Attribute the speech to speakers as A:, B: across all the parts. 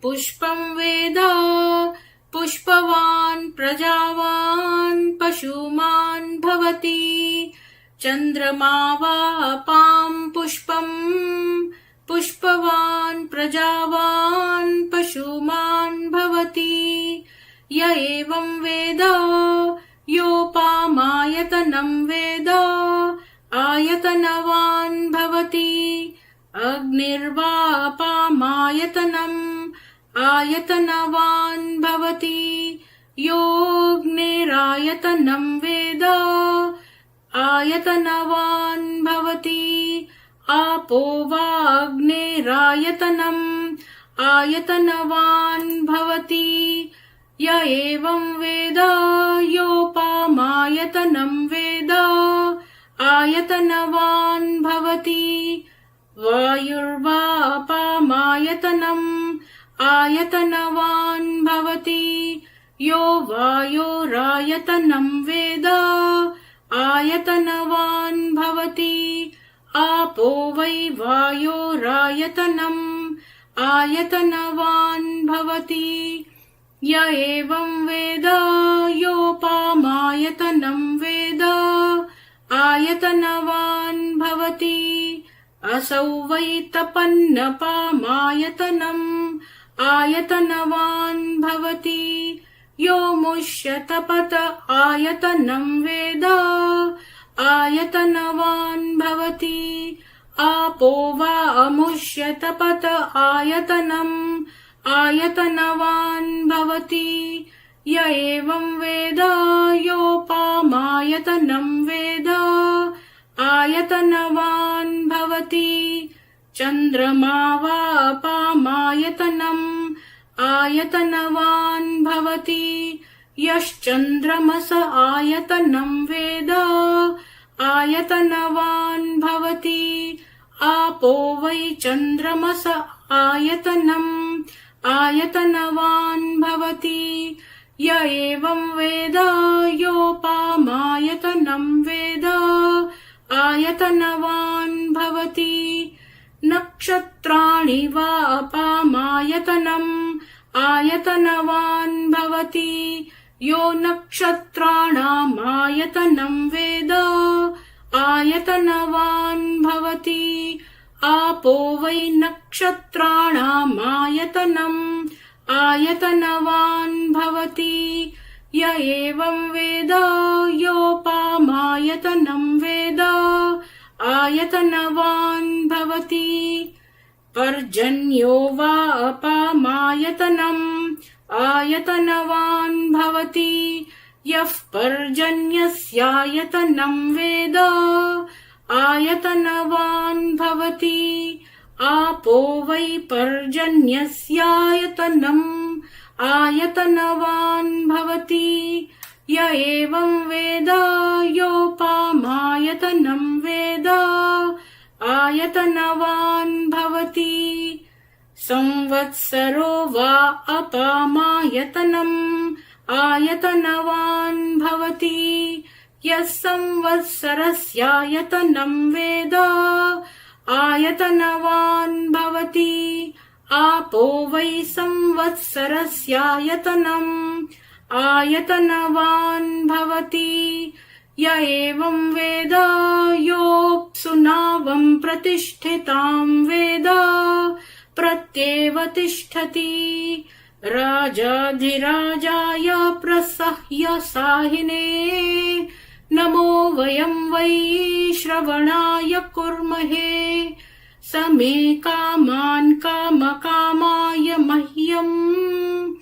A: पुष्पं वेद पुष्पवान् प्रजावान् पशुमान् भवति। चन्द्रमा वापां पुष्पं पुष्पवान् प्रजावान् पशुमान् भवति। य एवं वेद योपामायतनं वेद आयतनवान् भवति। अग्निर्वापामायतनम् आयतनवान् भवति। योऽग्निरायतनं वेद आयतनवान् भवति। आपो वाग्निरायतनम् आयतनवान् भवति। य एवं वेद योपामायतनं वेद आयतनवान् भवति। वायुर्वापामायतनम् आयतनवान् भवति। यो वायोरायतनं वेद आयतनवान् भवति। आपो वै वायोरायतनम् आयतनवान् भवति। य एवं वेद योपामायतनं वेद आयतनवान् भवति। असौ वै तपन्नपामायतनम् आयतनवान् भवति। यो मुष्यतपत आयतनं वेद आयतनवान् भवति। आपो वा अमुष्यतपत आयतनम् आयतनवान् भवति। य एवं वेद योपामायतनं वेद आयतनवान् भवति। चन्द्रमा वापामायतनम् आयतनवान् भवति। यश्चन्द्रमस आयतनं वेद आयतनवान् भवति। आपो वै चन्द्रमस आयतनम् आयतनवान् भवति। य एवं वेद योपामायतनं वेद आयतनवान् भवति। नक्षत्राणि वापामायतनम् आयतनवान् भवति। यो नक्षत्राणामायतनं वेद आयतनवान् भवति। आपो वै नक्षत्राणामायतनम् आयतनवान् भवति। य एवं वेद योपामायतनं वेद आयतनवान् भवति। पर्जन्यो वापामायतनम् आयतनवान् भवति। यः पर्जन्यस्यायतनं वेद आयतनवान् भवति। आपो वै पर्जन्यस्यायतनम् आयतनवान् भवति। य एवं वेद योपामायतनं वेद आयतनवान् भवति। संवत्सरो वा अपामायतनम् आयतनवान् भवति। यः संवत्सरस्यायतनं वेद आयतनवान् भवति। आपो वै संवत्सरस्यायतनम् आयतनवान् भवति। य एवं वेद योऽप्सुनावम् प्रतिष्ठितां वेद प्रत्येव तिष्ठति। राजाधिराजाय प्रसह्य साहिने नमो वयं वै श्रवणाय कुर्महे। स मे कामान् कामकामाय मह्यम्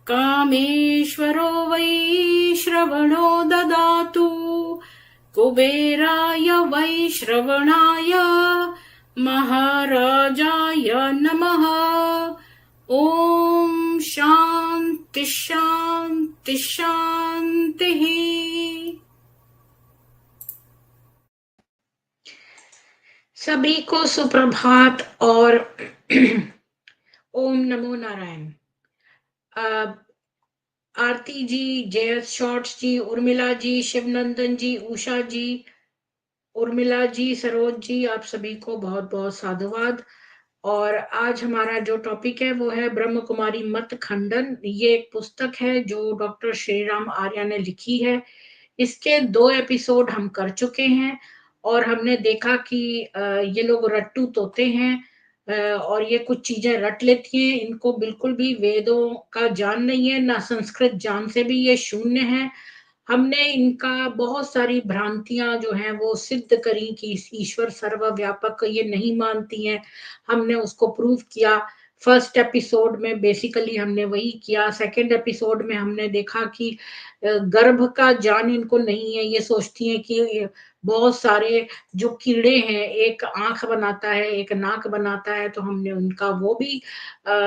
A: कामेश्वरो वै श्रवणो ददातु। कुबेराय वै श्रवणाय महाराजाय नमः। ओम शांति शांति शांति। सभी को सुप्रभात और ओम नमो नारायण। आरती जी, जयस शॉर्ट्स जी, उर्मिला जी, शिवनंदन जी, उषा जी, उर्मिला जी, सरोज जी, आप सभी को बहुत बहुत साधुवाद। और आज हमारा जो टॉपिक है वो है ब्रह्म कुमारी मत खंडन। ये एक पुस्तक है जो डॉक्टर श्रीराम आर्या ने लिखी है। इसके 2 एपिसोड हम कर चुके हैं और हमने देखा कि ये लोग रट्टू तोते हैं, और ये कुछ चीज़ें रट लेती हैं। इनको बिल्कुल भी वेदों का ज्ञान नहीं है, ना संस्कृत ज्ञान से भी ये शून्य हैं। हमने इनका बहुत सारी भ्रांतियाँ जो हैं वो सिद्ध करी कि ईश्वर सर्वव्यापक ये नहीं मानती हैं। हमने उसको प्रूव किया। फर्स्ट एपिसोड में बेसिकली हमने वही किया। सेकंड एपिसोड में हमने देखा कि गर्भ का ज्ञान इनको नहीं है। ये सोचती हैं कि बहुत सारे जो कीड़े हैं, एक आँख बनाता है, एक नाक बनाता है, तो हमने उनका वो भी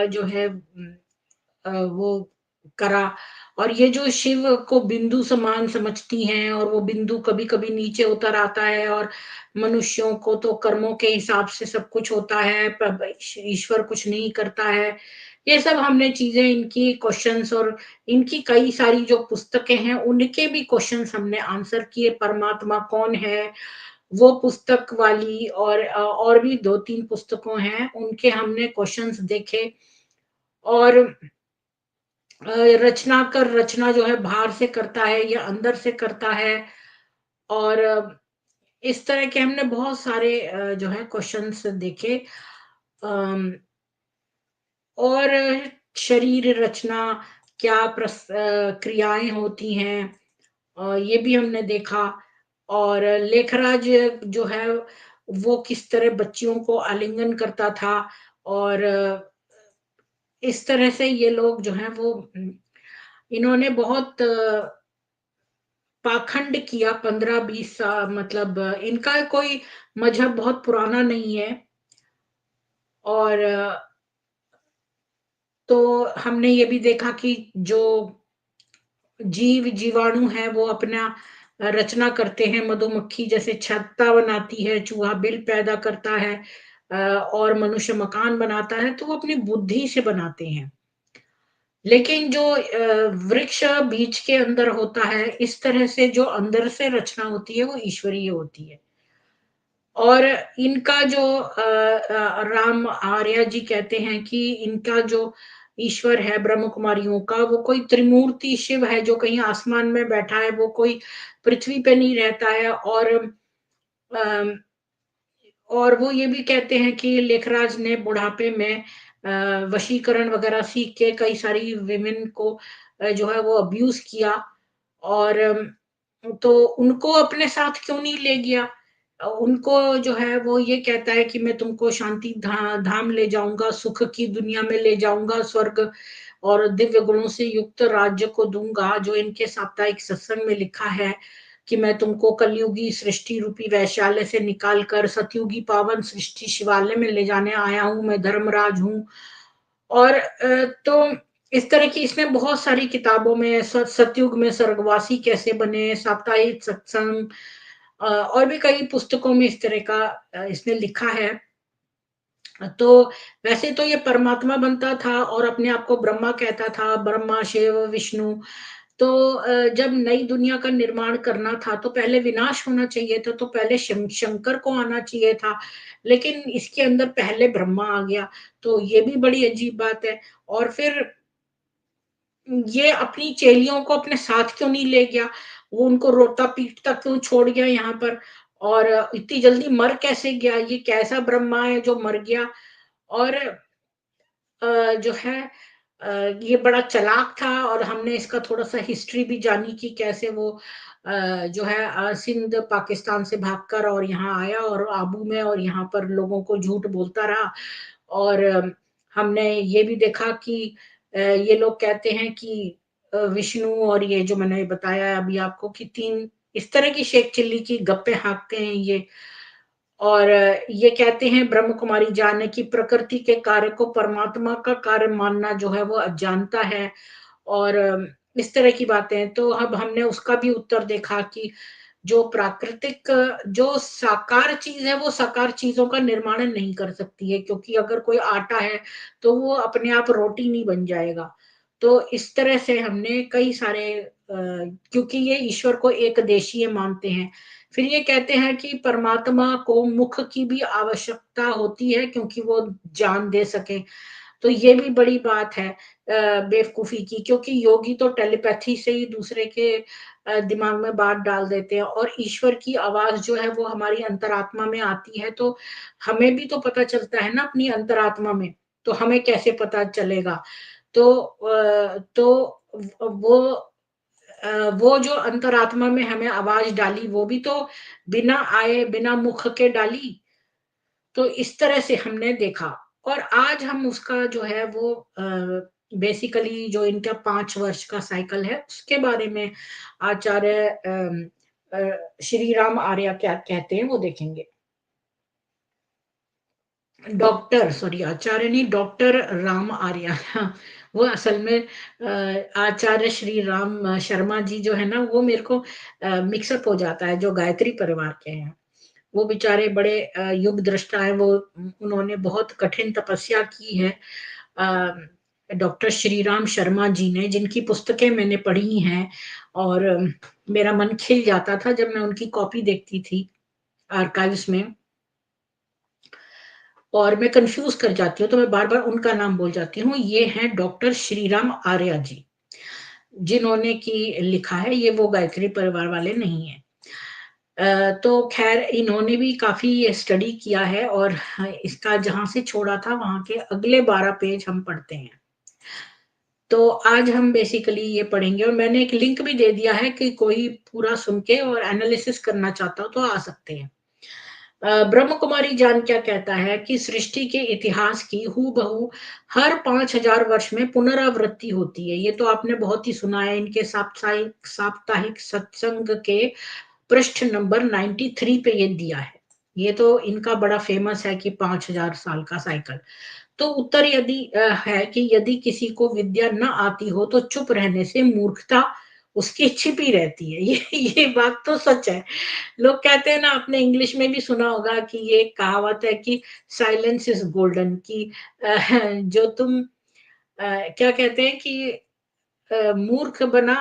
A: जो है वो करा। और ये जो शिव को बिंदु समान समझती हैं और वो बिंदु कभी-कभी नीचे उतर आता है, और मनुष्यों को तो कर्मों के हिसाब से सब कुछ होता है, ईश्वर कुछ नहीं करता है। ये सब हमने चीज़ें इनकी क्वेश्चन्स, और इनकी कई सारी जो पुस्तकें हैं, उनके भी क्वेश्चन्स हमने आंसर किए। परमात्मा कौन है? वो पुस्तक वाली, और भी 2-3 पुस्तकों हैं, उनके हमने क्वेश्चन्स देखे। और रचनाकार रचना जो है बाहर से करता है या अंदर से करता है, और इस तरह के हमने बहुत सारे जो है क्वेश्चंस देखे। अम, और शरीर रचना क्या क्रियाएं होती हैं, ये भी हमने देखा। और लेखराज जो है वो किस तरह बच्चियों को आलिंगन करता था, और इस तरह से ये लोग जो हैं वो इन्होंने बहुत पाखंड किया। 15-20 मतलब इनका कोई मजहब बहुत पुराना नहीं है। और तो हमने ये भी देखा कि जो जीवाणु हैं वो अपना रचना करते हैं। मधुमक्खी जैसे छत्ता बनाती है, चूहा बिल पैदा करता है, और मनुष्य मकान बनाता है, तो वो अपनी बुद्धि से बनाते हैं। लेकिन जो वृक्ष बीज के अंदर होता है, इस तरह से जो अंदर से रचना होती है वो ईश्वरीय होती है। और इनका जो राम आर्य जी कहते हैं कि इनका जो ईश्वर है ब्रह्म कुमारियों का, वो कोई त्रिमूर्ति शिव है जो कहीं आसमान में बैठा है, वो कोई पृथ्वी पे नहीं रहता है। अम, और वो ये भी कहते हैं कि लेखराज ने बुढ़ापे में वशीकरण वगैरह सीख के कई सारी विमेन को जो है वो अब्यूज किया। और तो उनको अपने साथ क्यों नहीं ले गया? उनको जो है वो ये कहता है कि मैं तुमको शांति धाम ले जाऊँगा, सुख की दुनिया में ले जाऊँगा, स्वर्ग और दिव्य गुणों से युक्त राज्य को दूँगा, जो इनके साप्ताहिक सत्संग में लिखा है कि मैं तुमको कलयुगी सृष्टि रूपी वैश्यालय से निकाल कर सतयुगी पावन सृष्टि शिवालय में ले जाने आया हूँ, मैं धर्मराज हूँ। और तो इस तरह की इसमें बहुत सारी किताबों में सतयुग में स्वर्गवासी कैसे बने, साप्ताहिक सत्संग, और भी कई पुस्तकों में इस तरह का इसने लिखा है। तो वैसे तो ये परमात्मा बनता था और अपने आप को ब्रह्मा कहता था, ब्रह्मा, शिव, विष्णु। तो जब नई दुनिया का निर्माण करना था तो पहले विनाश होना चाहिए था, तो पहले शंकर को आना चाहिए था, लेकिन इसके अंदर पहले ब्रह्मा आ गया। तो ये भी बड़ी अजीब बात है। और फिर ये अपनी चेलियों को अपने साथ क्यों नहीं ले गया? वो उनको रोता-पीटता क्यों छोड़ गया यहाँ पर? और इतनी जल्दी मर कैसे गया? ये कैसा ब्रह्मा है जो मर गया? और जो है अ, ये बड़ा चालाक था, और हमने इसका थोड़ा-सा हिस्ट्री भी जानी कि कैसे वो जो है सिंध पाकिस्तान से भागकर और यहाँ आया, और आबू में और यहाँ पर लोगों को झूठ बोलता रहा। और हमने ये भी देखा कि ये लोग कहते हैं कि विष्णु, और ये जो मैंने बताया अभी आपको कि 3 इस तरह की शेख चिल्ली की गप्पे हाँकते हैं ये। और ये कहते हैं ब्रह्म कुमारी जाने की प्रकृति के कार्य को परमात्मा का कार्य मानना जो है वो अज्ञानता है। और इस तरह की बातें। तो अब हमने उसका भी उत्तर देखा कि जो प्राकृतिक जो साकार चीज़ है, वो साकार चीज़ों का निर्माण नहीं कर सकती है, क्योंकि अगर कोई आटा है, तो वो अपने आप रोटी नहीं बन जाएगा। तो इस तरह से हमने कई सारे क्योंकि ये ईश्वर को एकदेशीय मानते हैं। फिर ये कहते हैं कि परमात्मा को मुख की भी आवश्यकता होती है क्योंकि वो जान दे सकें। तो ये भी बड़ी बात है बेवकूफ़ी की, क्योंकि योगी तो टेलीपैथी से ही दूसरे के दिमाग में बात डाल देते हैं, और ईश्वर की आवाज़ जो है वो हमारी अंतरात्मा में आती है, तो हमें भी तो पता चलता है ना अपनी अंतरात्मा में, तो हमें कैसे पता चलेगा? तो तो वो वो जो अंतरात्मा में हमें आवाज़ डाली, वो भी तो बिना आए, बिना मुख के डाली। तो इस तरह से हमने देखा, और आज हम उसका जो है वो बेसिकली जो इनका 5 वर्ष का साइकिल है, उसके बारे में आचार्य श्री राम आर्य क्या कहते हैं, वो देखेंगे। डॉक्टर सॉरी आचार्य नहीं, डॉक्टर राम आर्य। वो असल में आचार्य श्री राम शर्मा जी जो है ना, वो मेरे को मिक्सअप हो जाता है, जो गायत्री परिवार के हैं। वो बेचारे बड़े युग दृष्टा हैं, वो उन्होंने बहुत कठिन तपस्या की है। डॉक्टर श्री राम शर्मा जी ने, जिनकी पुस्तकें मैंने पढ़ी हैं, और मेरा मन खिल जाता था जब मैं उनकी कॉपी देखती थी आर्काइव्स में, और मैं कन्फ्यूज कर जाती हूँ, तो मैं बार-बार उनका नाम बोल जाती हूँ। ये हैं डॉक्टर श्रीराम आर्या जी, जिन्होंने की लिखा है, ये वो गायत्री परिवार वाले नहीं हैं। तो ख़ैर इन्होंने भी काफ़ी स्टडी किया है, और इसका जहाँ से छोड़ा था वहाँ के अगले 12 पेज हम पढ़ते हैं। तो आज हम बेसिकली ये पढ़ेंगे, और मैंने एक लिंक भी दे दिया है कि कोई पूरा सुन के और एनालिसिस करना चाहता हो तो आ सकते हैं। ब्रह्म कुमारी जान क्या कहता है कि सृष्टि के इतिहास की हूबहू हर 5000 वर्ष में पुनरावृत्ति होती है। ये तो आपने बहुत ही सुना है, इनके साप्ताहिक साप्ताहिक सत्संग के पृष्ठ नंबर 93 पे ये दिया है। ये तो इनका बड़ा फेमस है कि 5000 साल का साइकिल। तो उत्तर यदि है कि यदि किसी को विद्या न आती हो तो चुप रहने से मूर्खता उसकी छिपी रहती है। ये बात तो सच है। लोग कहते हैं ना, आपने इंग्लिश में भी सुना होगा कि ये एक कहावत है कि साइलेंस इज गोल्डन, कि जो तुम क्या कहते हैं कि मूर्ख बना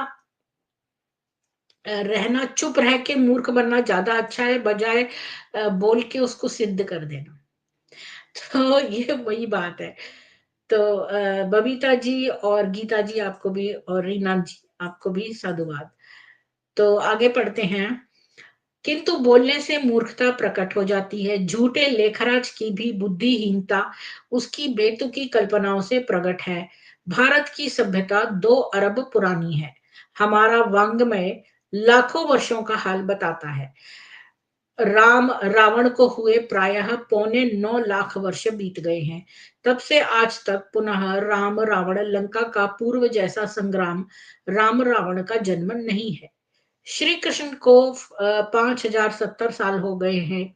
A: रहना, चुप रह के मूर्ख बनना ज्यादा अच्छा है, बजाय बोल के उसको सिद्ध कर देना। तो ये वही बात है। तो बबीता जी और गीता जी आपको भी, और रीना जी आपको भी साधुवाद। तो आगे पढ़ते हैं। किंतु बोलने से मूर्खता प्रकट हो जाती है। झूठे लेखराज की भी बुद्धिहीनता उसकी बेतुकी कल्पनाओं से प्रकट है। भारत की सभ्यता 2 अरब पुरानी है। हमारा वांग्मय लाखों वर्षों का हाल बताता है। राम रावण को हुए प्रायः 9.25 लाख वर्ष बीत गए हैं। तब से आज तक पुनः राम रावण लंका का पूर्व जैसा संग्राम, राम रावण का जन्म नहीं है। श्री कृष्ण को 5070 साल हो गए हैं।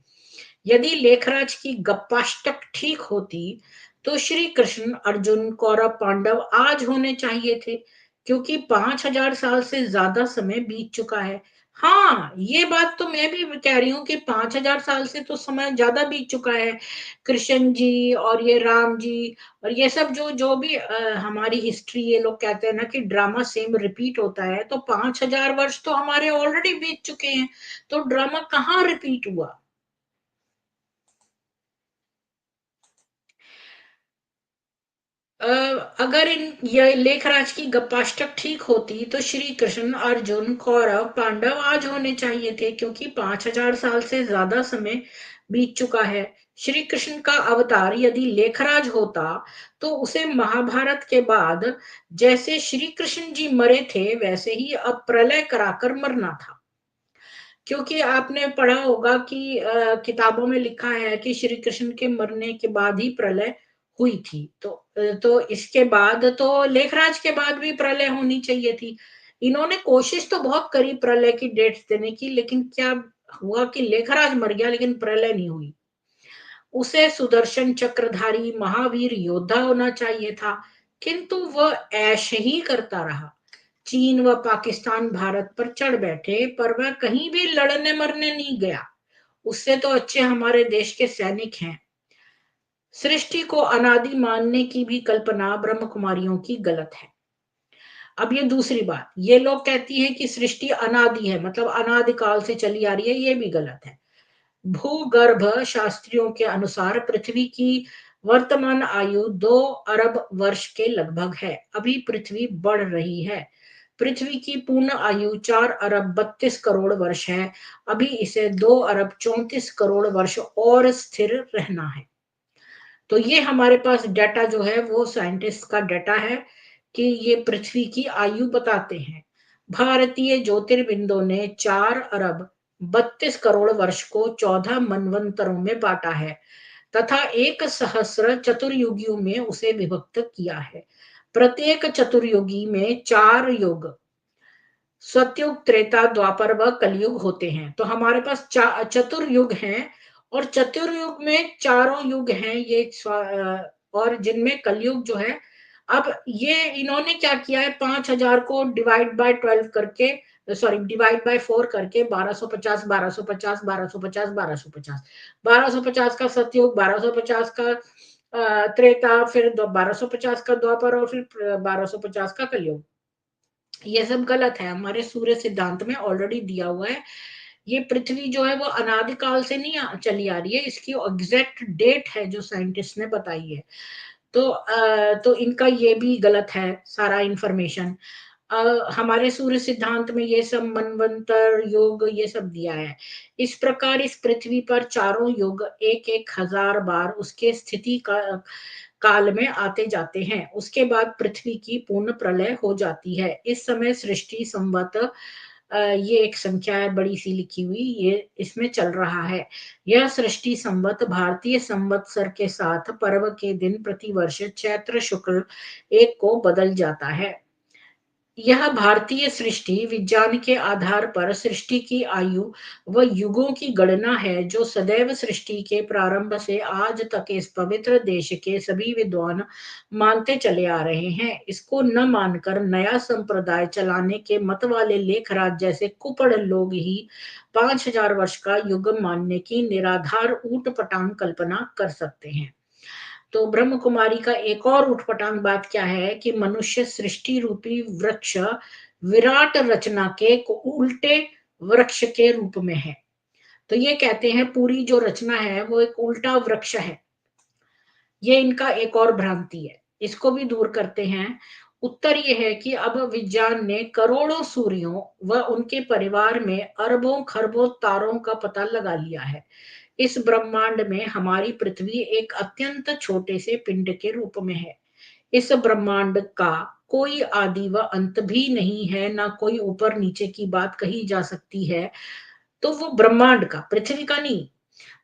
A: यदि लेखराज की गप्पाष्टक ठीक होती तो श्री कृष्ण, अर्जुन, कौरव, पांडव आज होने चाहिए थे, क्योंकि 5000 साल से ज्यादा समय बीत चुका है। हाँ, ये बात तो मैं भी कह रही हूँ कि 5000 साल से तो समय ज्यादा बीत चुका है। कृष्ण जी और ये राम जी और ये सब जो जो भी हमारी हिस्ट्री, ये लोग कहते हैं ना कि ड्रामा सेम रिपीट होता है, तो 5000 वर्ष तो हमारे ऑलरेडी बीत चुके हैं, तो ड्रामा कहाँ रिपीट हुआ? अ, अगर इन ये लेखराज की गप्पाष्टक ठीक होती तो श्री कृष्ण, अर्जुन, कौरव, पांडव आज होने चाहिए थे, क्योंकि 5000 साल से ज्यादा समय बीत चुका है। श्री कृष्ण का अवतार यदि लेखराज होता तो उसे महाभारत के बाद जैसे श्री कृष्ण जी मरे थे वैसे ही अब प्रलय कराकर मरना था। क्योंकि आपने पढ़ा होगा कि किताबों में लिखा है कि श्री कृष्ण के मरने के बाद ही प्रलय हुई थी। तो इसके बाद तो लेखराज के बाद भी प्रलय होनी चाहिए थी। इन्होंने कोशिश तो बहुत करी प्रलय की डेट्स देने की, लेकिन क्या हुआ कि लेखराज मर गया लेकिन प्रलय नहीं हुई। उसे सुदर्शन चक्रधारी महावीर योद्धा होना चाहिए था, किंतु वह ऐश ही करता रहा। चीन व पाकिस्तान भारत पर चढ़ बैठे, पर वह कहीं भी लड़ने मरने नहीं गया। उससे तो अच्छे हमारे देश के सैनिक हैं। सृष्टि को अनादि मानने की भी कल्पना ब्रह्म कुमारियों की गलत है। अब ये दूसरी बात, ये लोग कहती हैं कि सृष्टि अनादि है, मतलब अनादिकाल से चली आ रही है, ये भी गलत है। भूगर्भ शास्त्रियों के अनुसार पृथ्वी की वर्तमान आयु 2 अरब वर्ष के लगभग है। अभी पृथ्वी बढ़ रही है। पृथ्वी की पूर्ण आयु 4 अरब 32 करोड़ वर्ष है। अभी इसे 2 अरब 34 करोड़ वर्ष और स्थिर रहना है। तो ये हमारे पास डाटा जो है वो साइंटिस्ट का डाटा है कि ये पृथ्वी की आयु बताते हैं। भारतीय ज्योतिर्विदों ने 4 अरब 32 करोड़ वर्ष को 14 मनवंतरों में बांटा है तथा 1 सहस्र चतुर्युगियों में उसे विभक्त किया है। प्रत्येक चतुर्युगी में 4 युग सतयुग, त्रेता, द्वापर व कलयुग होते हैं। तो हमारे पास चतुर्युग हैं और चतुर्युग में चारों युग हैं ये और जिनमें कलयुग जो है, अब ये इन्होंने क्या किया है, 5000 को डिवाइड बाय 12 करके, सॉरी डिवाइड बाय 4 करके 1250 1250 1250 1250 1250 का सतयुग, 1250 का त्रेता, फिर 1250 का द्वापर और फिर 1250 का कलयुग। ये सब गलत है, हमारे सूर्य सिद्धांत में ऑलरेडी दिया हुआ है। ये पृथ्वी जो है वो अनादिकाल से नहीं चली आ रही है, इसकी एग्जैक्ट डेट है जो साइंटिस्ट ने बताई है। तो इनका ये भी गलत है सारा इंफॉर्मेशन। हमारे सूर्य सिद्धांत में ये सब मनवंतर योग ये सब दिया है। इस प्रकार इस पृथ्वी पर चारों युग एक एक हजार बार उसके स्थिति का काल में आते जाते हैं। उसके बाद पृथ्वी की पूर्ण प्रलय हो जाती है। इस समय सृष्टि संवत, ये एक संख्या है बड़ी सी लिखी हुई, ये इसमें चल रहा है। यह सृष्टि संवत भारतीय संवत्सर के साथ पर्व के दिन प्रतिवर्ष चैत्र शुक्ल 1 को बदल जाता है। यह भारतीय सृष्टि विज्ञान के आधार पर सृष्टि की आयु व युगों की गणना है जो सदैव सृष्टि के प्रारंभ से आज तक इस पवित्र देश के सभी विद्वान मानते चले आ रहे हैं। इसको न मानकर नया संप्रदाय चलाने के मत वाले लेखराज जैसे कुपड़ लोग ही 5000 वर्ष का युग मानने की निराधार ऊट पटांग कल्पना कर सकते हैं। तो ब्रह्म कुमारी का एक और उठपटांग बात क्या है कि मनुष्य सृष्टि रूपी वृक्ष विराट रचना के एक उल्टे वृक्ष के रूप में है। तो ये कहते हैं पूरी जो रचना है वो एक उल्टा वृक्ष है। ये इनका एक और भ्रांति है, इसको भी दूर करते हैं। उत्तर ये है कि अब विज्ञान ने करोड़ों सूर्यों व उनके परिवार में अरबों खरबों तारों का पता लगा लिया है। इस ब्रह्मांड में हमारी पृथ्वी एक अत्यंत छोटे से पिंड के रूप में है। इस ब्रह्मांड का कोई आदि व अंत भी नहीं है, ना कोई ऊपर नीचे की बात कही जा सकती है। तो वो ब्रह्मांड का, पृथ्वी का नहीं।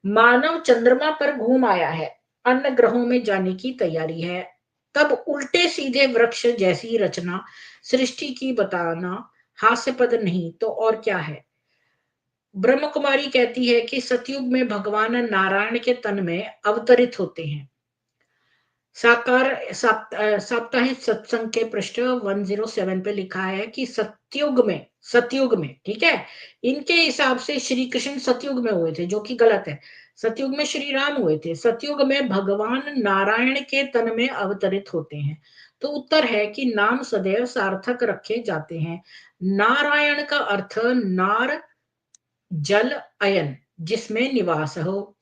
A: मानव चंद्रमा पर घूम आया है, अन्य ग्रहों में जाने की तैयारी है, तब उल्टे सीधे वृक्ष जैसी रचना सृष्टि की बताना हास्यपद नहीं तो और क्या है। ब्रह्म कुमारी कहती है कि सतयुग में भगवान नारायण के तन में अवतरित होते हैं। साप्ताहिक सत्संग के पृष्ठ 107 पे लिखा है कि सतयुग में ठीक है, इनके हिसाब से श्री कृष्ण सतयुग में हुए थे, जो कि गलत है। सतयुग में श्री राम हुए थे, सतयुग में भगवान नारायण के तन में अवतरित होते हैं। तो उत्तर है कि नाम सदैव सार्थक रखे जाते हैं। नारायण का अर्थ नार, जल, अयन, जिसमें निवास हो,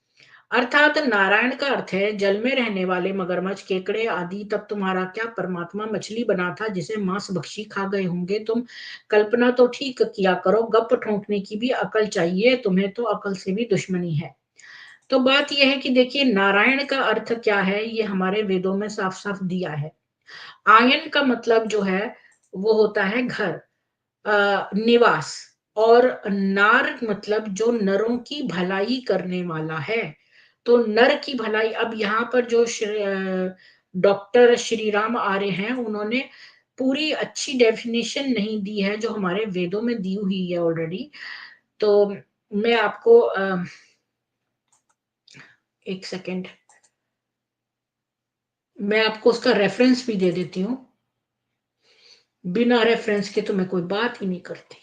A: अर्थात नारायण का अर्थ है जल में रहने वाले मगरमच्छ, केकड़े आदि। तब तुम्हारा क्या, परमात्मा मछली बना था जिसे मांस भक्षी खा गए होंगे तुम। कल्पना तो ठीक किया करो, गप ठोंकने की भी अकल चाहिए, तुम्हें तो अकल से भी दुश्मनी है। तो बात यह है कि देखिए नारायण का अर्थ क्या है, ये हमारे वेदों में साफ साफ दिया है। आयन का मतलब जो है वो होता है घर, निवास। और नार मतलब जो नरों की भलाई करने वाला है। तो नर की भलाई, अब यहाँ पर जो डॉक्टर श्री राम आर्य हैं, उन्होंने पूरी अच्छी डेफिनेशन नहीं दी है जो हमारे वेदों में दी हुई है ऑलरेडी। तो मैं आपको एक सेकेंड, मैं आपको उसका रेफरेंस भी दे देती हूँ। बिना रेफरेंस के तो मैं कोई बात ही नहीं करती,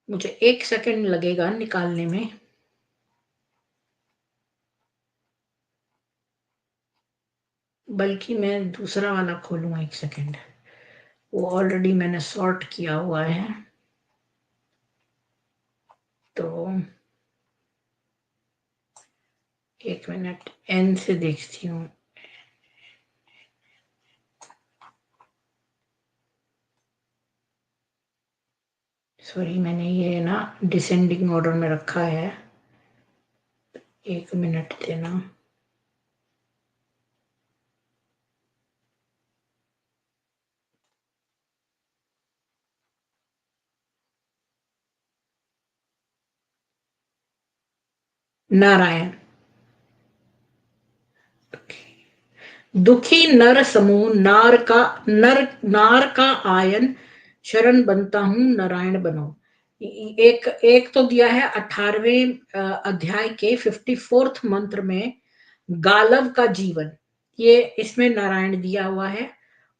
A: मुझे एक सेकंड लगेगा निकालने में। बल्कि मैं दूसरा वाला खोलूँ, 1 सेकंड। वो ऑलरेडी मैंने सॉर्ट किया हुआ है। तो 1 मिनट, एन से देखती हूँ। सॉरी, मैंने ये ना डिसेंडिंग ऑर्डर में रखा है। 1 मिनट देना। नारायण। दुखी नर समूह नार का आयन शरण बनता हूँ, नारायण बनो। एक एक तो दिया है 18वें अध्याय के 54th मंत्र में, गालव का जीवन, ये इसमें नारायण दिया हुआ है।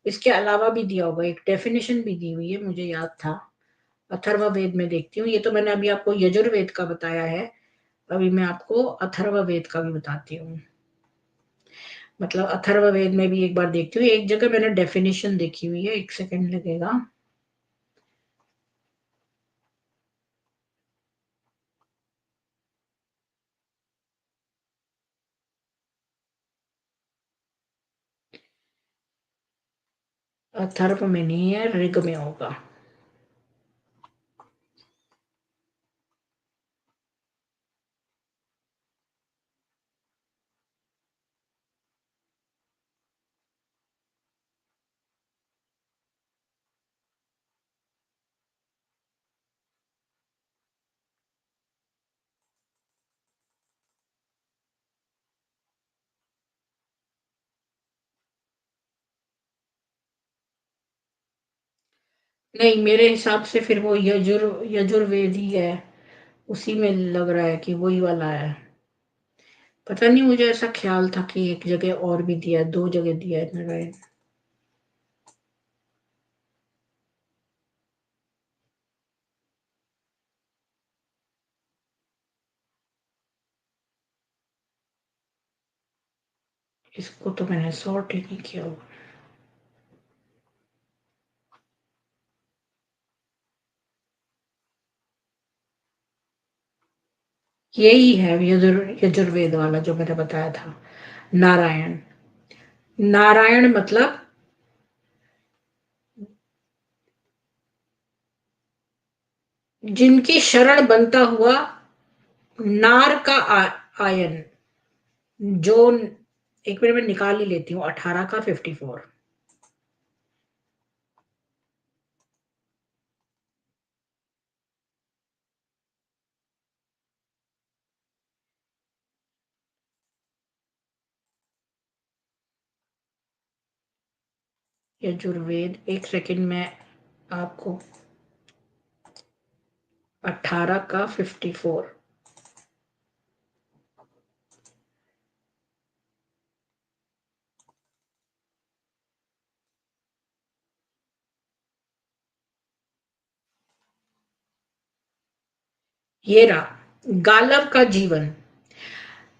A: इसके अलावा भी दिया होगा, एक डेफिनेशन भी दी हुई है, मुझे याद था। अथर्ववेद में देखती हूँ। ये तो मैंने अभी आपको यजुर्वेद का बताया है, अभी मैं आपको अथर्ववेद का भी बताती हूँ। मतलब अथर्ववेद में भी एक बार देखती हूँ, एक जगह मैंने डेफिनेशन देखी हुई है, 1 सेकंड लगेगा। अथर्व में नहीं है, ऋग में होगा। नहीं, मेरे हिसाब से फिर वो यजुर्वेद ही है, उसी में लग रहा है कि वही वाला है। पता नहीं, मुझे ऐसा ख्याल था कि एक जगह और भी दिया है, 2 जगह दिया है नारायण। इसको तो मैंने सॉर्ट ही नहीं किया हुआ। यही है यजुर्वेद वाला जो मैंने बताया था, नारायण। नारायण मतलब जिनकी शरण बनता हुआ, नार का आयन, जो, एक मिनट में निकाल ही लेती हूँ, 18 का 54। यजुर्वेद, 1 सेकंड में आपको, 18 का 54। ये रहा, गालव का जीवन।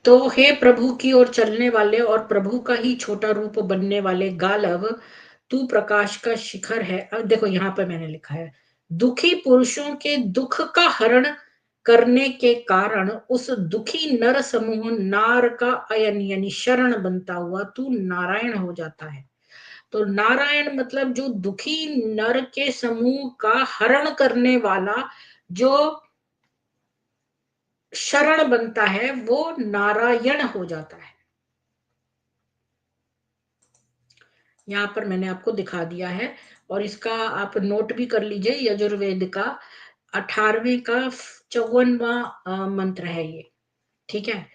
A: तो हे प्रभु की ओर चलने वाले और प्रभु का ही छोटा रूप बनने वाले गालव, तू प्रकाश का शिखर है। अब देखो यहाँ पर मैंने लिखा है, दुखी पुरुषों के दुख का हरण करने के कारण उस दुखी नर समूह नार का अयन यानी शरण बनता हुआ तू नारायण हो जाता है। तो नारायण मतलब जो दुखी नर के समूह का हरण करने वाला, जो शरण बनता है, वो नारायण हो जाता है। यहाँ पर मैंने आपको दिखा दिया है, और इसका आप नोट भी कर लीजिए, यजुर्वेद का 18वें का 54वां मंत्र है ये। ठीक है,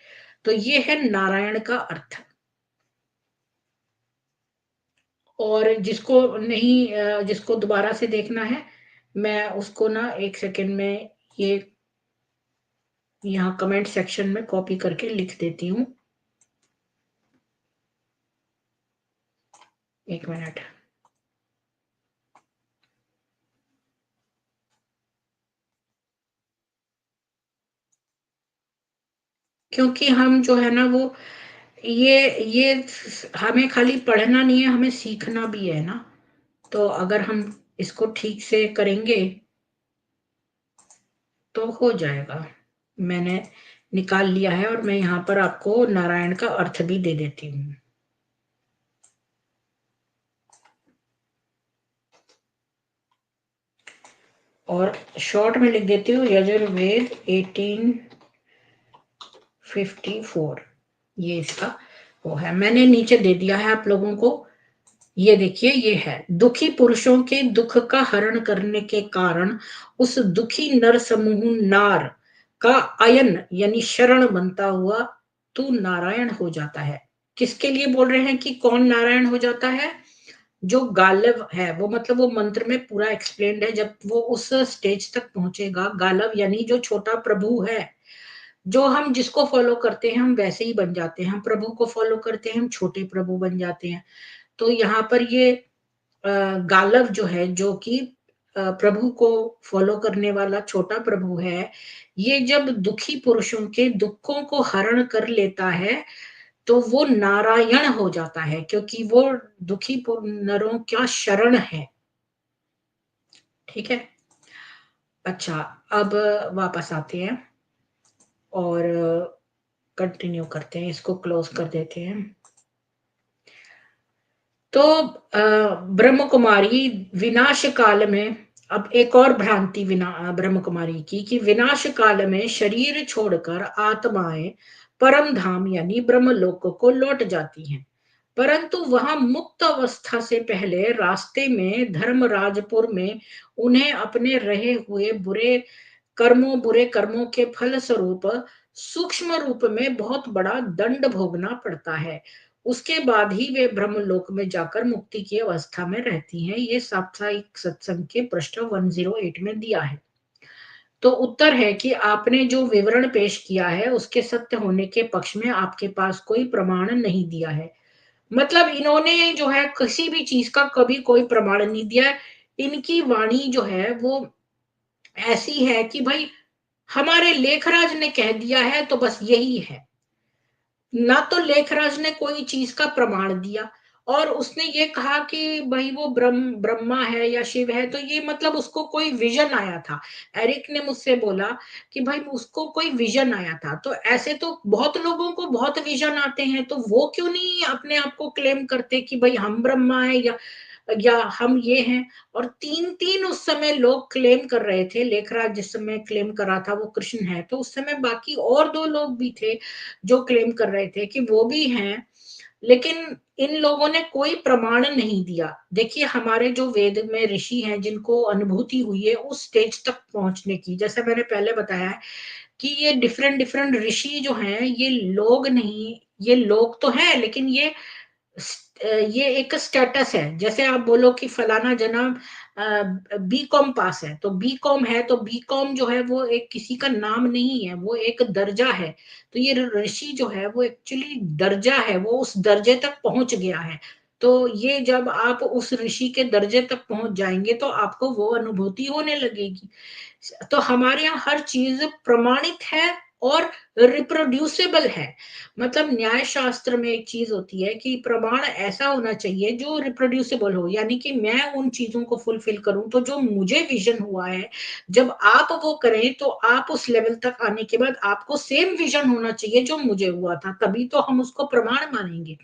A: तो ये है नारायण का अर्थ। और जिसको नहीं जिसको दोबारा से देखना है, मैं उसको ना 1 सेकंड में ये यहाँ कमेंट सेक्शन में कॉपी करके लिख देती हूँ। 1 मिनट। क्योंकि हम जो है ना वो ये हमें खाली पढ़ना नहीं है, हमें सीखना भी है ना। तो अगर हम इसको ठीक से करेंगे तो हो जाएगा। मैंने निकाल लिया है और मैं यहाँ पर आपको नारायण का अर्थ भी दे देती हूँ। और शॉर्ट में लिख देती हूँ यजुर्वेद 1854, ये इसका वो है। मैंने नीचे दे दिया है आप लोगों को। ये देखिए, ये है दुखी पुरुषों के दुख का हरण करने के कारण उस दुखी नर समूह नार का अयन यानी शरण बनता हुआ तू नारायण हो जाता है। किसके लिए बोल रहे हैं कि कौन नारायण हो जाता है? जो गालव है वो, मतलब वो मंत्र में पूरा एक्सप्लेन्ड है। जब वो उस स्टेज तक पहुंचेगा, गालव यानी जो छोटा प्रभु है, जो हम जिसको फॉलो करते हैं हम वैसे ही बन जाते हैं। हम प्रभु को फॉलो करते हैं, हम छोटे प्रभु बन जाते हैं। तो यहाँ पर ये गालव जो है, जो कि प्रभु को फॉलो करने वाला छोटा प्रभु है, ये जब दुखी पुरुषों के दुखों को हरण कर लेता है तो वो नारायण हो जाता है, क्योंकि वो दुखी नरों का शरण है। ठीक है। अच्छा, अब वापस आते हैं और कंटिन्यू करते हैं, इसको क्लोज कर देते हैं। तो ब्रह्म कुमारी विनाश काल में, अब एक और भ्रांति ब्रह्म कुमारी की, कि विनाश काल में शरीर छोड़कर आत्माएं परम धाम यानी ब्रह्मलोक को लौट जाती हैं, परंतु वहां मुक्त अवस्था से पहले रास्ते में धर्मराजपुर में उन्हें अपने रहे हुए बुरे कर्मों के फल स्वरूप सूक्ष्म रूप में बहुत बड़ा दंड भोगना पड़ता है। उसके बाद ही वे ब्रह्मलोक में जाकर मुक्ति की अवस्था में रहती हैं। ये साप्ताहिक सत्संग के पृष्ठ 108 में दिया है। तो उत्तर है कि आपने जो विवरण पेश किया है उसके सत्य होने के पक्ष में आपके पास कोई प्रमाण नहीं दिया है। मतलब इन्होंने जो है किसी भी चीज का कभी कोई प्रमाण नहीं दिया है। इनकी वाणी जो है वो ऐसी है कि भाई हमारे लेखराज ने कह दिया है तो बस यही है। ना तो लेखराज ने कोई चीज का प्रमाण दिया, और उसने ये कहा कि भाई वो ब्रह्मा है या शिव है, तो ये मतलब उसको कोई विजन आया था। एरिक ने मुझसे बोला कि भाई उसको कोई विजन आया था। तो ऐसे तो बहुत लोगों को बहुत विजन आते हैं, तो वो क्यों नहीं अपने आप को क्लेम करते कि भाई हम ब्रह्मा है या हम ये हैं। और तीन तीन उस समय लोग क्लेम कर रहे थे। लेखराज जिस समय क्लेम कर रहा था वो कृष्ण है, तो उस समय बाकी और दो लोग भी थे जो क्लेम कर रहे थे कि वो भी हैं। लेकिन इन लोगों ने कोई प्रमाण नहीं दिया। देखिए, हमारे जो वेद में ऋषि हैं जिनको अनुभूति हुई है उस स्टेज तक पहुंचने की, जैसे मैंने पहले बताया है कि ये डिफरेंट डिफरेंट ऋषि जो हैं ये लोग नहीं, ये लोग तो हैं लेकिन ये एक स्टेटस है। जैसे आप बोलो कि फलाना जना बी कॉम पास है, तो बी कॉम है, तो बी कॉम जो है वो एक किसी का नाम नहीं है, वो एक दर्जा है। तो ये ऋषि जो है वो एक्चुअली दर्जा है, वो उस दर्जे तक पहुंच गया है। तो ये जब आप उस ऋषि के दर्जे तक पहुंच जाएंगे तो आपको वो अनुभूति होने लगेगी। तो हमारे यहाँ हर चीज प्रमाणित है और रिप्रोड्यूसेबल है। मतलब न्याय शास्त्र में एक चीज होती है कि प्रमाण ऐसा होना चाहिए जो रिप्रोड्यूसेबल हो, यानी कि मैं उन चीजों को फुलफिल करूं तो जो मुझे विजन हुआ है, जब आप वो करें तो आप उस लेवल तक आने के बाद आपको सेम विजन होना चाहिए जो मुझे हुआ था, तभी तो हम उसको प्रमाण मानेंगे।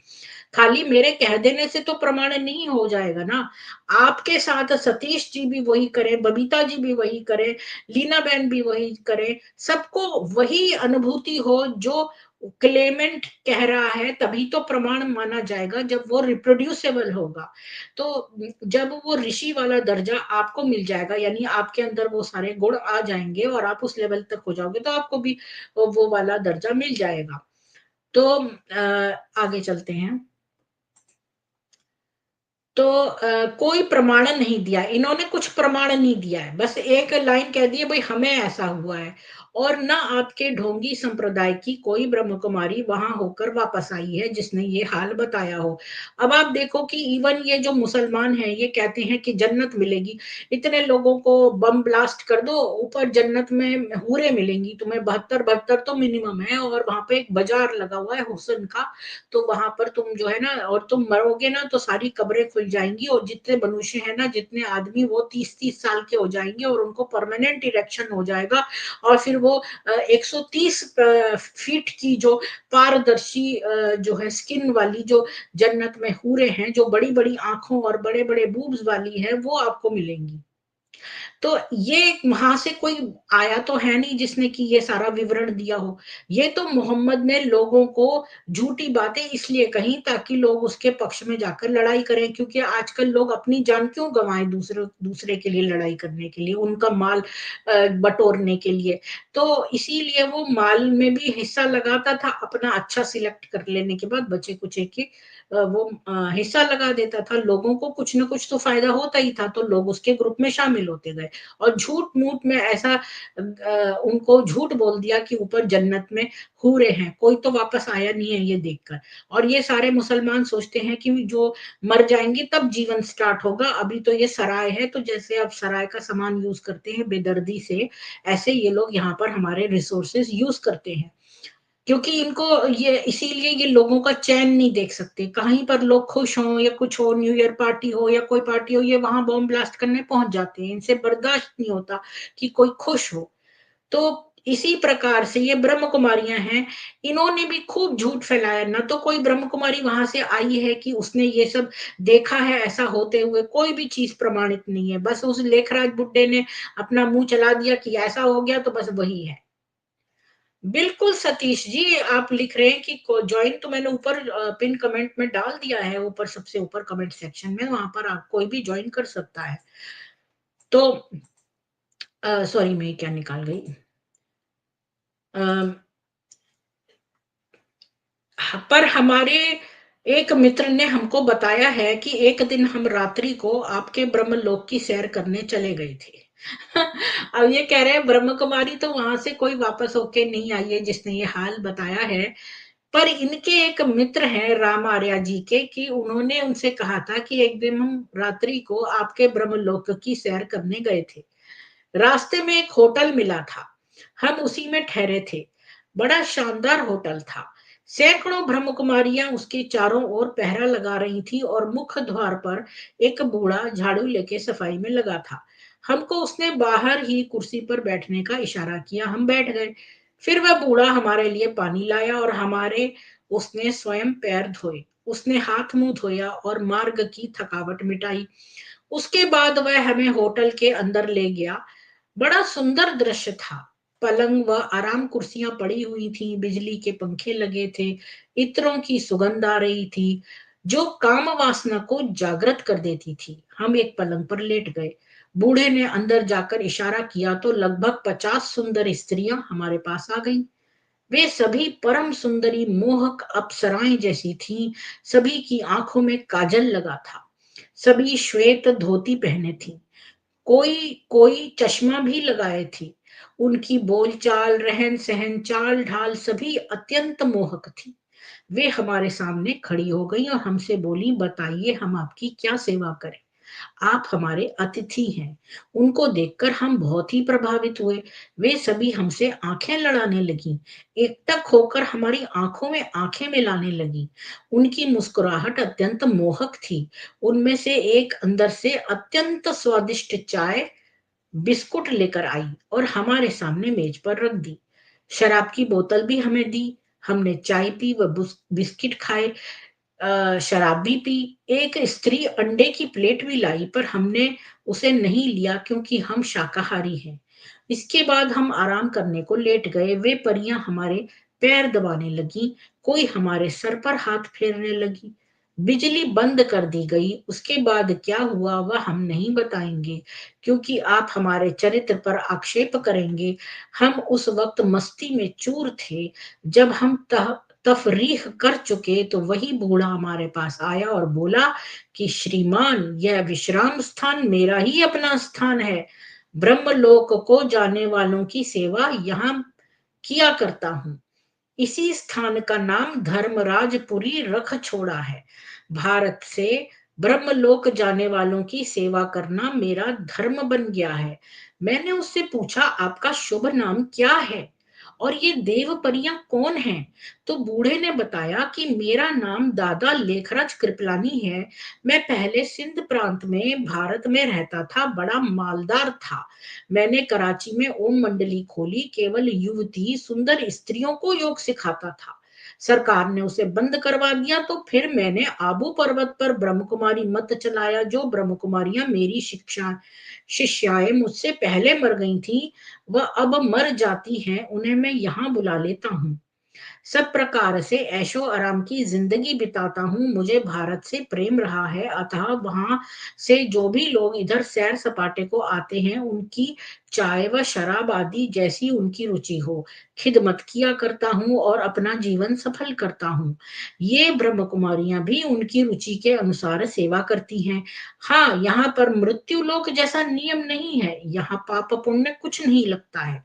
A: खाली मेरे कह देने से तो प्रमाण नहीं हो जाएगा ना। आपके साथ सतीश जी भी वही करें, बबीता जी भी वही करें, लीना बहन भी वही करें, सबको वही अनुभूति हो जो क्लेमेंट कह रहा है, तभी तो प्रमाण माना जाएगा जब वो रिप्रोड्यूसेबल होगा। तो जब वो ऋषि वाला दर्जा आपको मिल जाएगा, यानी आपके अंदर वो सारे गुण आ जाएंगे और आप उस लेवल तक हो जाओगे, तो आपको भी वो वाला दर्जा मिल जाएगा। तो आगे चलते हैं। तो कोई प्रमाण नहीं दिया, इन्होंने कुछ प्रमाण नहीं दिया है, बस एक लाइन कह दी है भई हमें ऐसा हुआ है और ना आपके ढोंगी संप्रदाय की कोई ब्रह्म कुमारी वहाँ होकर वापस आई है जिसने ये हाल बताया हो। अब आप देखो कि इवन ये जो मुसलमान हैं, ये कहते हैं कि जन्नत मिलेगी, इतने लोगों को बम ब्लास्ट कर दो, ऊपर जन्नत में हूरें मिलेंगी तुम्हें 72-72 तो मिनिमम है और वहाँ पे एक बाज़ार लगा हुआ है हुस्न का, तो वहां पर तुम जो है ना और तुम मरोगे ना तो सारी कब्रें खुल जाएंगी और जितने मनुष्य है ना जितने आदमी वो 30-30 साल के हो जाएंगे और उनको परमानेंट इरेक्शन हो जाएगा और फिर वो 130 फीट की जो पारदर्शी जो है स्किन वाली जो जन्नत में हूरें हैं जो बड़ी बड़ी आंखों और बड़े बड़े बूब्स वाली है वो आपको मिलेंगी। तो ये वहाँ से कोई आया तो है नहीं जिसने कि ये सारा विवरण दिया हो। ये तो मोहम्मद ने लोगों को झूठी बातें इसलिए कही ताकि लोग उसके पक्ष में जाकर लड़ाई करें क्योंकि आजकल लोग अपनी जान क्यों गँवाएँ दूसरे दूसरे के लिए लड़ाई करने के लिए, उनका माल बटोरने के लिए। तो इसीलिए वो माल में भी हिस्सा लगाता था, अपना अच्छा सिलेक्ट कर लेने के बाद बचे-कुचे के वो हिस्सा लगा देता था। लोगों को कुछ न कुछ तो फ़ायदा होता ही था, तो लोग उसके ग्रुप में शामिल होते गए। और झूठ-मूठ में ऐसा उनको झूठ बोल दिया कि ऊपर जन्नत में हूरें हैं, कोई तो वापस आया नहीं है ये देखकर। और ये सारे मुसलमान सोचते हैं कि जो मर जाएँगे तब जीवन स्टार्ट होगा, अभी तो ये सराय है, तो जैसे अब सराय का सामान यूज़ करते हैं बेदर्दी से, ऐसे ये लोग यहाँ पर हमारे रिसोर्सेज़ यूज़ करते हैं। क्योंकि इनको ये इसीलिए ये लोगों का चैन नहीं देख सकते। कहीं पर लोग खुश हों या कुछ हो, न्यू ईयर पार्टी हो या कोई पार्टी हो, ये वहाँ बॉम्ब ब्लास्ट करने पहुँच जाते हैं। इनसे बर्दाश्त नहीं होता कि कोई खुश हो। तो इसी प्रकार से ये ब्रह्म कुमारियाँ हैं, इन्होंने भी खूब झूठ फैलाया। ना तो कोई ब्रह्म कुमारी वहाँ से आई है कि उसने ये सब देखा है ऐसा होते हुए, कोई भी चीज़ प्रमाणित नहीं है। बस उस लेखराज बुड्ढे ने अपना मुँह चला दिया कि ऐसा हो गया तो बस वही है। बिल्कुल सतीश जी, आप लिख रहे हैं कि को जॉइन तो मैंने ऊपर पिन कमेंट में डाल दिया है, ऊपर सबसे ऊपर कमेंट सेक्शन में, वहाँ पर आप कोई भी जॉइन कर सकता है। तो सॉरी मैं क्या निकाल गई। अ, पर हमारे एक मित्र ने हमको बताया है कि एक दिन हम रात्रि को आपके ब्रह्मलोक की सैर करने चले गए थे। अब ये कह रहे हैं ब्रह्म कुमारी तो वहां से कोई वापस होके नहीं आई है जिसने ये हाल बताया है। पर इनके एक मित्र हैं राम आर्या जी के कि उन्होंने उनसे कहा था कि एक दिन हम रात्रि को आपके ब्रह्मलोक की सैर करने गए थे। रास्ते में एक होटल मिला था। हम उसी में ठहरे थे। बड़ा शानदार होटल था। सैकड़ों ब्रह्म कुमारियां उसके चारों ओर पहरा लगा रही थी और मुख्य द्वार पर एक बूढ़ा झाड़ू लेके सफाई में लगा था। हमको उसने बाहर ही कुर्सी पर बैठने का इशारा किया, हम बैठ गए। फिर वह बूढ़ा हमारे लिए पानी लाया और हमारे उसने स्वयं पैर धोए। उसने हाथ मुंह धोया और मार्ग की थकावट मिटाई। उसके बाद वह हमें होटल के अंदर ले गया। बड़ा सुंदर दृश्य था। पलंग व आराम कुर्सियां पड़ी हुई थी, बिजली के पंखे लगे थे, इत्रों की सुगंध आ रही थी जो काम वासना को जागृत कर देती थी। हम एक पलंग पर लेट गए। बूढ़े ने अंदर जाकर इशारा किया तो लगभग 50 सुंदर स्त्रियां हमारे पास आ गईं। वे सभी परम सुंदरी मोहक अप्सराएं जैसी थीं। सभी की आंखों में काजल लगा था। सभी श्वेत धोती पहने थीं। कोई कोई चश्मा भी लगाए थी। उनकी बोलचाल, रहन-सहन, चाल-ढाल सभी अत्यंत मोहक थी। वे हमारे सामने खड़ी हो गई और हमसे बोली, बताइए हम आपकी क्या सेवा करें? आप हमारे अतिथि हैं। उनको देखकर हम बहुत ही प्रभावित हुए। वे सभी हमसे आँखें लड़ाने लगीं। एकटक होकर हमारी आँखों में आँखें मिलाने लगीं। उनकी मुस्कुराहट अत्यंत मोहक थी। उनमें से एक अंदर से अत्यंत स्वादिष्ट चाय, बिस्कुट लेकर आई और हमारे सामने मेज पर रख दी। शराब की बोतल भी हमें दी। हमने चाय पी व बिस्किट खाए। शराब भी पी। एक स्त्री अंडे की प्लेट भी लाई पर हमने उसे नहीं लिया क्योंकि हम शाकाहारी हैं। इसके बाद हम आराम करने को लेट गए। वे परियां हमारे पैर दबाने लगी, कोई हमारे सर पर हाथ फेरने लगी। बिजली बंद कर दी गई। उसके बाद क्या हुआ वह हम नहीं बताएंगे क्योंकि आप हमारे चरित्र पर आक्षेप करेंगे। हम उस वक्त मस्ती में चूर थे जब हम तफरीह कर चुके तो वही बूढ़ा हमारे पास आया और बोला कि श्रीमान, यह विश्राम स्थान मेरा ही अपना स्थान है। ब्रह्मलोक को जाने वालों की सेवा यहाँ किया करता हूँ। इसी स्थान का नाम धर्मराजपुरी रख छोड़ा है। भारत से ब्रह्मलोक जाने वालों की सेवा करना मेरा धर्म बन गया है। मैंने उससे पूछा, आपका शुभ नाम क्या है और ये देव परियां कौन हैं? तो बूढ़े ने बताया कि मेरा नाम दादा लेखराज कृपलानी है। मैं पहले सिंध प्रांत में भारत में रहता था, बड़ा मालदार था। मैंने कराची में ओम मंडली खोली, केवल युवती सुंदर स्त्रियों को योग सिखाता था। सरकार ने उसे बंद करवा दिया, तो फिर मैंने आबू पर्वत पर ब्रह्म कुमारी मत चलाया। जो ब्रह्म कुमारियां मेरी शिक्षा शिष्याएं मुझसे पहले मर गई थी, वह अब मर जाती हैं, उन्हें मैं यहाँ बुला लेता हूँ। सब प्रकार से ऐशो आराम की जिंदगी बिताता हूँ। मुझे भारत से प्रेम रहा है, अतः वहां से जो भी लोग इधर सैर सपाटे को आते हैं, उनकी चाय व शराब आदि जैसी उनकी रुचि हो, खिदमत किया करता हूँ और अपना जीवन सफल करता हूँ। ये ब्रह्म कुमारियां भी उनकी रुचि के अनुसार सेवा करती हैं। हाँ, यहाँ पर मृत्यु लोक जैसा नियम नहीं है। यहाँ पाप पुण्य कुछ नहीं लगता है।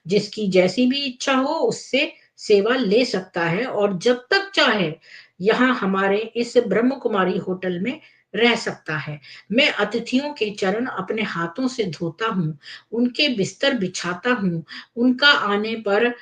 A: जिसकी जैसी भी इच्छा हो उससे सेवा ले सकता है और जब तक चाहे यहाँ हमारे इस ब्रह्म कुमारी होटल में रह सकता है। मैं अतिथियों के चरण अपने हाथों से धोता हूँ, उनके बिस्तर बिछाता हूँ, उनका आने पर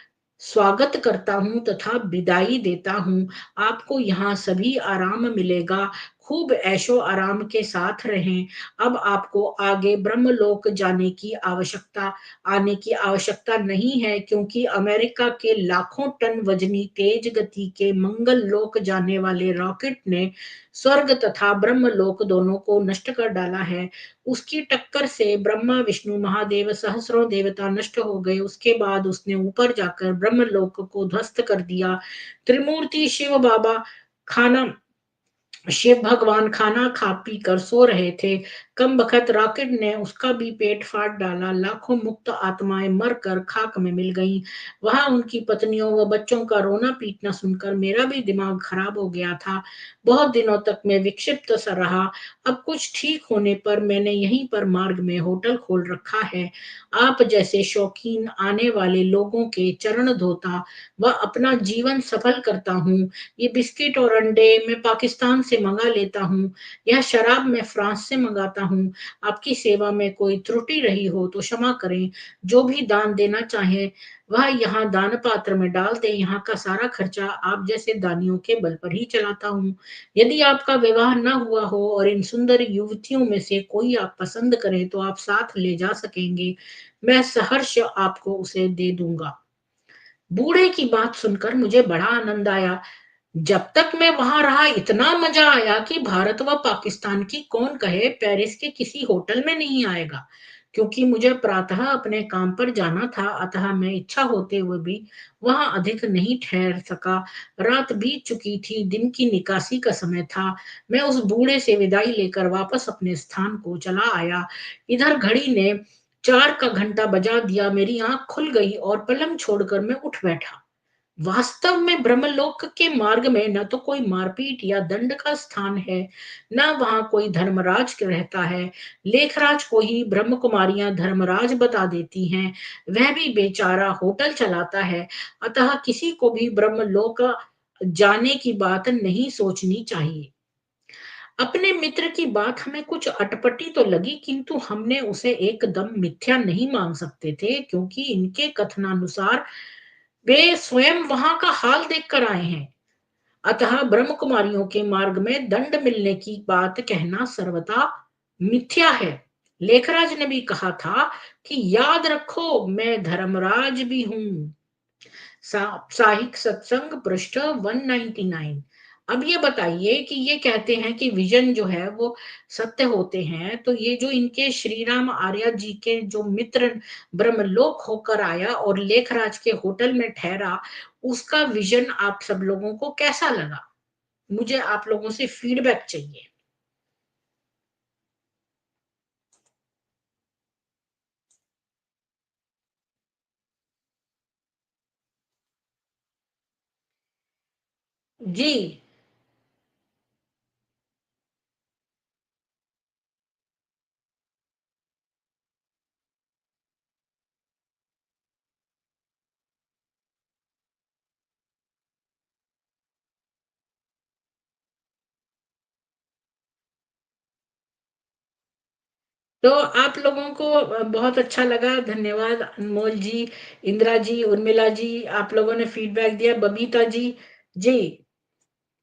A: स्वागत करता हूँ तथा विदाई देता हूँ। आपको यहाँ सभी आराम मिलेगा, खूब ऐशो आराम के साथ रहें। अब आपको आगे ब्रह्मलोक जाने की आवश्यकता आने की आवश्यकता नहीं है, क्योंकि अमेरिका के लाखों टन वजनी तेज गति के मंगल लोक जाने वाले रॉकेट ने स्वर्ग तथा ब्रह्मलोक दोनों को नष्ट कर डाला है। उसकी टक्कर से ब्रह्मा विष्णु महादेव सहस्रों देवता नष्ट हो गए। उसके बाद उसने ऊपर जाकर ब्रह्मलोक को ध्वस्त कर दिया। त्रिमूर्ति शिव बाबा खाना शिव भगवान खाना खा पी कर सो रहे थे। कम बखत रॉकेट ने उसका भी पेट फाड़ डाला। लाखों मुक्त आत्माएं मरकर खाक में मिल गईं। वहां उनकी पत्नियों व बच्चों का रोना पीटना सुनकर मेरा भी दिमाग खराब हो गया था। बहुत दिनों तक मैं विक्षिप्त सा रहा। अब कुछ ठीक होने पर मैंने यहीं पर मार्ग में होटल खोल रखा है। आप जैसे शौकीन आने वाले लोगों के चरण धोता व अपना जीवन सफल करता हूँ। ये बिस्किट और अंडे मैं पाकिस्तान से मंगा लेता हूँ। यह शराब मैं फ्रांस से मंगाता हूँ। आपकी सेवा में कोई त्रुटि रही हो तो क्षमा करें। जो भी दान देना चाहे वह यहाँ दान पात्र में डाल दे। यहाँ का सारा खर्चा आप जैसे दानियों के बल पर ही चलाता हूँ। यदि आपका विवाह न हुआ हो और इन सुंदर युवतियों में से कोई आप पसंद करें तो आप साथ ले जा सकेंगे। मैं सहर्ष आपको उसे दे दूंगा। बूढ़े की बात सुनकर मुझे बड़ा आनंद आया। जब तक मैं वहां रहा, इतना मजा आया कि भारत व पाकिस्तान की कौन कहे पेरिस के किसी होटल में नहीं आएगा। क्योंकि मुझे प्रातः अपने काम पर जाना था, अतः मैं इच्छा होते हुए भी वहां अधिक नहीं ठहर सका। रात बीत चुकी थी, दिन की निकासी का समय था। मैं उस बूढ़े से विदाई लेकर वापस अपने स्थान को चला आया। इधर घड़ी ने 4 का घंटा बजा दिया। मेरी आंख खुल गई और पलंग छोड़कर मैं उठ बैठा। वास्तव में ब्रह्मलोक के मार्ग में न तो कोई मारपीट या दंड का स्थान है, न वहां कोई धर्मराज रहता है। लेखराज को ही ब्रह्म कुमारियां धर्मराज बता देती हैं। वह भी बेचारा होटल चलाता है। अतः किसी को भी ब्रह्मलोक जाने की बात नहीं सोचनी चाहिए। अपने मित्र की बात हमें कुछ अटपटी तो लगी, किंतु हमने उसे एकदम मिथ्या नहीं मान सकते थे, क्योंकि इनके कथनानुसार वे स्वयं वहां का हाल देखकर आए हैं। अतः ब्रह्म कुमारियों के मार्ग में दंड मिलने की बात कहना सर्वथा मिथ्या है। लेखराज ने भी कहा था कि याद रखो, मैं धर्मराज भी हूं। साहिक सत्संग पृष्ठ 199। अब ये बताइए कि ये कहते हैं कि विजन जो है वो सत्य होते हैं, तो ये जो इनके श्री राम आर्या जी के जो मित्र ब्रह्मलोक होकर आया और लेखराज के होटल में ठहरा, उसका विजन आप सब लोगों को कैसा लगा? मुझे आप लोगों से फीडबैक चाहिए। जी। तो आप लोगों को बहुत अच्छा लगा, धन्यवाद अनमोल जी, इंदिरा जी, उर्मिला जी, आप लोगों ने फीडबैक दिया, बबीता जी। जी,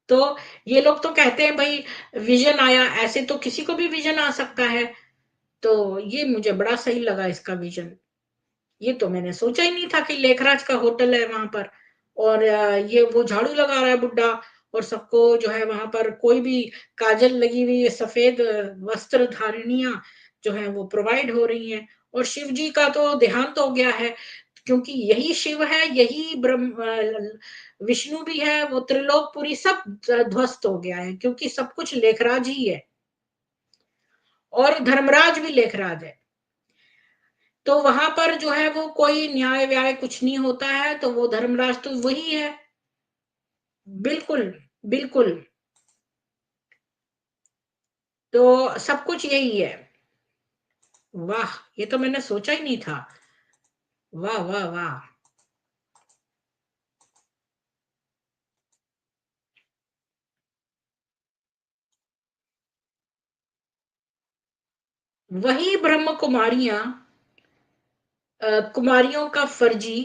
A: तो ये लोग तो कहते हैं भई विज़न आया, ऐसे तो किसी को भी विज़न आ सकता है, तो ये मुझे बड़ा सही लगा इसका विज़न। ये तो मैंने सोचा ही नहीं था कि लेखराज का होटल है वहाँ पर और ये वो झाड़ू लगा रहा है बुड्ढा और सबको जो है वहाँ पर कोई भी काजल लगी हुई है, सफ़ेद वस्त्र धारिणियाँ जो हैं वो प्रोवाइड हो रही हैं और शिव जी का तो देहांत हो गया है, क्योंकि यही शिव है, यही विष्णु भी है, वो त्रिलोकपुरी सब ध्वस्त हो गया है क्योंकि सब कुछ लेखराज ही है और धर्मराज भी लेखराज है। तो वहाँ पर जो है वो कोई न्याय-व्याय कुछ नहीं होता है, तो वो धर्मराज तो वही है। बिल्कुल, बिल्कुल। तो सब कुछ यही है। वाह! ये तो मैंने सोचा ही नहीं था। वाह, वाह, वाह! वही ब्रह्म कुमारियाँ कुमारियों का फर्जी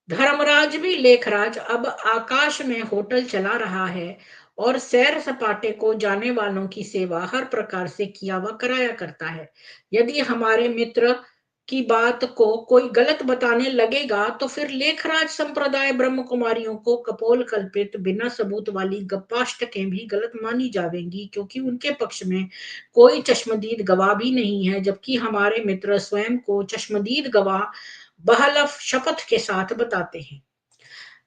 A: धर्मराज भी लेखराज अब आकाश में होटल चला रहा है और सैर सपाटे को जाने वालों की सेवा हर प्रकार से किया व कराया करता है। यदि हमारे मित्र की बात को कोई गलत बताने लगेगा तो फिर लेखराज संप्रदाय ब्रह्म कुमारियों को कपोल कल्पित बिना सबूत वाली गप्पाष्टकें भी गलत मानी जावेंगी, क्योंकि उनके पक्ष में कोई चश्मदीद गवाह भी नहीं है, जबकि हमारे मित्र स्वयं को चश्मदीद गवाह बहलफ शपथ के साथ बताते हैं।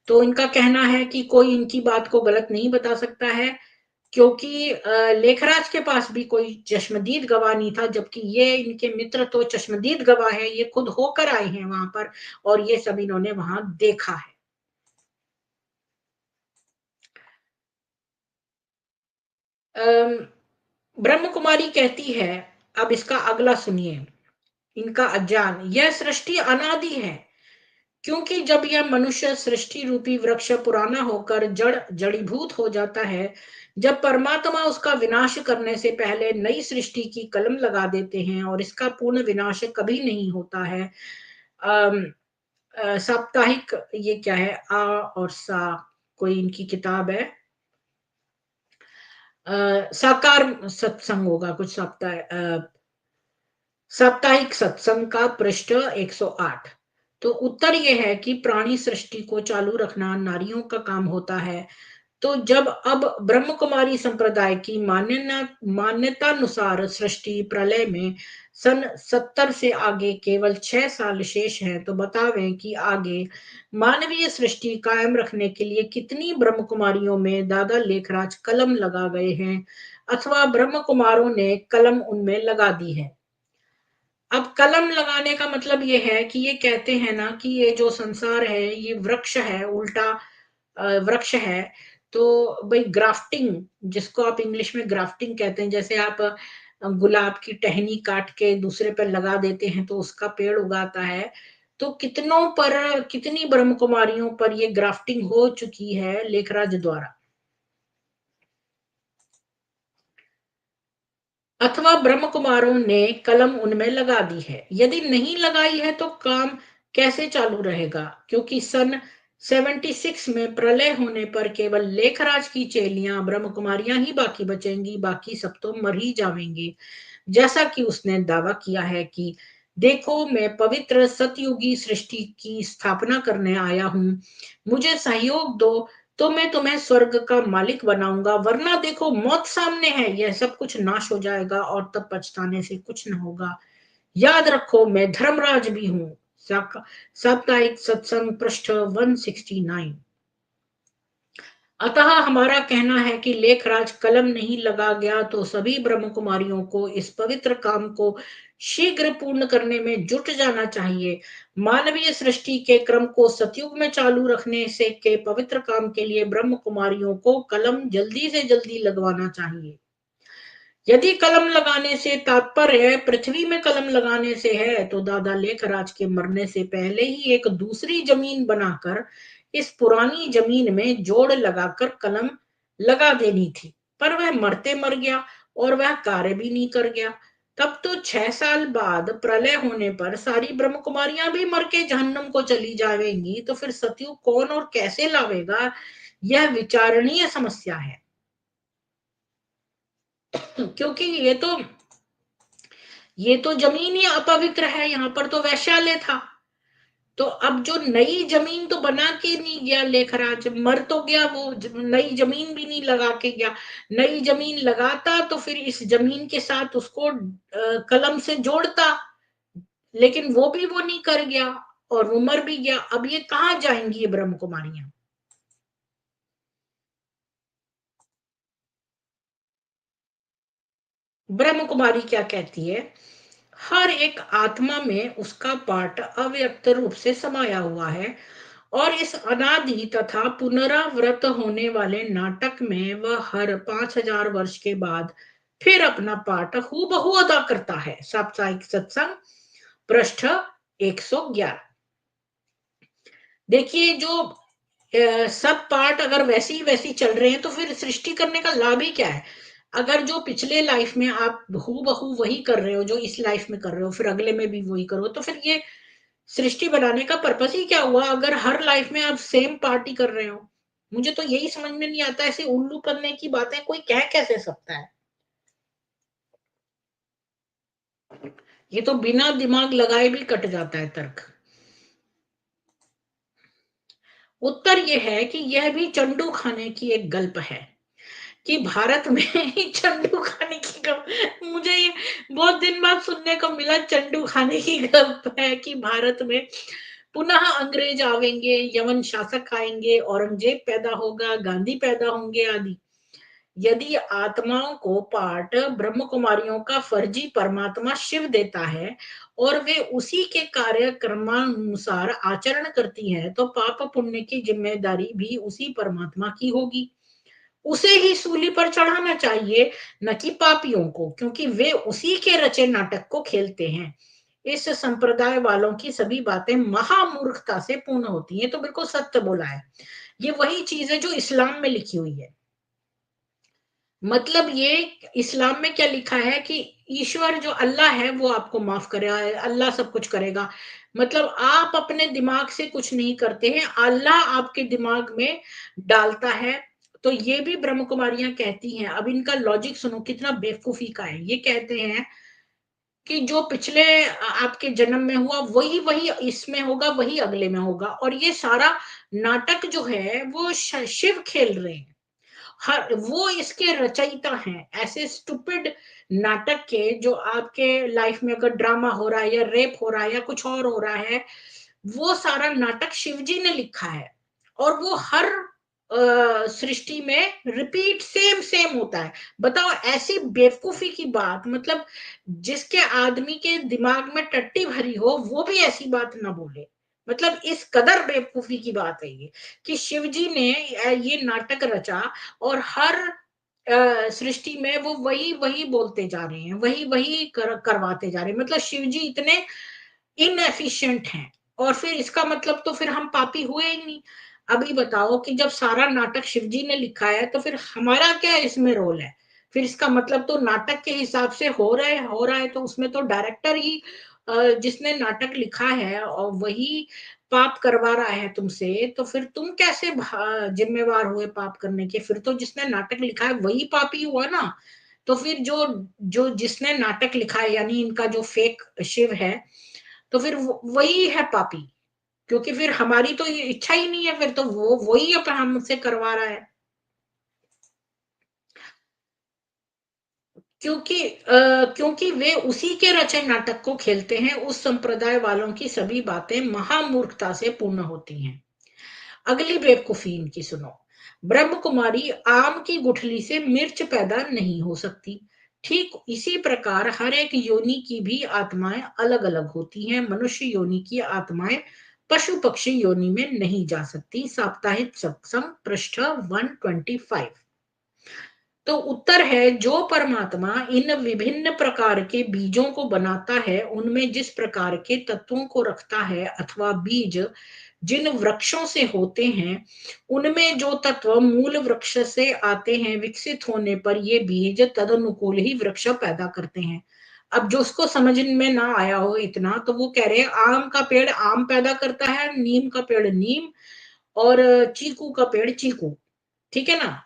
A: तो इनका कहना है कि कोई इनकी बात को गलत नहीं बता सकता है, क्योंकि लेखराज के पास भी कोई चश्मदीद गवाह नहीं था, जबकि ये इनके मित्र तो चश्मदीद गवाह हैं, ये खुद होकर आए हैं वहां पर और ये सब इन्होंने वहां देखा है। अम, ब्रह्म कुमारी कहती है, अब इसका अगला सुनिए, इनका अज्ञान, यह सृष्टि अनादि है, क्योंकि जब यह मनुष्य सृष्टि रूपी वृक्ष पुराना होकर जड़ीभूत हो जाता है, जब परमात्मा उसका विनाश करने से पहले नई सृष्टि की कलम लगा देते हैं और इसका पूर्ण विनाश कभी नहीं होता है। अम, साप्ताहिक, ये क्या है, आ और सा, कोई इनकी किताब है, साकार सत्संग होगा कुछ, साप्ताहिक सत्संग का पृष्ठ 108। तो उत्तर यह है कि प्राणी सृष्टि को चालू रखना नारियों का काम होता है। तो जब अब ब्रह्म कुमारी संप्रदाय की मान्यतानुसार सृष्टि प्रलय में सन 70 से आगे केवल 6 साल शेष हैं, तो बतावें कि आगे मानवीय सृष्टि कायम रखने के लिए कितनी ब्रह्म कुमारियों में दादा लेखराज कलम लगा गए हैं अथवा ब्रह्म कुमारों ने कलम उनमें लगा दी है। अब कलम लगाने का मतलब ये है कि ये कहते हैं ना कि ये जो संसार है ये वृक्ष है, उल्टा वृक्ष है। तो भाई ग्राफ्टिंग, जिसको आप इंग्लिश में ग्राफ्टिंग कहते हैं, जैसे आप गुलाब की टहनी काट के दूसरे पर लगा देते हैं तो उसका पेड़ उगाता है। तो कितनों पर, कितनी ब्रह्म कुमारियों पर ये ग्राफ्टिंग हो चुकी है लेखराज द्वारा, अथवा ब्रह्म कुमारों ने कलम उनमें लगा दी है। यदि नहीं लगाई है तो काम कैसे चालू रहेगा, क्योंकि सन 76 में प्रलय होने पर केवल लेखराज की चेलियां ब्रह्म कुमारियां ही बाकी बचेंगी, बाकी सब तो मर ही जाएंगे। जैसा कि उसने दावा किया है कि देखो मैं पवित्र सतयुगी सृष्टि की स्थापना करने आया हूं, मुझे सहयोग दो तो मैं तुम्हें स्वर्ग का मालिक बनाऊंगा, वरना देखो मौत सामने है, यह सब कुछ नाश हो जाएगा और तब पछताने से कुछ न होगा। याद रखो मैं धर्मराज भी हूं। साप्ताहिक सत्संग पृष्ठ 169। अतः हमारा कहना है कि लेखराज कलम नहीं लगा गया तो सभी ब्रह्म कुमारियों को इस पवित्र काम को शीघ्र पूर्ण करने में जुट जाना चाहिए। मानवीय सृष्टि के क्रम को सतयुग में चालू रखने से के पवित्र काम के लिए ब्रह्म कुमारियों को कलम जल्दी से जल्दी लगवाना चाहिए। यदि कलम लगाने से तात्पर्य पृथ्वी में कलम लगाने से है तो दादा लेखराज के मरने से पहले ही एक दूसरी जमीन बनाकर इस पुरानी जमीन में जोड़ लगाकर कलम लगा देनी थी, पर वह मरते मर गया और वह कार्य भी नहीं कर गया। तब तो 6 साल बाद प्रलय होने पर सारी ब्रह्म कुमारियां भी मर के जहन्नम को चली जाएंगी, तो फिर सतयुग कौन और कैसे लावेगा? यह विचारणीय समस्या है। क्योंकि ये तो जमीन ही अपवित्र है, यहाँ पर तो वैश्यालय था। तो अब जो नई जमीन तो बना के नहीं गया लेखराज, मर तो गया वो, नई जमीन भी नहीं लगा के गया। नई जमीन लगाता तो फिर इस जमीन के साथ उसको कलम से जोड़ता, लेकिन वो भी वो नहीं कर गया और वो मर भी गया। अब ये कहाँ जाएंगी ये ब्रह्म कुमारियां? ब्रह्म कुमारी क्या कहती है? हर एक आत्मा में उसका पार्ट अव्यक्त रूप से समाया हुआ है और इस अनादि तथा पुनरावृत होने वाले नाटक में वह हर 5,000 वर्ष के बाद फिर अपना पाठ हूबहू अदा करता है। साप्ताहिक सत्संग पृष्ठ 111। देखिए, जो सब पार्ट अगर वैसे ही वैसे ही चल रहे हैं तो फिर सृष्टि करने का लाभ ही क्या है? अगर जो पिछले लाइफ में आप हूबहू वही कर रहे हो जो इस लाइफ में कर रहे हो, फिर अगले में भी वही करो, तो फिर ये सृष्टि बनाने का पर्पस ही क्या हुआ, अगर हर लाइफ में आप सेम पार्टी कर रहे हो? मुझे तो यही समझ में नहीं आता, ऐसे उल्लू करने की बातें कोई कह कैसे सकता है? ये तो बिना दिमाग लगाए भी कट जाता है तर्क। उत्तर यह है कि यह भी चंडू खाने की एक गल्प है कि भारत में ही चंडू खाने की गप। मुझे ये बहुत दिन बाद सुनने को मिला, चंडू खाने की गप है कि भारत में पुनः अंग्रेज आवेंगे, यवन शासक आएंगे, औरंगजेब पैदा होगा, गांधी पैदा होंगे आदि। यदि आत्माओं को पाठ ब्रह्म कुमारियों का फर्जी परमात्मा शिव देता है और वे उसी के कार्यक्रमानुसार आचरण करती हैं, तो पाप पुण्य की जिम्मेदारी भी उसी परमात्मा की होगी। उसे ही सूली पर चढ़ाना चाहिए, न कि पापियों को, क्योंकि वे उसी के रचे नाटक को खेलते हैं। इस संप्रदाय वालों की सभी बातें महामूर्खता से पूर्ण होती हैं। तो बिल्कुल सत्य बोला है। ये वही चीज है जो इस्लाम में लिखी हुई है। मतलब ये इस्लाम में क्या लिखा है कि ईश्वर जो अल्लाह है वो आपको माफ करेगा, अल्लाह सब कुछ करेगा। मतलब आप अपने दिमाग से कुछ नहीं करते हैं, अल्लाह आपके दिमाग में डालता है। तो ये भी ब्रह्म कुमारियां कहती हैं, अब इनका लॉजिक सुनो कितना बेवकूफी का है। ये कहते हैं कि जो पिछले आपके जन्म में हुआ वही वही इसमें होगा, वही अगले में होगा, और ये सारा नाटक जो है वो शिव खेल रहे हैं। हर वो इसके रचयिता हैं। ऐसे स्टूपिड नाटक के जो आपके लाइफ में अगर ड्रामा हो रहा है या रेप हो रहा है या कुछ और हो रहा है, वो सारा नाटक शिवजी ने लिखा है। और वो हर सृष्टि में रिपीट सेम सेम होता है। बताओ ऐसी बेवकूफी की बात, मतलब जिसके आदमी के दिमाग में टट्टी भरी हो वो भी ऐसी बात ना बोले। मतलब इस कदर बेवकूफी की बात है ये कि शिवजी ने ये नाटक रचा और हर सृष्टि में वो वही वही बोलते जा रहे हैं, वही वही करवाते जा रहे हैं। मतलब शिवजी इतने इनएफिशिएंट हैं। और फिर इसका मतलब तो फिर हम पापी हुए ही नहीं। अभी बताओ कि जब सारा नाटक शिवजी ने लिखा है तो फिर हमारा क्या इसमें रोल है? फिर इसका मतलब तो नाटक के हिसाब से हो रहा है तो उसमें तो डायरेक्टर ही जिसने नाटक लिखा है और वही पाप करवा रहा है तुमसे, तो फिर तुम कैसे जिम्मेवार हुए पाप करने के? फिर तो जिसने नाटक लिखा है वही पापी हुआ ना। तो फिर जो जो जिसने नाटक लिखा है यानी इनका जो फेक शिव है, तो फिर वही है पापी। क्योंकि फिर हमारी तो ये इच्छा ही नहीं है, फिर तो वो वही अब हमसे करवा रहा है। क्योंकि वे उसी के रचे नाटक को खेलते हैं। उस संप्रदाय वालों की सभी बातें महामूर्खता से पूर्ण होती हैं। अगली बेवकूफी इनकी सुनो। ब्रह्म कुमारी आम की गुठली से मिर्च पैदा नहीं हो सकती। ठीक इसी प्रकार हर एक योनि की भी आत्माएं अलग अलग होती हैं। मनुष्य योनि की आत्माएं पशु पक्षी योनि में नहीं जा सकती। साप्ताहिक सत्संग पृष्ठ 125। तो उत्तर है, जो परमात्मा इन विभिन्न प्रकार के बीजों को बनाता है, उनमें जिस प्रकार के तत्वों को रखता है अथवा बीज जिन वृक्षों से होते हैं, उनमें जो तत्व मूल वृक्ष से आते हैं, विकसित होने पर ये बीज तदनुकूल ही वृक्ष पैदा करते हैं। अब जो उसको समझ में ना आया हो इतना, तो वो कह रहे हैं आम का पेड़ आम पैदा करता है, नीम का पेड़ नीम, और चीकू का पेड़ चीकू। ठीक है ना?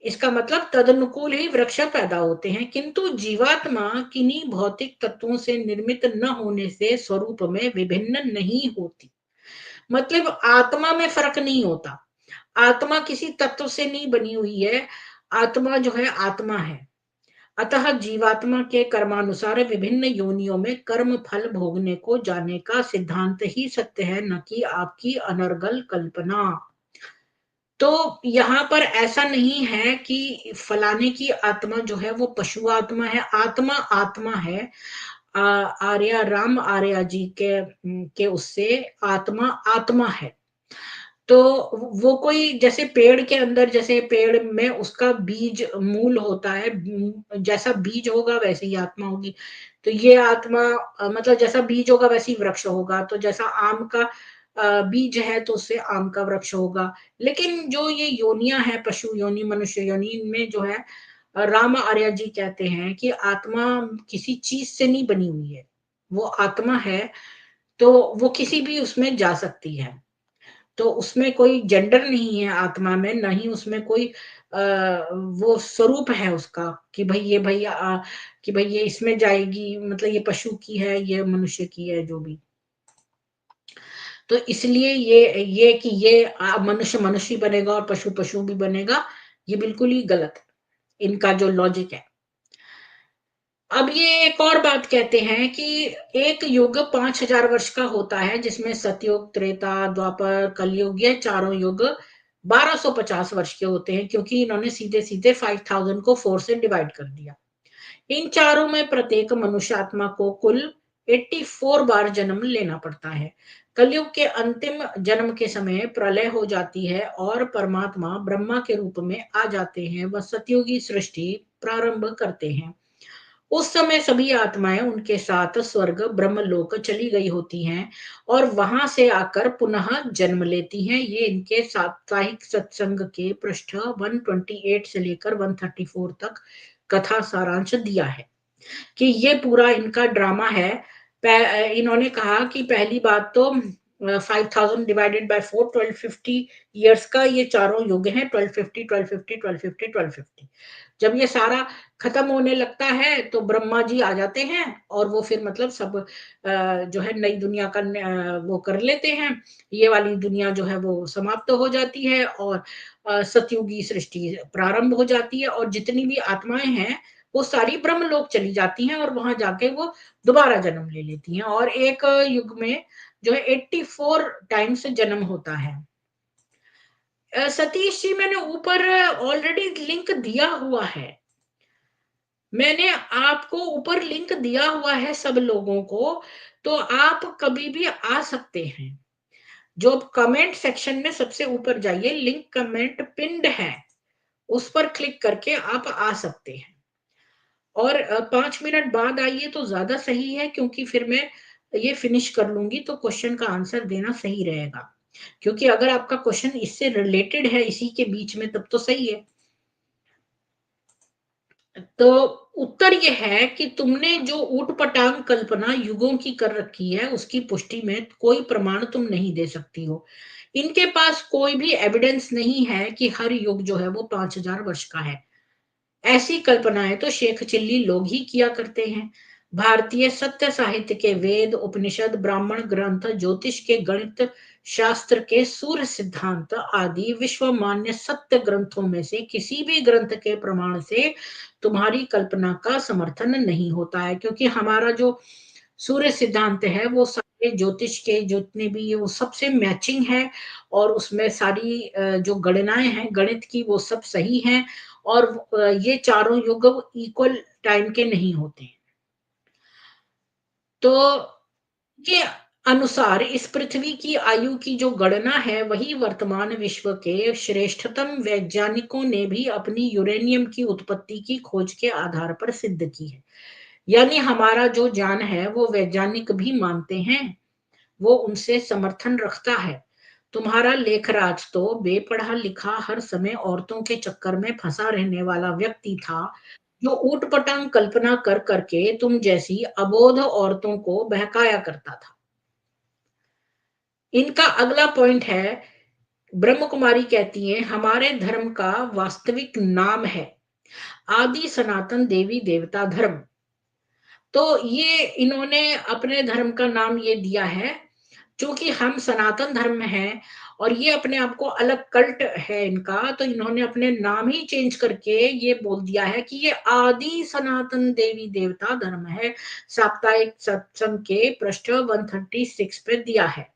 A: इसका मतलब तदनुकूल ही वृक्ष पैदा होते हैं, किंतु जीवात्मा किन्हीं भौतिक तत्वों से निर्मित न होने से स्वरूप में विभिन्न नहीं होती। मतलब आत्मा में फर्क नहीं होता। आत्मा किसी तत्व से नहीं बनी हुई है। आत्मा जो है आत्मा है। अतः जीवात्मा के कर्मानुसार विभिन्न योनियों में कर्म फल भोगने को जाने का सिद्धांत ही सत्य है, न कि आपकी अनर्गल कल्पना। तो यहाँ पर ऐसा नहीं है कि फलाने की आत्मा जो है वो पशु आत्मा है। आत्मा आत्मा है। आर्या राम आर्या जी के उससे आत्मा आत्मा है। तो वो कोई जैसे पेड़ के अंदर, जैसे पेड़ में उसका बीज मूल होता है, जैसा बीज होगा वैसे ही आत्मा होगी। तो ये आत्मा मतलब जैसा बीज होगा वैसे ही वृक्ष होगा। तो जैसा आम का बीज है तो उससे आम का वृक्ष होगा। लेकिन जो ये योनियां है, पशु योनि मनुष्य योनि, इनमें जो है राम आर्य जी कहते हैं कि आत्मा किसी चीज से नहीं बनी हुई है, वो आत्मा है। तो वो किसी भी उसमें जा सकती है। तो उसमें कोई जेंडर नहीं है आत्मा में, ना ही उसमें कोई वो स्वरूप है उसका कि भाई ये कि भाई ये इसमें जाएगी, मतलब ये पशु की है, ये मनुष्य की है, जो भी। तो इसलिए ये कि ये मनुष्य मनुष्य बनेगा और पशु पशु भी बनेगा, ये बिल्कुल ही गलत है, इनका जो लॉजिक है। अब ये एक और बात कहते हैं कि एक युग 5000 वर्ष का होता है, जिसमें सतयुग, त्रेता, द्वापर, कलयुग, ये चारों युग 1250 वर्ष के होते हैं, क्योंकि इन्होंने सीधे सीधे 5000 को 4 से डिवाइड कर दिया। इन चारों में प्रत्येक मनुष्य आत्मा को कुल 84 बार जन्म लेना पड़ता है। कलयुग के अंतिम जन्म के समय प्रलय हो जाती है और परमात्मा ब्रह्मा के रूप में आ जाते हैं। वह सतयुगी सृष्टि प्रारंभ करते हैं। उस समय सभी आत्माएं उनके साथ स्वर्ग ब्रह्मलोक चली गई होती हैं और वहां से आकर पुनः जन्म लेती हैं। ये इनके साप्ताहिक सत्संग के पृष्ठ 128 से लेकर 134 तक कथा सारांश दिया है कि ये पूरा इनका ड्रामा है। इन्होंने कहा कि पहली बात तो 5000 डिवाइडेड बाय 4, 1250 ईयर्स का ये चारों युग हैं। 1250, 1250, 1250, 1250। जब ये सारा खत्म होने लगता है तो ब्रह्मा जी आ जाते हैं और वो फिर मतलब सब जो है नई दुनिया का वो कर लेते हैं। ये वाली दुनिया जो है वो समाप्त हो जाती है और सतयुगी सृष्टि प्रारंभ हो जाती है, और जितनी भी आत्माएं हैं वो सारी ब्रह्मलोक चली जाती हैं और वहां जाके वो दोबारा जन्म ले लेती हैं, और एक युग में जो है 84 टाइम्स जन्म होता है। सतीश जी, मैंने ऊपर ऑलरेडी लिंक दिया हुआ है। मैंने आपको ऊपर लिंक दिया हुआ है सब लोगों को, तो आप कभी भी आ सकते हैं। जो कमेंट सेक्शन में सबसे ऊपर जाइए, लिंक कमेंट पिंड है, उस पर क्लिक करके आप आ सकते हैं। और 5 मिनट बाद आइए तो ज्यादा सही है, क्योंकि फिर मैं ये फिनिश कर लूंगी तो क्वेश्चन का आंसर देना सही रहेगा। क्योंकि अगर आपका क्वेश्चन इससे रिलेटेड है इसी के बीच में, तब तो सही है। तो उत्तर यह है कि तुमने जो ऊटपटांग कल्पना युगों की कर रखी है, उसकी पुष्टि में कोई प्रमाण तुम नहीं दे सकती हो। इनके पास कोई भी एविडेंस नहीं है कि हर युग जो है वो 5000 वर्ष का है। ऐसी कल्पनाएं तो शेख चिल्ली लोग ही किया करते हैं। भारतीय सत्य साहित्य के वेद, उपनिषद, ब्राह्मण ग्रंथ, ज्योतिष के गणित शास्त्र के सूर्य सिद्धांत आदि विश्व मान्य सत्य ग्रंथों में से किसी भी ग्रंथ के प्रमाण से तुम्हारी कल्पना का समर्थन नहीं होता है, क्योंकि हमारा जो सूर्य सिद्धांत है वो ये ज्योतिष के जितने भी वो सबसे मैचिंग है और उसमें सारी जो गणनाएँ हैं, गणित की वो सब सही हैं और ये चारों युग इक्वल टाइम के नहीं होते हैं। तो के अनुसार इस पृथ्वी की आयु की जो गणना है, वही वर्तमान विश्व के श्रेष्ठतम वैज्ञानिकों ने भी अपनी यूरेनियम की उत्पत्ति की खोज के आधार पर सिद्ध की है। यानी हमारा जो ज्ञान है, वो वैज्ञानिक भी मानते हैं, वो उनसे समर्थन रखता है। तुम्हारा लेखराज तो बेपढ़ा-लिखा हर समय औरतों के चक्कर में फँसा रहने वाला व्यक्ति था, जो ऊट-पटांग कल्पना कर कर के तुम जैसी अबोध औरतों को बहकाया करता था। इनका अगला पॉइंट है, ब्रह्म कुमारी कहती है, हमारे धर्म का वास्तविक नाम है आदि सनातन देवी देवता धर्म। तो ये इन्होंने अपने धर्म का नाम ये दिया है, चूँकि हम सनातन धर्म में हैं और ये अपने आप को अलग कल्ट है इनका, तो इन्होंने अपने नाम ही चेंज करके ये बोल दिया है कि ये आदि सनातन देवी देवता धर्म है। साप्ताहिक सत्संग के पृष्ठ 136 पे दिया है।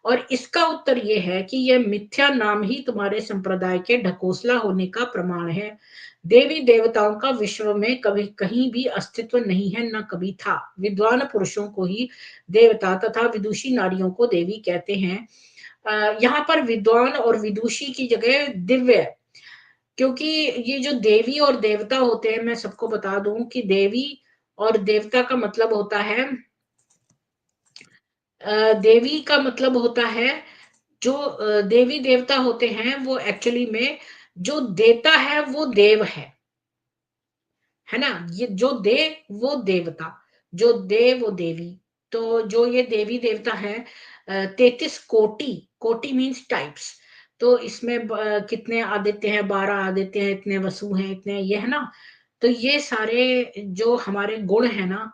A: और इसका उत्तर ये है कि यह मिथ्या नाम ही तुम्हारे संप्रदाय के ढकोसला होने का प्रमाण है। देवी देवताओं का विश्व में कभी कहीं भी अस्तित्व नहीं है, न कभी था। विद्वान पुरुषों को ही देवता तथा विदुषी नारियों को देवी कहते हैं। यहाँ पर विद्वान और विदुषी की जगह दिव्य, क्योंकि ये जो देवी और देवता होते हैं, मैं सबको बता दूं कि देवी और देवता का मतलब होता है, देवी का मतलब होता है जो देवी देवता होते हैं वो एक्चुअली में जो देता है वो देव है ना? ये जो दे वो देवता, जो दे वो देवी। तो जो ये देवी देवता है 33 कोटि, कोटि मीन्स टाइप्स। तो इसमें कितने आदित्य हैं, 12 आदित्य हैं, इतने वसु हैं, इतने ये है ना? तो ये सारे जो हमारे गुण है ना,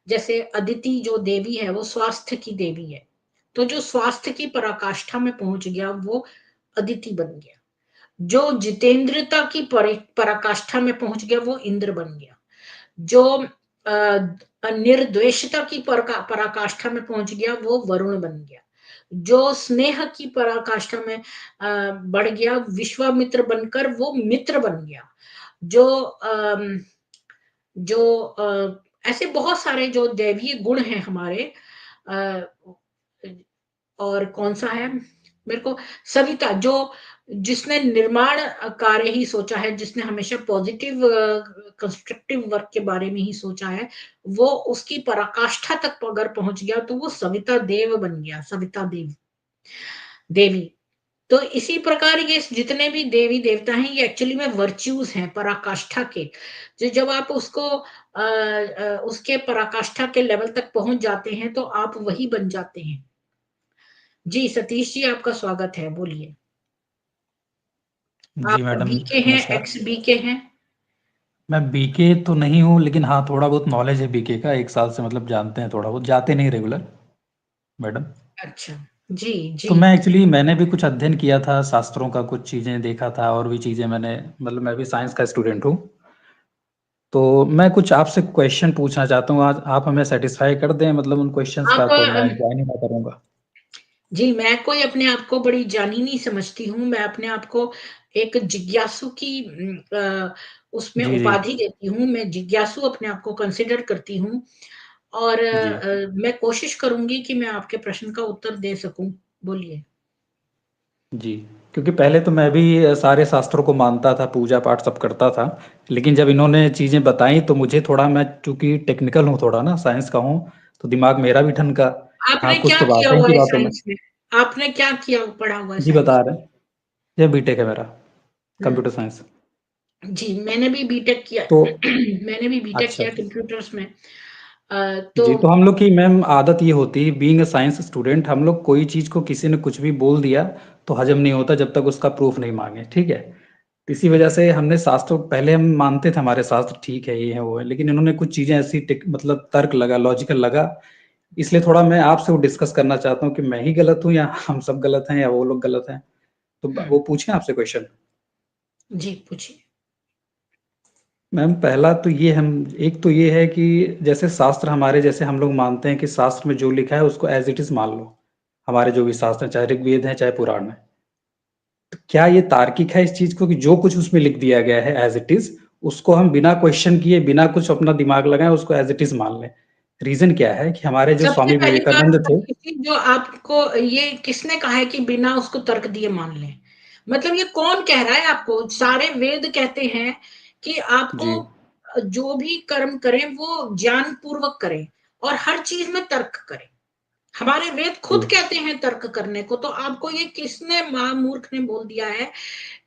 A: जैसे अदिति जो देवी है वो स्वास्थ्य की देवी है। तो जो स्वास्थ्य की पराकाष्ठा में पहुंच गया वो अदिति बन गया। जो जितेंद्रता की पराकाष्ठा में पहुंच गया वो इंद्र बन गया। जो निर्द्वेषता की पराकाष्ठा में पहुंच गया वो वरुण बन गया। जो स्नेह की पराकाष्ठा में बढ़ गया विश्वामित्र बनकर वो मित्र बन गया। जो ऐसे बहुत सारे जो दैवीय गुण हैं हमारे, अ, और कौन सा है मेरे को, सविता जो जिसने निर्माण कार्य ही सोचा है, जिसने हमेशा पॉजिटिव कंस्ट्रक्टिव वर्क के बारे में ही सोचा है, वो उसकी पराकाष्ठा तक अगर पहुंच गया तो वो सविता देव बन गया, सविता देवी। तो इसी प्रकार ये जितने भी देवी देवता हैं ये एक्चुअली में वर्च्यूज हैं पराकाष्ठा के। जो जब आप उसको उसके पराकाष्ठा के लेवल तक पहुंच जाते हैं तो आप वही बन जाते हैं। जी सतीश जी, आपका स्वागत है, बोलिए।
B: जी
A: आप
B: मैडम,
A: बीके हैं,
B: नमस्कार।
A: एक्स बीके हैं?
B: मैं बीके तो नहीं हूँ, लेकिन हाँ थोड़ा बहुत नॉलेज है बीके का, 1 साल से मतलब जानते हैं थोड़ा बहुत, जाते नहीं रेगुलर मैडम।
A: अच्छा, जी,
B: तो
A: जी।
B: मैंने भी कुछ अध्ययन किया था, शास्त्रों का कुछ चीज़ें देखा था और भी चीज़ें मैंने, मतलब मैं भी साइंस का स्टूडेंट हूँ। तो मैं कुछ आपसे क्वेश्चन पूछना चाहता हूँ, आज आप हमें सेटिस्फाई कर दें मतलब उन क्वेश्चंस का,
A: आप
B: तो मैं ज्वाइन ही ना करूँगा।
A: जी, मैं कोई अपने आप को बड़ी जानी नहीं समझती हूँ, मैं अपने आप को एक जिज्ञासु की उसमें
B: जी, जी,
A: उपाधि देती हूँ, मैं जिज्ञासु अपने आप को कंसिडर करती हूँ और
B: जी,
A: मैं कोशिश करूँगी कि मैं आपके प्रश्न का उत्तर दे सकूँ, बोलिए।
B: जी। क्योंकि पहले तो मैं भी सारे शास्त्रों को मानता था, पूजा-पाठ सब करता था। लेकिन जब इन्होंने चीज़ें बताई तो मुझे थोड़ा, मैं चूँकि टेक्निकल हूँ थोड़ा ना, साइंस का हूँ, तो दिमाग मेरा भी ठनका। हाँ,
A: आपने
B: कुछ
A: क्या
B: तो
A: किया
B: बात है
A: हुआ
B: इनकी
A: है
B: बातों में।
A: साइंस में? आपने क्या किया पढ़ा हुआ है
B: जी,
A: साइंस
B: बता
A: में?
B: रहे हैं। ये बीटेक है मेरा,
A: हुँ,
B: कंप्यूटर साइंस।
A: जी, मैंने भी बीटेक किया
B: तो
A: मैंने भी बीटेक
B: अच्छा।
A: किया कंप्यूटर्स में।
B: जी,
A: तो
B: तो हम लोग की मैम आदत ये होती है, बीइंग अ साइंस स्टूडेंट, हम लोग कोई चीज़ को किसी ने कुछ भी बोल दिया, तो हज़म नहीं होता जब तक उसका प्रूफ़ नहीं माँगे, ठीक है? तो इसी वजह से हमने शास्त्रों, पहले हम मानते थे हमारे शास्त्र ठीक है, ये है, वो है, लेकिन इन्होंने कुछ चीज़ें ऐसी मतलब तर्क लगा, लॉजिकल लगा, इसलिए थोड़ा मैं आपसे वो डिस्कस करना चाहता हूँ कि मैं ही गलत हूँ या हम सब गलत हैं या वो लोग गलत हैं? तो
A: हुँ,
B: वो पूछें आपसे क्वेश्चन?
A: जी, पूछिए।
B: मैम पहला तो ये हम एक तो ये है कि जैसे शास्त्र हमारे, जैसे हम लोग मानते हैं कि शास्त्र में जो लिखा है उसको एज इट इज मान लो। हमारे जो भी शास्त्र हैं, चाहे ऋग्वेद है चाहे पुराण है, तो क्या ये तार्किक है इस चीज को कि जो कुछ उसमें लिख दिया गया है एज इट इज, उसको हम बिना क्वेश्चन किए, बिना कुछ अपना दिमाग लगाए उसको एज इट इज मान लें? रीजन क्या है कि हमारे जो
A: सबसे
B: स्वामी
A: पहली बात
B: विवेकानंद थे।
A: कि जो आपको ये किसने कहा है कि बिना उसको तर्क दिए मान लें? मतलब ये कौन कह रहा है आपको? सारे वेद कहते हैं कि आपको
B: जी
A: जो भी कर्म करें वो ज्ञान पूर्वक करें और हर चीज में तर्क करें। हमारे वेद
B: जी।
A: खुद कहते हैं तर्क करने को, तो आपको ये किसने महामूर्ख ने बोल दिया है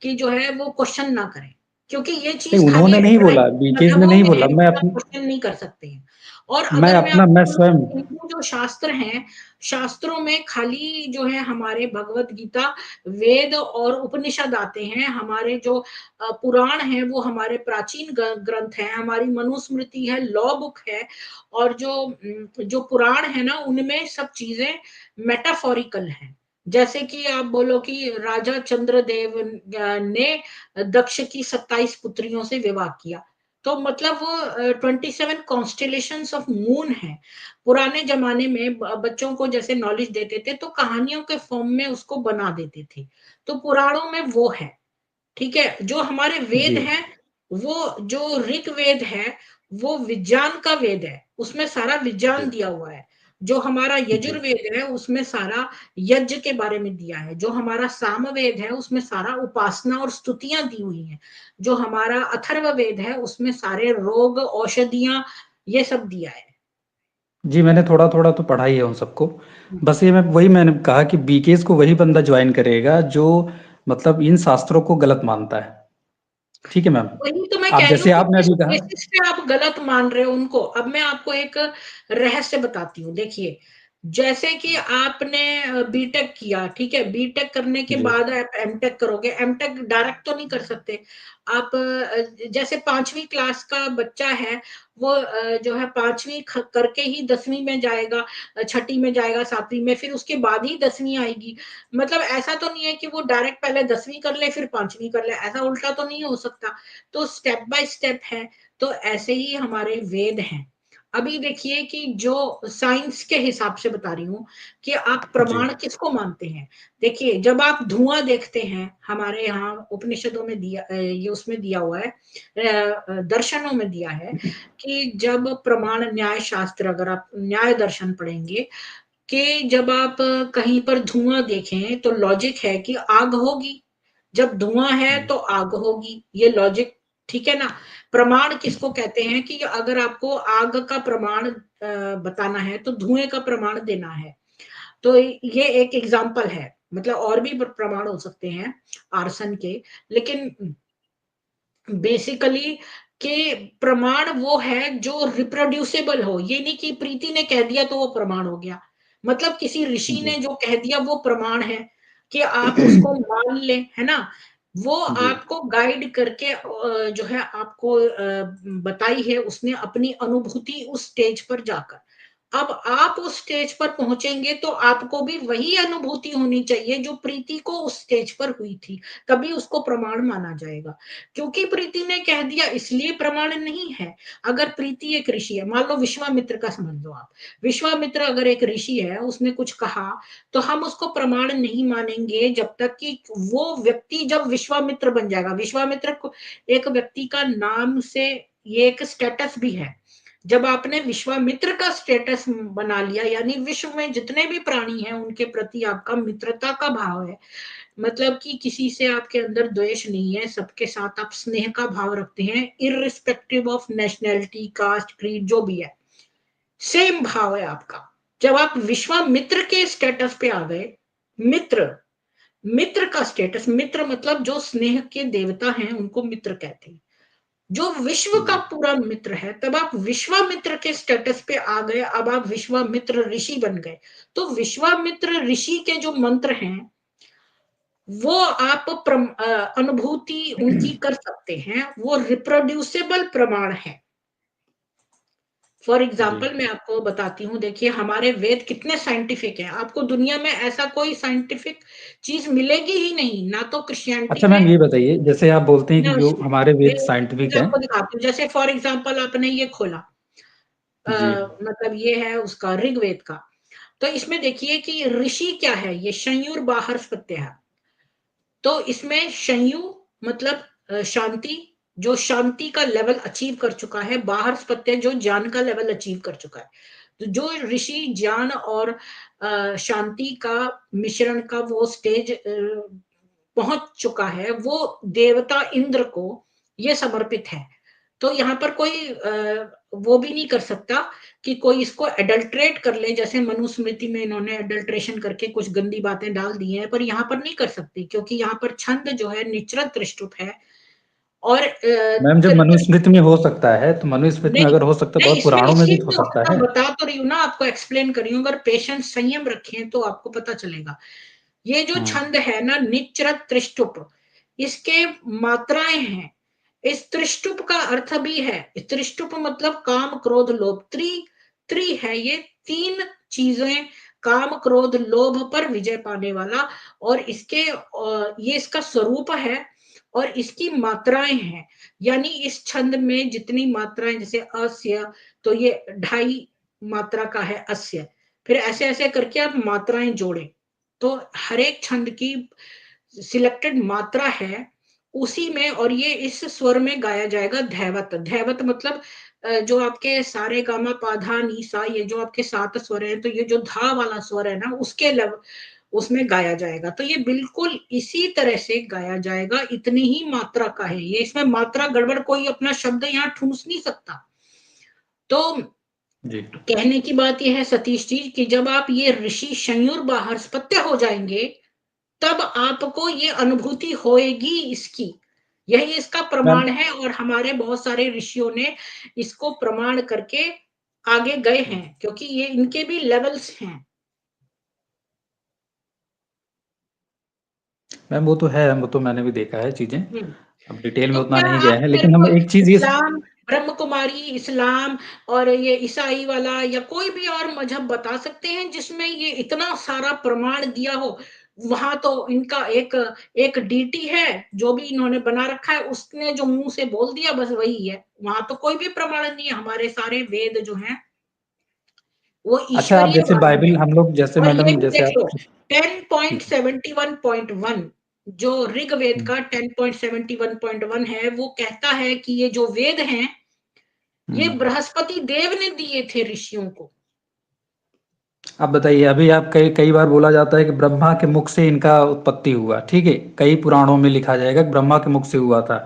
A: कि जो है वो क्वेश्चन ना करें? क्योंकि ये
B: नहीं,
A: चीज खाली
B: उन्होंने नहीं बोला,
A: एकेडमिक
B: बीकेज
A: मतलब
B: ने
A: वो
B: नहीं बोला,
A: मेरिट का क्वेश्चन नहीं कर सकते हैं। और
B: मैं
A: अगर मैं
B: अपना मैं
A: आपको
B: स्वयं।
A: हिंदू जो शास्त्र हैं, शास्त्रों में खाली जो है हमारे भगवत गीता, वेद और उपनिषद आते हैं। हमारे जो पुराण हैं वो हमारे प्राचीन ग्रंथ हैं, हमारी मनुस्मृति है, लॉ बुक है। और जो पुराण है ना उनमें सब चीजें मेटाफोरिकल हैं। जैसे कि आप बोलो कि राजा चंद्रदेव ने दक्ष की 27 पुत्रियों से विवाह किया, तो मतलब वो 27 कॉन्स्टेलेशंस ऑफ मून है। पुराने जमाने में बच्चों को जैसे नॉलेज देते थे तो कहानियों के फॉर्म में उसको बना देते थे, तो पुराणों में वो है। ठीक है, जो हमारे वेद
B: जी
A: हैं, वो जो ऋग वेद है वो विज्ञान का वेद है, उसमें सारा
B: जी
A: विज्ञान दिया हुआ है। जो हमारा
B: जी
A: यजुर्वेद है उसमें सारा यज्ञ के बारे में दिया है। जो हमारा सामवेद है उसमें सारा उपासना और स्तुतियां दी हुई हैं। जो हमारा अथर्ववेद है उसमें सारे रोग औषधियां ये सब दिया है।
B: जी। मैंने थोड़ा थोड़ा तो पढ़ा ही है उन सबको।
A: हम्म।
B: बस ये मैंने कहा कि बीकेज को वही बंदा ज्वाइन करेगा जो मतलब इन शास्त्रों को गलत मानता है। ठीक है मैम।
A: वही तो मैं
B: आप
A: कह रही हूँ
B: जैसे
A: कि
B: आपने
A: किस
B: अभी कहा।
A: बेसिस पे आप गलत मान रहे हो उनको। अब मैं आपको एक रहस्य बताती हूँ, देखिए। जैसे कि आपने बीटेक किया, ठीक है, बीटेक करने के
B: जी
A: बाद आप एमटेक करोगे। एमटेक डायरेक्ट तो नहीं कर सकते आप। जैसे 5वीं क्लास का बच्चा है, वो जो है 5वीं करके ही 10वीं में जाएगा, छठी में जाएगा, 7वीं में, फिर उसके बाद ही 10वीं आएगी। मतलब ऐसा तो नहीं है कि वो डायरेक्ट पहले 10वीं कर ले फिर 5वीं कर ले, ऐसा उल्टा तो नहीं हो सकता। तो स्टेप बाय स्टेप है। तो ऐसे ही हमारे वेद हैं। अभी देखिए कि जो साइंस के हिसाब से बता रही हूँ कि आप
B: जी
A: प्रमाण किसको मानते हैं। देखिए, जब आप धुआं देखते हैं, हमारे यहाँ उपनिषदों में दिया, ये उसमें दिया हुआ है, दर्शनों में दिया है कि जब प्रमाण न्याय शास्त्र, अगर आप न्याय दर्शन पढ़ेंगे, कि जब आप कहीं पर धुआं देखें तो लॉजिक है कि आग होगी। जब धुआं है तो आग होगी, ये लॉजिक। ठीक है ना। प्रमाण किसको कहते हैं कि अगर आपको आग का प्रमाण बताना है तो धुएं का प्रमाण देना है। तो ये एक एग्जाम्पल है, मतलब और भी प्रमाण हो सकते हैं आर्सन के। लेकिन बेसिकली के प्रमाण वो है जो रिप्रोड्यूसेबल हो। ये नहीं कि प्रीति ने कह दिया तो वो प्रमाण हो गया। मतलब किसी ऋषि
B: जी
A: ने जो कह दिया वो प्रमाण है कि आप उसको मान लें, है ना। वो
B: जी
A: आपको गाइड करके जो है आपको बताई है उसने अपनी अनुभूति उस स्टेज पर जाकर। अब आप उस स्टेज पर पहुंचेंगे तो आपको भी वही अनुभूति होनी चाहिए जो प्रीति को उस स्टेज पर हुई थी, तभी उसको प्रमाण माना जाएगा। क्योंकि प्रीति ने कह दिया इसलिए प्रमाण नहीं है। अगर प्रीति एक ऋषि है, मान लो विश्वामित्र का समझ लो आप। विश्वामित्र अगर एक ऋषि है, उसने कुछ कहा, तो हम उसको प्रमाण नहीं मानेंगे जब तक कि वो व्यक्ति जब विश्वामित्र बन जाएगा। विश्वामित्र को एक व्यक्ति का नाम से ये एक स्टेटस भी है। जब आपने विश्वामित्र का स्टेटस बना लिया, यानी विश्व में जितने भी प्राणी हैं उनके प्रति आपका मित्रता का भाव है। मतलब कि किसी से आपके अंदर द्वेष नहीं है, सबके साथ आप स्नेह का भाव रखते हैं, irrespective of nationality, caste, creed, जो भी है, सेम भाव है आपका। जब आप विश्वामित्र के स्टेटस पे आ गए, मित्र, मित्र का स्टेटस, मित्र मतलब जो स्नेह के देवता हैं उनको मित्र कहते हैं। जो विश्व का
B: जी
A: पूरा मित्र है, तब आप विश्वामित्र के स्टेटस पे आ गए, अब आप विश्वामित्र ऋषि बन गए। तो विश्वामित्र ऋषि के जो मंत्र हैं वो आप अनुभूति उनकी कर सकते हैं, वो रिप्रोड्यूसेबल प्रमाण है। For
B: ji.
A: एग्जाम्पल मैं आपको बताती हूँ, देखिए हमारे वेद कितने साइंटिफिक हैं, आपको दुनिया में ऐसा कोई साइंटिफिक चीज मिलेगी ही नहीं, ना तो क्रिश्चियनिटी
B: अच्छा
A: में
B: मैम ये बताइए, जैसे आप बोलते हैं कि
A: ना
B: जो हमारे वेद
A: मैं
B: साइंटिफिक
A: चीज
B: हैं।
A: आपको दिखाती हूँ, जैसे फॉर एग्जाम्पल आपने ये खोला,
B: जी।
A: मतलब ये है उसका ऋग्वेद का, तो इसमें देखिए कि ऋषि क्या है, ये शंयुर बाहर प्रत्यय है। तो इसमें शंयु मतलब शांति, जो शांति का लेवल अचीव कर चुका है, बाहर प्रत्यय जो ज्ञान का लेवल अचीव कर चुका है। तो जो ऋषि ज्ञान और शांति का मिश्रण का वो स्टेज पहुंच चुका है, वो देवता इंद्र को ये समर्पित है। तो यहाँ पर कोई वो भी नहीं कर सकता कि कोई इसको एडल्ट्रेट कर ले, जैसे मनुस्मृति में इन्होंने एडल्ट्रेशन करके कुछ गंदी बातें डाल दी हैं, पर यहाँ पर नहीं कर सकती, क्योंकि यहाँ पर छंद जो है निचरत त्रिष्टुप है। और
B: मैम जब मनुस्मृति में हो सकता है तो मनुस्मृति में
A: नहीं,
B: अगर हो सकता है,
A: नहीं,
B: बहुत
A: इसमें
B: पुराणों में भी
A: इसी
B: हो
A: तो
B: सकता
A: मैं
B: है।
A: बता तो रही हूँ ना, आपको एक्सप्लेन कर रही हूँ, अगर पेशेंस संयम रखें तो आपको पता चलेगा। ये जो
B: हाँ।
A: छंद है ना, निचरत त्रिष्टुप, इसके मात्राएं हैं। इस त्रिष्टुप का अर्थ भी है, त्रिष्टुप मतलब काम क्रोध लोभ, त्रि है ये, तीन चीजें, काम क्रोध लोभ पर विजय पाने वाला। और इसके ये इसका स्वरूप है और इसकी मात्राएं हैं। यानी इस छंद में जितनी मात्राएं, जैसे अस्य, तो ये 2.5 मात्रा का है अस्य, फिर ऐसे ऐसे करके आप मात्राएं जोड़े, तो हर एक छंद की सिलेक्टेड मात्रा है उसी में, और ये इस स्वर में गाया जाएगा धैवत। धैवत मतलब जो आपके सारे गामा पाधा नीसा, ये जो आपके 7 स्वर हैं, तो ये जो धा वाला स्वर है ना, उसके उसमें गाया जाएगा। तो ये बिल्कुल इसी तरह से गाया जाएगा, इतनी ही मात्रा का है ये, इसमें मात्रा गड़बड़ कोई अपना शब्द यहाँ ठूंस नहीं सकता। तो
B: जी।
A: कहने की बात यह है सतीश जी कि जब आप ये ऋषि शंयुर बाहर स्पत्य हो जाएंगे, तब आपको ये अनुभूति होएगी इसकी। यही इसका
B: मैम
A: प्रमाण है, और हमारे बहुत सारे ऋषियों ने इसको प्रमाण करके आगे गए हैं, क्योंकि ये इनके भी लेवल्स हैं।
B: मैम वो तो है, वो तो मैंने भी देखा है चीजें। अब डिटेल में
A: तो
B: उतना
A: क्या
B: नहीं गया
A: आप
B: है,
A: मेरे
B: लेकिन
A: को
B: हम एक चीज ये।
A: इस्लाम, ब्रह्म कुमारी इस्लाम और ये ईसाई वाला या कोई भी और मजहब बता सकते हैं जिसमें ये इतना सारा प्रमाण दिया हो? वहां तो इनका एक एक डीटी है, जो भी इन्होंने बना रखा है, उसने जो मुंह से बोल दिया बस वही है, वहां तो कोई भी प्रमाण नहीं है। हमारे सारे वेद जो हैं वो
B: अच्छा आप
A: ईश्वरीय
B: जैसे
A: वाणी है।
B: बाइबल हम लोग जैसे
A: और ये
B: मैडम
A: भी
B: जैसे
A: देख लो,
B: आप। ठीक है।
A: 10.71.1, जो ऋग्वेद का 10.71.1 है, वो कहता है कि ये जो वेद हैं, ये
B: हम्म।
A: बृहस्पति देव ने दिए थे ऋषियों को।
B: अब बताइए, अभी आप कई कई बार बोला जाता है कि ब्रह्मा के मुख से इनका उत्पत्ति हुआ, ठीक है, कई पुराणों में लिखा जाएगा कि ब्रह्मा के मुख से हुआ था,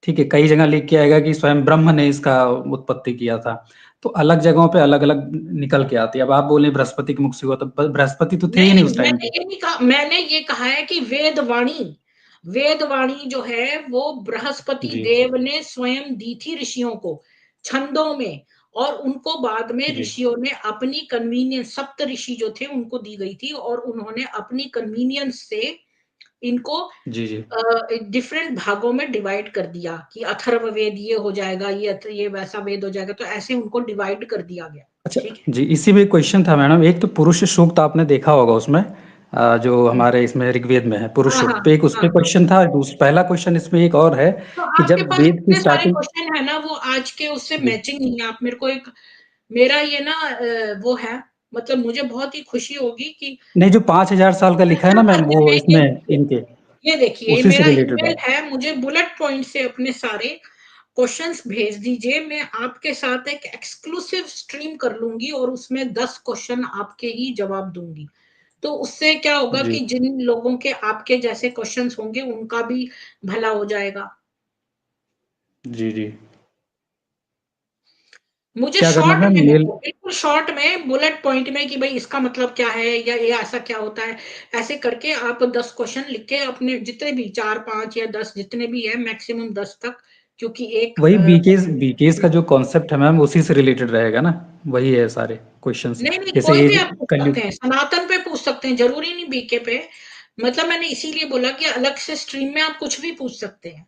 B: ठीक है, कई जगह लिख के आएगा कि स्वयं ब्रह्म ने इसका उत्पत्ति किया था। तो अलग जगहों पे अलग अलग निकल के आती है। अब आप बोले बृहस्पति के मुख से हुआ, तो बृहस्पति तो थे ही नहीं
A: नहीं,
B: उस टाइम
A: मैंने
B: पे।
A: ये नहीं कहा, मैंने ये कहा है कि वेदवाणी, वेदवाणी जो है वो बृहस्पति
B: जी।
A: देव ने स्वयं दी थी ऋषियों को छंदों में, और उनको बाद में
B: जी।
A: ऋषियों ने अपनी कन्वीनियंस, सप्त ऋषि जो थे उनको दी गई थी, और उन्होंने अपनी कन्वीनियंस से इनको
B: जी। जी।
A: डिफरेंट भागों में डिवाइड कर दिया कि अथर्व वेद ये हो जाएगा, ये वैसा वेद हो जाएगा, तो ऐसे उनको डिवाइड कर दिया गया।
B: अच्छा।
A: ठीक
B: जी, इसी में एक क्वेश्चन था मैडम, एक तो पुरुष सूक्त आपने देखा होगा उसमें, जो
A: है।
B: हमारे इसमें ऋग्वेद में है पुरुष
A: हाँ, हाँ,
B: सूक्त, तो एक उस
A: हाँ,
B: पे
A: हाँ।
B: क्वेश्चन था। पहला क्वेश्चन इसमें एक और है
A: तो
B: कि
A: आपके
B: जब
A: पास
B: वेद की
A: इतने सारे
B: स्टार्टिंग।
A: क्वेश्चन है ना, वो आज के उससे
B: जी।
A: मैचिंग नहीं है। आप मेरे को एक, मेरा ये ना वो है, मतलब मुझे बहुत ही खुशी होगी कि
B: नहीं, जो 5000 साल का लिखा है
A: दुनिया
B: ना मैम,
A: भर
B: वो
A: में
B: इसमें इनके
A: ये देखिए
B: उसी से
A: मेरा
B: रिलेटेड
A: ईमेल
B: है।
A: है, मुझे बुलेट पॉइंट से अपने सारे क्वेश्चंस भेज दीजिए, मैं आपके साथ एक एक्सक्लूसिव स्ट्रीम कर लूंगी और उसमें 10 क्वेश्चन आपके ही जवाब दूंगी। तो उससे क्या होगा
B: जी।
A: कि जिन लोगों के आपके जैसे क्वेश्चंस होंगे उनका भी भला हो जाएगा।
B: जी। जी।
A: मुझे
B: क्या करना
A: शॉर्ट
B: मैम,
A: में
B: मेल।
A: है, बिल्कुल शॉर्ट में बुलेट पॉइंट में कि भाई इसका मतलब क्या है, या ये ऐसा क्या होता है, ऐसे करके आप 10 क्वेश्चन लिख के अपने जितने भी 4 5 या 10 जितने भी है, मैक्सिमम 10 तक, क्योंकि एक
B: वही बीकेएस का जो कॉन्सेप्ट है मैम, उसी से रिलेटेड रहेगा ना, वही है सारे क्वेश्चंस।
A: नहीं नहीं,
B: जैसे
A: कोई भी
B: एज
A: आप पूछ सकते
B: कलयुग।
A: हैं, सनातन पे पूछ सकते हैं, जरूरी नहीं बीके पे। मतलब मैंने इसीलिए बोला कि अलग से स्ट्रीम में आप कुछ भी पूछ सकते हैं।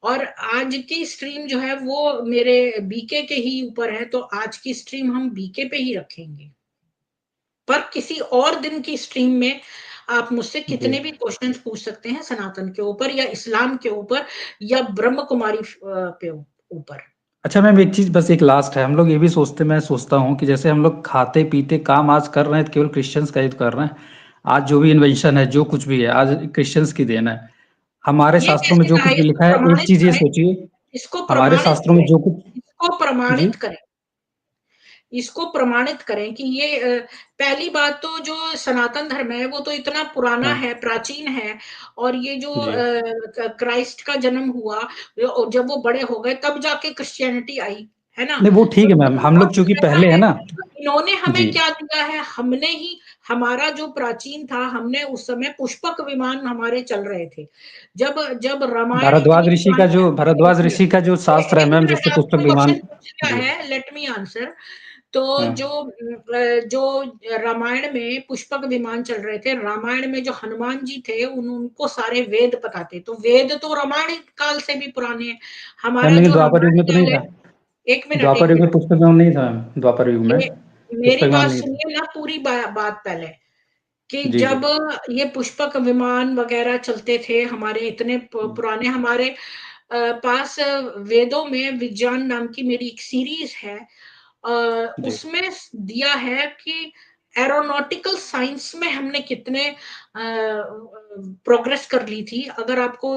A: और आज की स्ट्रीम जो है वो मेरे बीके के ही ऊपर है, तो आज की स्ट्रीम हम बीके पे ही रखेंगे। पर किसी और दिन की स्ट्रीम में आप मुझसे
B: जी।
A: कितने भी क्वेश्चंस पूछ सकते हैं सनातन के ऊपर या इस्लाम के ऊपर या ब्रह्म कुमारी पे ऊपर।
B: अच्छा मैम, एक चीज़ बस एक लास्ट है, हम लोग ये भी सोचते, मैं सोचता हूँ कि जैसे हम लोग खाते-पीते काम आज कर रहे हैं, तो केवल क्रिश्चियंस का ही तो कर रहे हैं। आज जो भी इन्वेंशन है, जो कुछ भी है, आज क्रिश्चियंस की देन है। हमारे
A: ये
B: शास्त्रों में
A: कैसे
B: जो
A: कहा,
B: कुछ भी लिखा है, एक चीज़ ये सोचिए,
A: इसको
B: हमारे
A: प्रमाणित
B: शास्त्रों में
A: करें,
B: जो कुछ
A: इसको
B: जी,
A: प्रमाणित करें, इसको प्रमाणित करें कि ये पहली बात तो जो सनातन धर्म है वो तो इतना पुराना
B: हाँ,
A: है, प्राचीन है, और ये जो
B: जी।
A: क्राइस्ट का जन्म हुआ, जब वो बड़े हो गए तब जाके क्रिश्चियनिटी आई, है ना?
B: नहीं वो ठीक
A: तो
B: है मैम,
A: ये
B: हम लोग
A: वक़्त
B: चूँकि
A: ऐसा
B: पहले है
A: है,
B: ना
A: इन्होंने हमें
B: जी,
A: क्या दिया है, हमने ही, हमारा जो प्राचीन था, हमने उस समय पुष्पक विमान हमारे चल रहे थे। जब जब रामायण
B: भारद्वाज
A: इतनी
B: ऋषि का
A: पुरानी,
B: जो भारद्वाज ऋषि का जो शास्त्र है
A: एक
B: मैम,
A: मिनट
B: जिससे पुस्तक
A: आपने
B: विमान
A: क्वेश्चन पूछ लिया
B: जी,
A: है, लेट मी आंसर। तो
B: हाँ,
A: जो रामायण में पुष्पक विमान चल रहे थे, रामायण में जो हनुमान जी थे उनको सारे वेद पता थे, तो वेद तो रामायण काल से भी पुराने हैं।
B: मैम
A: हमारा
B: लेकिन
A: जो
B: द्वापर युग
A: रामायण
B: में तो नहीं
A: काल है,
B: था।
A: एक मिनट
B: द्वापर
A: एक
B: युग में
A: मिनट,
B: पुस्तक विमान नहीं था मैम, द्वापर युग में पुस्तक
A: मेरी
B: विमान
A: बात
B: नहीं था।
A: सुनिए ना, पूरी बात पहले, कि
B: जी, जी,
A: जब ये पुष्पक विमान वगैरह चलते थे, हमारे इतने पुराने, हमारे पास वेदों में विज्ञान नाम की मेरी एक सीरीज है,
B: जी,
A: उसमें दिया है कि एरोनॉटिकल साइंस में हमने कितने प्रोग्रेस कर ली थी। अगर आपको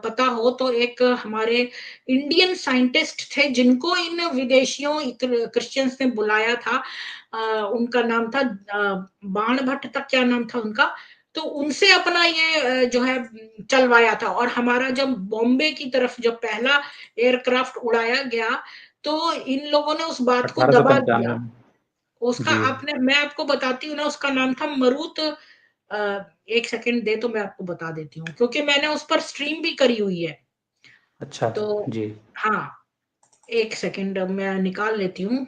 A: पता हो तो एक हमारे इंडियन साइंटिस्ट थे जिनको इन विदेशियों क्रिश्चियंस ने बुलाया था, उनका नाम था बाण भट्ट तक, क्या नाम था उनका, तो उनसे अपना ये जो है चलवाया था। और हमारा जब बॉम्बे की तरफ जब पहला एयरक्राफ्ट उड़ाया गया, तो इन लोगों ने उस बात को दबा
B: 1895
A: दिया।
B: में।
A: उसका
B: जी,
A: आपने, मैं आपको बताती हूँ ना, उसका नाम था मरुत, एक सेकंड दे तो मैं आपको बता देती हूँ, क्योंकि मैंने उस पर स्ट्रीम भी करी हुई है।
B: अच्छा,
A: तो
B: जी।
A: हाँ, एक सेकंड मैं निकाल लेती हूँ,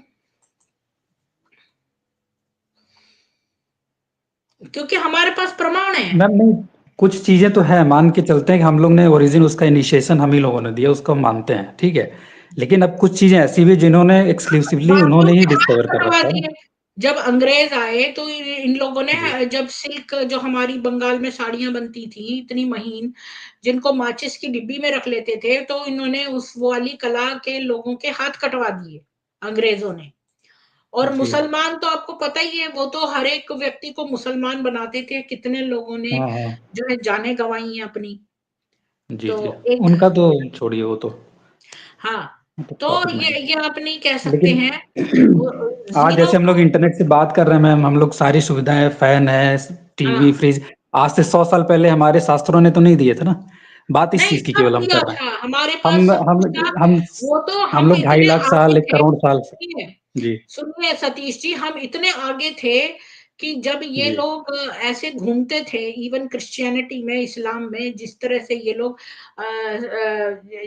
A: क्योंकि हमारे पास प्रमाण है।
B: मैम नहीं, कुछ चीज़ें तो हैं, मान के चलते हैं कि हम लोग ने ओरिजिन उसका इनिशिएशन हम ही लोगों ने दिया, उसको हम मानते हैं, ठीक है। लेकिन अब कुछ चीज़ें ऐसी भी जिन्होंने एक्सक्लूसिवली
A: बातों
B: उन्होंने ही
A: के हाथ
B: डिस्कवर कर
A: कटवा
B: रखा है।
A: दिए। जब अंग्रेज आए तो इन लोगों
B: जी,
A: ने, जब सिल्क जो हमारी बंगाल में साड़ियां बनती थी इतनी महीन, जिनको माचिस की डिब्बी में रख लेते थे, तो इन्होंने उस वाली कला के लोगों के हाथ कटवा दिए अंग्रेजों ने। और
B: जी।
A: मुसलमान तो आपको पता ही है, वो तो हर एक व्यक्ति को मुसलमान बनाते थे, कितने लोगों ने
B: हाँ, हाँ।
A: जो है जाने गंवाई हैं अपनी।
B: जी,
A: तो
B: जी।
A: एक,
B: उनका तो छोड़िए,
A: हाँ,
B: वो तो
A: तो
B: टॉपिक नहीं
A: ये
B: है।
A: आप नहीं कह सकते
B: लेकिन
A: हैं।
B: आज
A: जीरो
B: जैसे हम लोग इंटरनेट से बात कर रहे हैं मैम, हम लोग सारी सुविधाएँ, फैन है, टीवी,
A: हाँ,
B: फ्रिज, आज से 100 साल पहले हमारे शास्त्रों ने तो नहीं दिए थे ना। बात इस
A: नहीं,
B: चीज़ की
A: सब
B: केवल हम
A: दिया
B: कर रहे हैं।
A: था, हमारे पास
B: हम
A: सब
B: हम
A: कुछ था।
B: हम
A: वो तो
B: हम
A: हम
B: लोग ढाई
A: इतने
B: लाख
A: आगे
B: साल, 1
A: थे,
B: करोड़ साल से
A: सुनिए,
B: जी,
A: सुनिए सतीश जी, हम इतने आगे थे कि जब ये
B: जी।
A: लोग ऐसे घूमते थे, इवन क्रिश्चियनिटी में, इस्लाम में, जिस तरह से ये लोग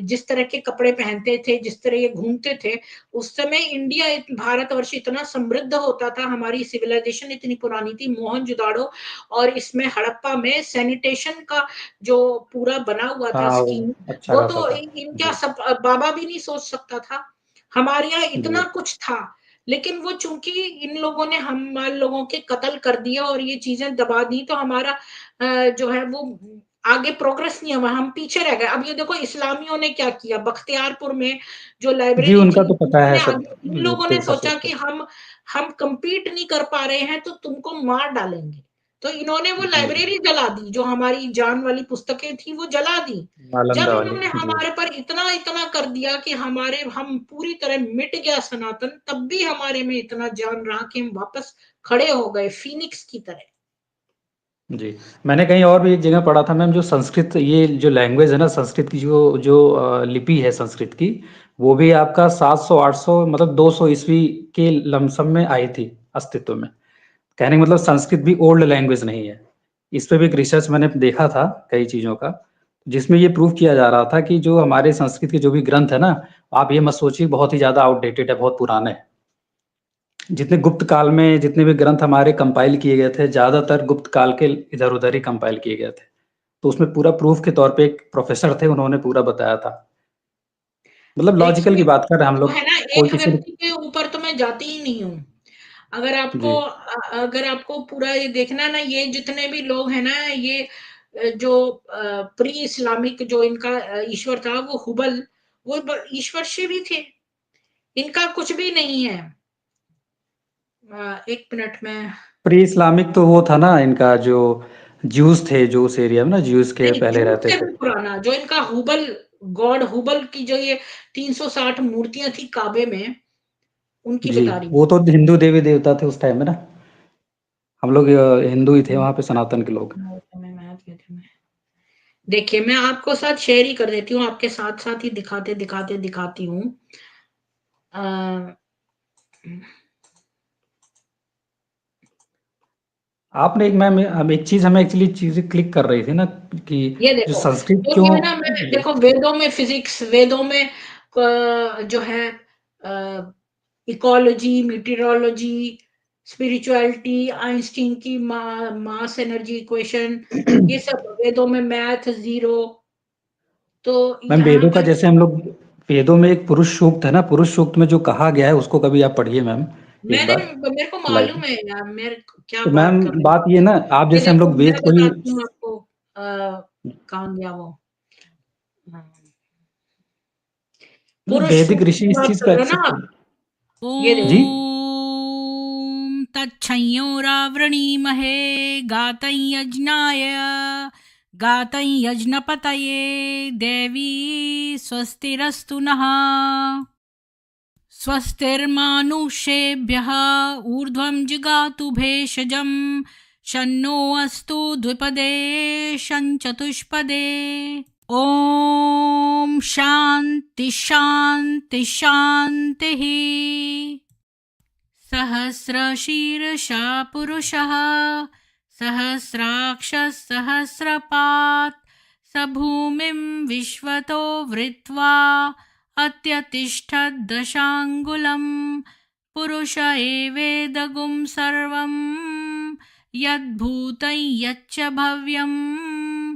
A: जिस तरह के कपड़े पहनते थे, जिस तरह ये घूमते थे, उस समय इंडिया, भारतवर्ष इतना समृद्ध होता था, हमारी सिविलाइजेशन इतनी पुरानी थी, मोहनजोदाड़ो और इसमें हड़प्पा में सैनिटेशन का जो पूरा बना हुआ था
B: हाँ, वो
A: स्कीम,
B: अच्छा
A: वो
B: खासा
A: तो
B: था।
A: इनका
B: जी,
A: सब बाबा भी नहीं सोच सकता था। हमारे यहाँ इतना
B: जी,
A: कुछ था, लेकिन वो चूंकि इन लोगों ने हमारे लोगों के कत्ल कर दिया और ये चीजें दबा दी, तो हमारा जो है वो आगे प्रोग्रेस नहीं हुआ, हम पीछे रह गए। अब ये देखो इस्लामियों ने क्या किया, बख्तियारपुर में जो
B: जी,
A: लाइब्रेरी
B: उनका
A: थी,
B: तो पता है
A: उन्होंने
B: सब,
A: आगे, इन लोगों ने
B: देखते सब
A: सोचा
B: कुछ
A: कि
B: है।
A: हम compete नहीं कर पा रहे हैं, तो तुमको मार डालेंगे। तो इन्होंने वो
B: जी, जी,
A: लाइब्रेरी जला दी, जो हमारी जान वाली पुस्तकें थी वो जला दी। जब
B: नालंदा वाली।
A: इन्होंने
B: जी,
A: हमारे पर इतना इतना कर दिया कि हम पूरी तरह मिट गया सनातन, तब भी हमारे में इतना जान रहा कि हम वापस खड़े हो गए फीनिक्स की तरह।
B: जी। मैंने कहीं और भी एक जगह पढ़ा था मैम, जो संस्कृत, ये जो लैंग्वेज है ना, संस्कृत की जो जो लिपि है संस्कृत की, वो भी आपका 700-800 मतलब 200 ईस्वी के लमसम में आई थी अस्तित्व में। कहने का मतलब संस्कृत भी ओल्ड लैंग्वेज नहीं है। इस पे भी एक रिसर्च मैंने देखा था कई चीज़ों का, जिसमें ये प्रूव किया जा रहा था कि जो हमारे संस्कृत के जो भी ग्रंथ है ना, आप ये मत सोचिए बहुत ही ज़्यादा आउटडेटेड है, बहुत पुराने हैं। जितने गुप्त काल में जितने भी ग्रंथ हमारे कंपाइल किए गए थे, ज़्यादातर गुप्त काल के इधर-उधर ही कंपाइल किए गए थे। तो उसमें पूरा प्रूफ के तौर पे एक प्रोफ़ेसर थे, उन्होंने पूरा बताया था। मतलब लॉजिकल की
A: देखिए,
B: बात कर रहे हैं हम
A: वो
B: लोग,
A: है ना,
B: कोई
A: एक
B: किसी
A: व्यक्ति के ऊपर तो मैं जाती ही नहीं हूँ। अगर आपको
B: जी,
A: अगर आपको पूरा ये देखना है ना, ये जितने भी लोग हैं ना, ये जो प्री इस्लामिक जो इनका ईश्वर था, वो हुबल, वो ईश्वर शिव ही थे। इनका कुछ भी नहीं है। 1 मिनट में।
B: प्री इस्लामिक तो वो था ना इनका जो ज्यूस थे, जो उस एरिया में ना ज्यूस के
A: नहीं,
B: पहले
A: जूट
B: रहते
A: से
B: थे।
A: भी पुराना जो इनका हुबल, गॉड हुबल की जो ये 360 मूर्तियां थी काबे में, उनकी
B: जी,
A: बता रही हूँ।
B: वो तो हिंदू देवी देवता थे उस टाइम में ना। हम लोग हिंदू ही थे वहाँ पे, सनातन के लोग।
A: देखिए, मैं आपको साथ शेयर ही कर देती हूँ, आपके साथ-साथ ही दिखाते-दिखाते दिखाती हूँ। अ,
B: आपने एक मैम हम एक चीज़ हमें एक्चुअली चीज़ें क्लिक कर रही थी ना कि
A: ये
B: जो
A: देखो,
B: संस्कृत
A: तो
B: क्यों
A: ये ना, मैं
B: जी,
A: देखो, वेदों में फिज़िक्स, वेदों में जो है इकोलॉजी, मीटेरोलॉजी, स्पिरिचुअलिटी, आइंस्टीन की मास एनर्जी इक्वेशन, ये सब वेदों में, मैथ ज़ीरो, तो
B: मैम
A: यहाँ
B: वेदों का
A: पर
B: जैसे हम लोग वेदों में एक पुरुष सूक्त है ना, पुरुष सूक्त में जो कहा गया है उसको कभी आप पढ़िए मैम एक
A: मैंने
B: बार
A: मेरे को
B: लाइव।
A: मालूम है यार, मेरे क्या
B: तो
A: बात
B: मैम
A: कर रहे
B: बात
A: हैं।
B: ये ना, आप
A: ये
B: जैसे हम
A: देखो,
B: लोग
A: मैं
B: वेद को ही
A: बताती हूँ आपको, कहाँ गया वो? हाँ,
B: मतलब
A: पुरुष
B: वैदिक
A: सूक्त
B: ऋषि
A: की
B: इस
A: बात
B: चीज़ को
A: कर रहे हो ना
B: एक्सेप्ट
A: आप? ये
B: जी?
A: देखो,
C: ॐ तच्छंयोरावृणीमहे गातं यज्ञाय गातं यज्ञपतये देवी स्वस्तिरस्तु नः स्वस्तिर्मानुषेभ्यः ऊर्ध्वं जिगातु भेषजं शन्नो अस्तु द्विपदे शञ्चतुष्पदे ॐ शान्ति शान्ति शान्तिः सहस्रशीर्षा पुरुषः सहस्राक्षः सहस्रपात् स भूमिं विश्वतो वृत्वा अत्यतिष्ठत् दशाङ्गुलं पुरुष एवेदगुं सर्वं यद्भूतं यच्च भव्यम्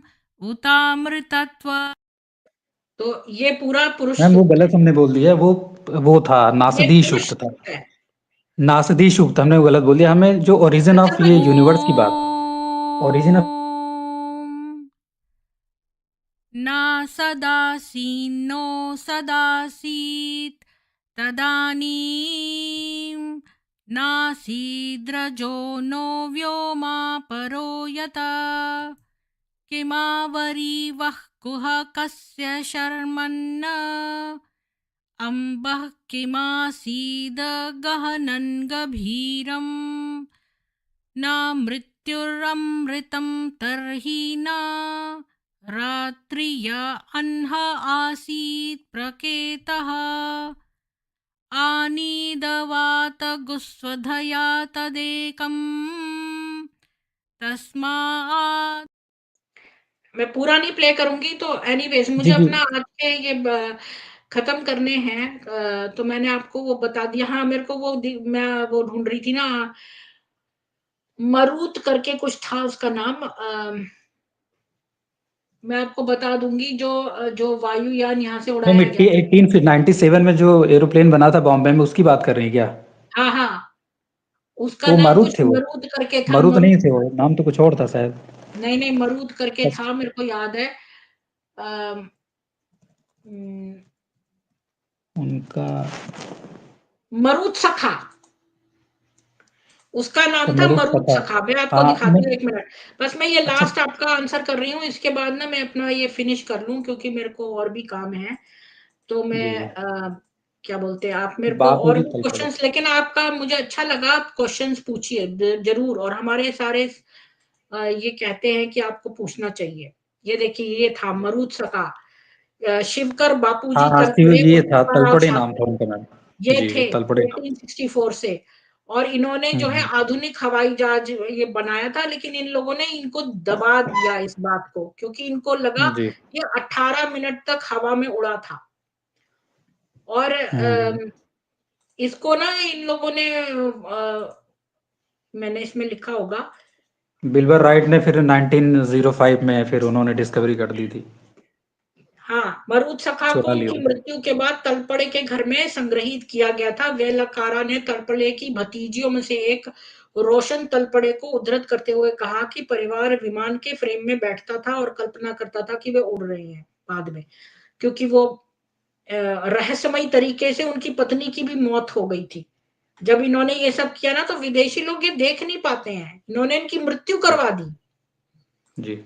C: उतामृतत्व
A: तो ये पूरा पुरुष
B: मैम वो
A: सूक्त है।
B: गलत हमने बोल दिया, वो था
A: ये
B: नासदी
A: पुरुष
B: सूक्त था।
A: सूक्त है।
B: नासदी सूक्त हमने वो गलत बोल दिया, हमें जो ओरिजिन
A: अच्छा,
B: ऑफ
A: मैं
B: ये यूनिवर्स की बात, ओरिजिन ऑफ
C: ॐ न सदासीन्नो सदासीत् तदानीं नासीद्रजो नो व्योमा परो यत किमावरीवः कुह कस्य शर्मन्न अम्बः किमासीद गहनं गभीरम् न मृत्युरमृतं तर्हि न रात्रिया अह्न आसीत् प्रकेतः आनीदवात गुस्वधया तदेकम् तस्मात्
A: मैं पूरा नहीं प्ले करूँगी, तो एनीवेज़ मुझे
B: जी, जी।
A: अपना आज के ये खत्म करने हैं, तो मैंने आपको वो बता दिया। हाँ, मेरे को मैं वो ढूँढ रही थी ना, मरूत करके कुछ था उसका नाम, मैं आपको बता दूँगी, जो वायुयान यहाँ से
B: मैम
A: उड़ाया गया था।
B: 1897 में जो एरोप्लेन बना था बॉम्बे में, उसकी बात कर रही हैं क्या?
A: हाँ, हाँ, उसका
B: तो
A: नाम
B: मारुत
A: कुछ
B: थे वो?
A: मरूद करके था,
B: मारुत नहीं
A: मरूद।
B: थे वो, नाम तो कुछ और था शायद।
A: नहीं, नहीं, मरूद करके था, मेरे को याद है। अ, उम,
B: उनका
A: मरूद सखा। उसका नाम
B: अच्छा
A: था
B: मरुत
A: मरूद
B: सखा।
A: सखा। मैं आपको
B: हाँ,
A: दिखाती
B: नहीं
A: हूँ, 1 मिनट। बस मैं ये
B: अच्छा
A: लास्ट आपका आंसर कर रही हूँ, इसके बाद ना मैं अपना ये फिनिश कर लूँ, क्योंकि मेरे को और भी काम है। तो
B: जी,
A: मैं
B: जी।
A: क्या बोलते हैं, आप मेरे को
B: बात
A: और
B: होगी
A: भी
B: कल चलो।
A: क्वेश्चंस, लेकिन आपका मुझे अच्छा लगा, आप क्वेश्चंस पूछिए ज़रूर, और हमारे सारे ये कहते हैं कि आपको पूछना चाहिए। ये देखिए, ये था मरूद सखा। शिवकर
B: हाँ,
A: बापूजी
B: हाँ, शिव
A: तलपड़े
B: जी ये
A: और
B: था,
A: कृपाराव
B: तलपड़े नाम था
A: शास्त्री,
B: उनका मैम।
A: ये
B: जी,
A: थे
B: तलपड़े नाम।
A: 1864 से। और इन्होंने
B: हुँ,
A: जो है
B: हुँ।
A: आधुनिक हवाई जहाज ये बनाया था, लेकिन इन लोगों ने इनको दबा दिया इस बात को, क्योंकि इनको लगा
B: जी।
A: ये 18 मिनट तक हवा में उड़ा था। और
B: हुँ, हुँ।
A: इसको ना इन लोगों ने मैंने इसमें लिखा होगा।
B: विल्बर राइट ने फिर 1905 में फिर उन्होंने डिस्कवरी कर दी थी।
A: हाँ, मरुत सखा को
B: चुरा लिया
A: उनकी
B: उन्होंने।
A: मृत्यु के बाद तलपड़े के घर में संग्रहित किया गया था। वेलकारा ने तलपड़े की भतीजियों में से एक रोशन तलपड़े को उद्धृत करते हुए कहा कि परिवार विमान के फ्रेम में बैठता था और कल्पना करता था कि वे उड़ रहे हैं बाद में, क्योंकि वो रहस्यमयी तरीके से उनकी पत्नी की भी मौत हो गई थी। जब इन्होंने ये सब किया ना, तो विदेशी लोग ये देख नहीं पाते हैं, इन्होंने इनकी मृत्यु करवा दी।
B: जी।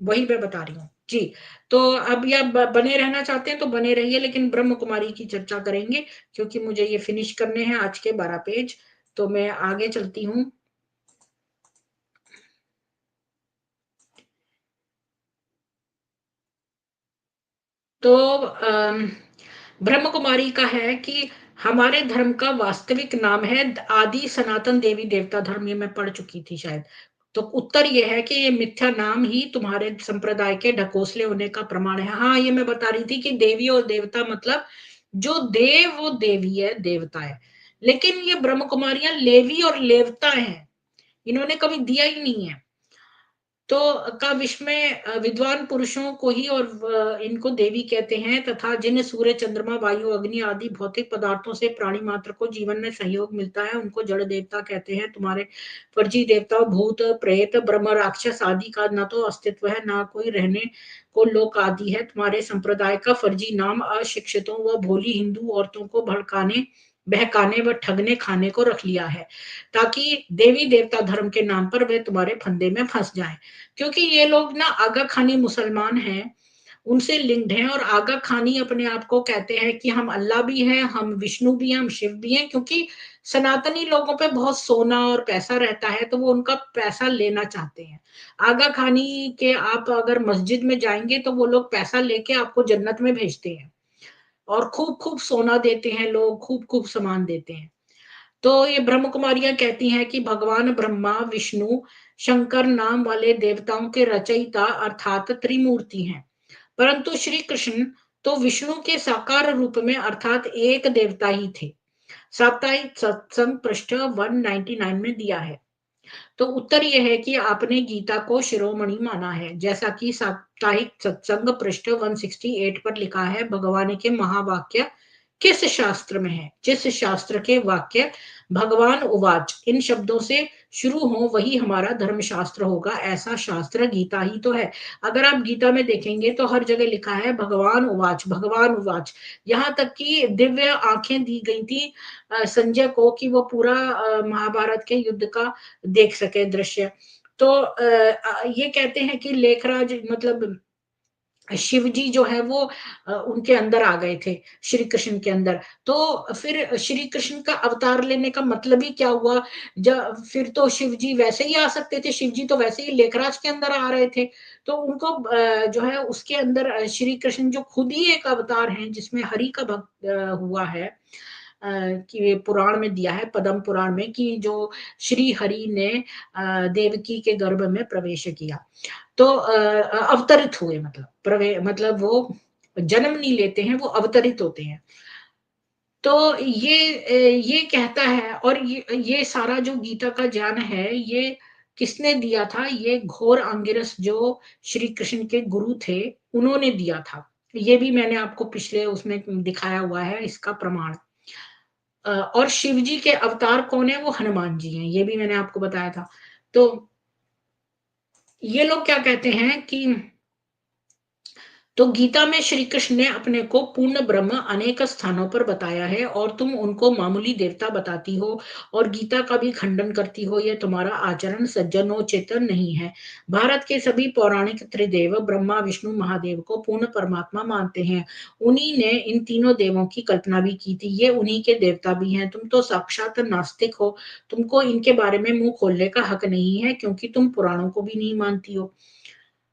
A: वही मैं बता रही हूँ जी। तो अब ये बने रहना चाहते हैं तो बने रहिए, लेकिन ब्रह्म कुमारी की चर्चा करेंगे, क्योंकि मुझे ये फिनिश करने हैं आज के 12 पेज। तो मैं आगे चलती हूँ। तो ब्रह्म कुमारी का है कि हमारे धर्म का वास्तविक नाम है आदि सनातन देवी देवता धर्म। ये मैं पढ़ चुकी थी शायद। तो उत्तर ये है कि ये मिथ्या नाम ही तुम्हारे संप्रदाय के ढकोसले होने का प्रमाण है। हाँ, ये मैं बता रही थी कि देवी और देवता मतलब जो देव वो देवी है, देवता है। लेकिन ये ब्रह्म कुमारियां लेवी और लेवता हैं, इन्होंने कभी दिया ही नहीं है। तो का विश्व में विद्वान पुरुषों को ही और इनको देवी कहते हैं, तथा जिन सूर्य चंद्रमा वायु अग्नि आदि भौतिक पदार्थों से प्राणी मात्र को जीवन में सहयोग मिलता है उनको जड़ देवता कहते हैं। तुम्हारे फर्जी देवता भूत प्रेत ब्रह्म राक्षस आदि का न तो अस्तित्व है, ना कोई रहने को लोक आदि है। तुम्हारे संप्रदाय का फर्जी नाम अशिक्षितों व भोली हिंदू औरतों को भड़काने बहकाने व ठगने खाने को रख लिया है, ताकि देवी देवता धर्म के नाम पर वे तुम्हारे फंदे में फंस जाएं। क्योंकि ये लोग ना आगा खानी मुसलमान हैं, उनसे लिंक्ड हैं, और आगा खानी अपने आप को कहते हैं कि हम अल्लाह भी हैं, हम विष्णु भी हैं, हम शिव भी हैं। क्योंकि सनातनी लोगों पे बहुत सोना और पैसा रहता है, तो वो उनका पैसा लेना चाहते हैं। आगा खानी के आप अगर मस्जिद में जाएंगे तो वो लोग पैसा लेके आपको जन्नत में भेजते हैं, और खूब खूब सोना देते हैं लोग, खूब खूब सामान देते हैं। तो ये ब्रह्म कुमारियां कहती हैं कि भगवान ब्रह्मा विष्णु शंकर नाम वाले देवताओं के रचयिता अर्थात त्रिमूर्ति हैं, परंतु श्री कृष्ण तो विष्णु के साकार रूप में अर्थात एक देवता ही थे। साप्ताहिक सत्संग पृष्ठ 199 में दिया है। तो उत्तर यह है कि आपने गीता को शिरोमणि माना है, जैसा कि साप्ताहिक सत्संग पृष्ठ 168 पर लिखा है। भगवान के महावाक्य किस शास्त्र में है? जिस शास्त्र के वाक्य भगवान उवाच इन शब्दों से शुरू हो वही हमारा धर्म शास्त्र होगा। ऐसा शास्त्र गीता ही तो है। अगर आप गीता में देखेंगे तो हर जगह लिखा है भगवान उवाच, भगवान उवाच। यहाँ तक कि दिव्य आंखें दी गई थी संजय को कि वो पूरा महाभारत के युद्ध का देख सके दृश्य। तो ये कहते हैं कि लेखराज मतलब शिव जी जो है वो उनके अंदर आ गए थे, श्री कृष्ण के अंदर। तो फिर श्री कृष्ण का अवतार लेने का मतलब ही क्या हुआ? जब फिर तो शिव जी वैसे ही आ सकते थे, शिव जी तो वैसे ही लेखराज के अंदर आ रहे थे। तो उनको जो है उसके अंदर श्री कृष्ण जो खुद ही एक अवतार हैं, जिसमें हरि का भक्त हुआ है, कि पुराण में दिया है, पद्म पुराण में, कि जो श्री हरि ने देवकी के गर्भ में प्रवेश किया। तो अवतरित हुए, मतलब मतलब वो जन्म नहीं लेते हैं, वो अवतरित होते हैं। तो ये कहता है, और ये सारा जो गीता का ज्ञान है, ये किसने दिया था? ये घोर अंगिरस जो श्री कृष्ण के गुरु थे, उन्होंने दिया था। ये भी मैंने आपको पिछले उसमें दिखाया हुआ है इसका प्रमाण। और शिव जी के अवतार कौन है? वो हनुमान जी हैं, ये भी मैंने आपको बताया था। तो ये लोग क्या कहते हैं कि तो गीता में श्री कृष्ण ने अपने को पूर्ण ब्रह्म अनेक स्थानों पर बताया है, और तुम उनको मामूली देवता बताती हो और गीता का भी खंडन करती हो। यह तुम्हारा आचरण सज्जनोचित नहीं है। भारत के सभी पौराणिक त्रिदेव ब्रह्मा विष्णु महादेव को पूर्ण परमात्मा मानते हैं। उन्हीं ने इन तीनों देवों की कल्पना भी की थी, ये उन्हीं के देवता भी हैं। तुम तो साक्षात नास्तिक हो, तुमको इनके बारे में मुंह खोलने का हक नहीं है, क्योंकि तुम पुराणों को भी नहीं मानती हो।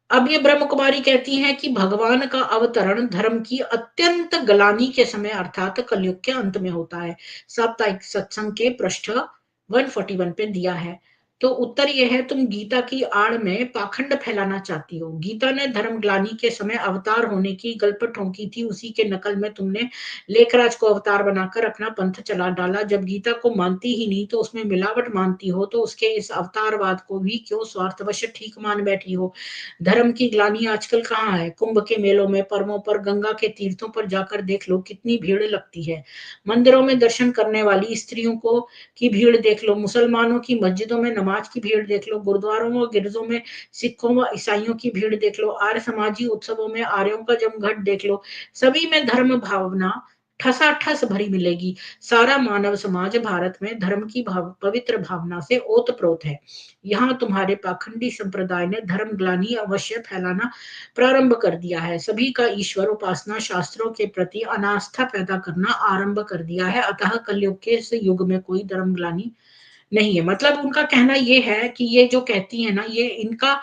A: अब ये ब्रह्म कुमारी कहती हैं कि भगवान का अवतरण धर्म की अत्यंत गलानी के समय अर्थात कलयुग के अंत में होता है। साप्ताहिक सत्संग के पृष्ठ 141 पे दिया है। तो उत्तर ये है, तुम गीता की आड़ में पाखंड फैलाना चाहती हो। गीता ने धर्मग्लानि के समय अवतार होने की गल्प ठोंकी थी, उसी के नकल में तुमने लेखराज को अवतार बनाकर अपना पंथ चला डाला। जब गीता को मानती ही नहीं तो उसमें मिलावट मानती हो, तो उसके इस अवतारवाद को भी क्यों स्वार्थवश ठीक मान बैठी हो। धर्म की ग्लानि आजकल कहाँ है? कुंभ के मेलों में, पर्वों पर, गंगा के तीर्थों पर जाकर देख लो कितनी भीड़ लगती है। मंदिरों में दर्शन करने वाली स्त्रियों को की भीड़ देख लो, मुसलमानों की मस्जिदों में नमाज की भीड़ देख लो, गुरुद्वारों और गिरजों में सिखों व ईसाइयों की भीड़ देख लो, आर्य समाजी उत्सवों में आर्यों का जमघट देख लो। सभी में धर्म भावना ठसाठस भरी मिलेगी। सारा मानव समाज भारत में धर्म की पवित्र भावना से ओतप्रोत है। यहाँ तुम्हारे पाखंडी संप्रदाय ने धर्म ग्लानि अवश्य फैलाना प्रारंभ कर दिया है। सभी का ईश्वर उपासना, शास्त्रों के प्रति अनास्था पैदा करना आरंभ कर दिया है। अतः कलयुग के इस युग में कोई धर्म ग्लानि नहीं है। मतलब उनका कहना ये है कि ये जो कहती है ना, ये इनका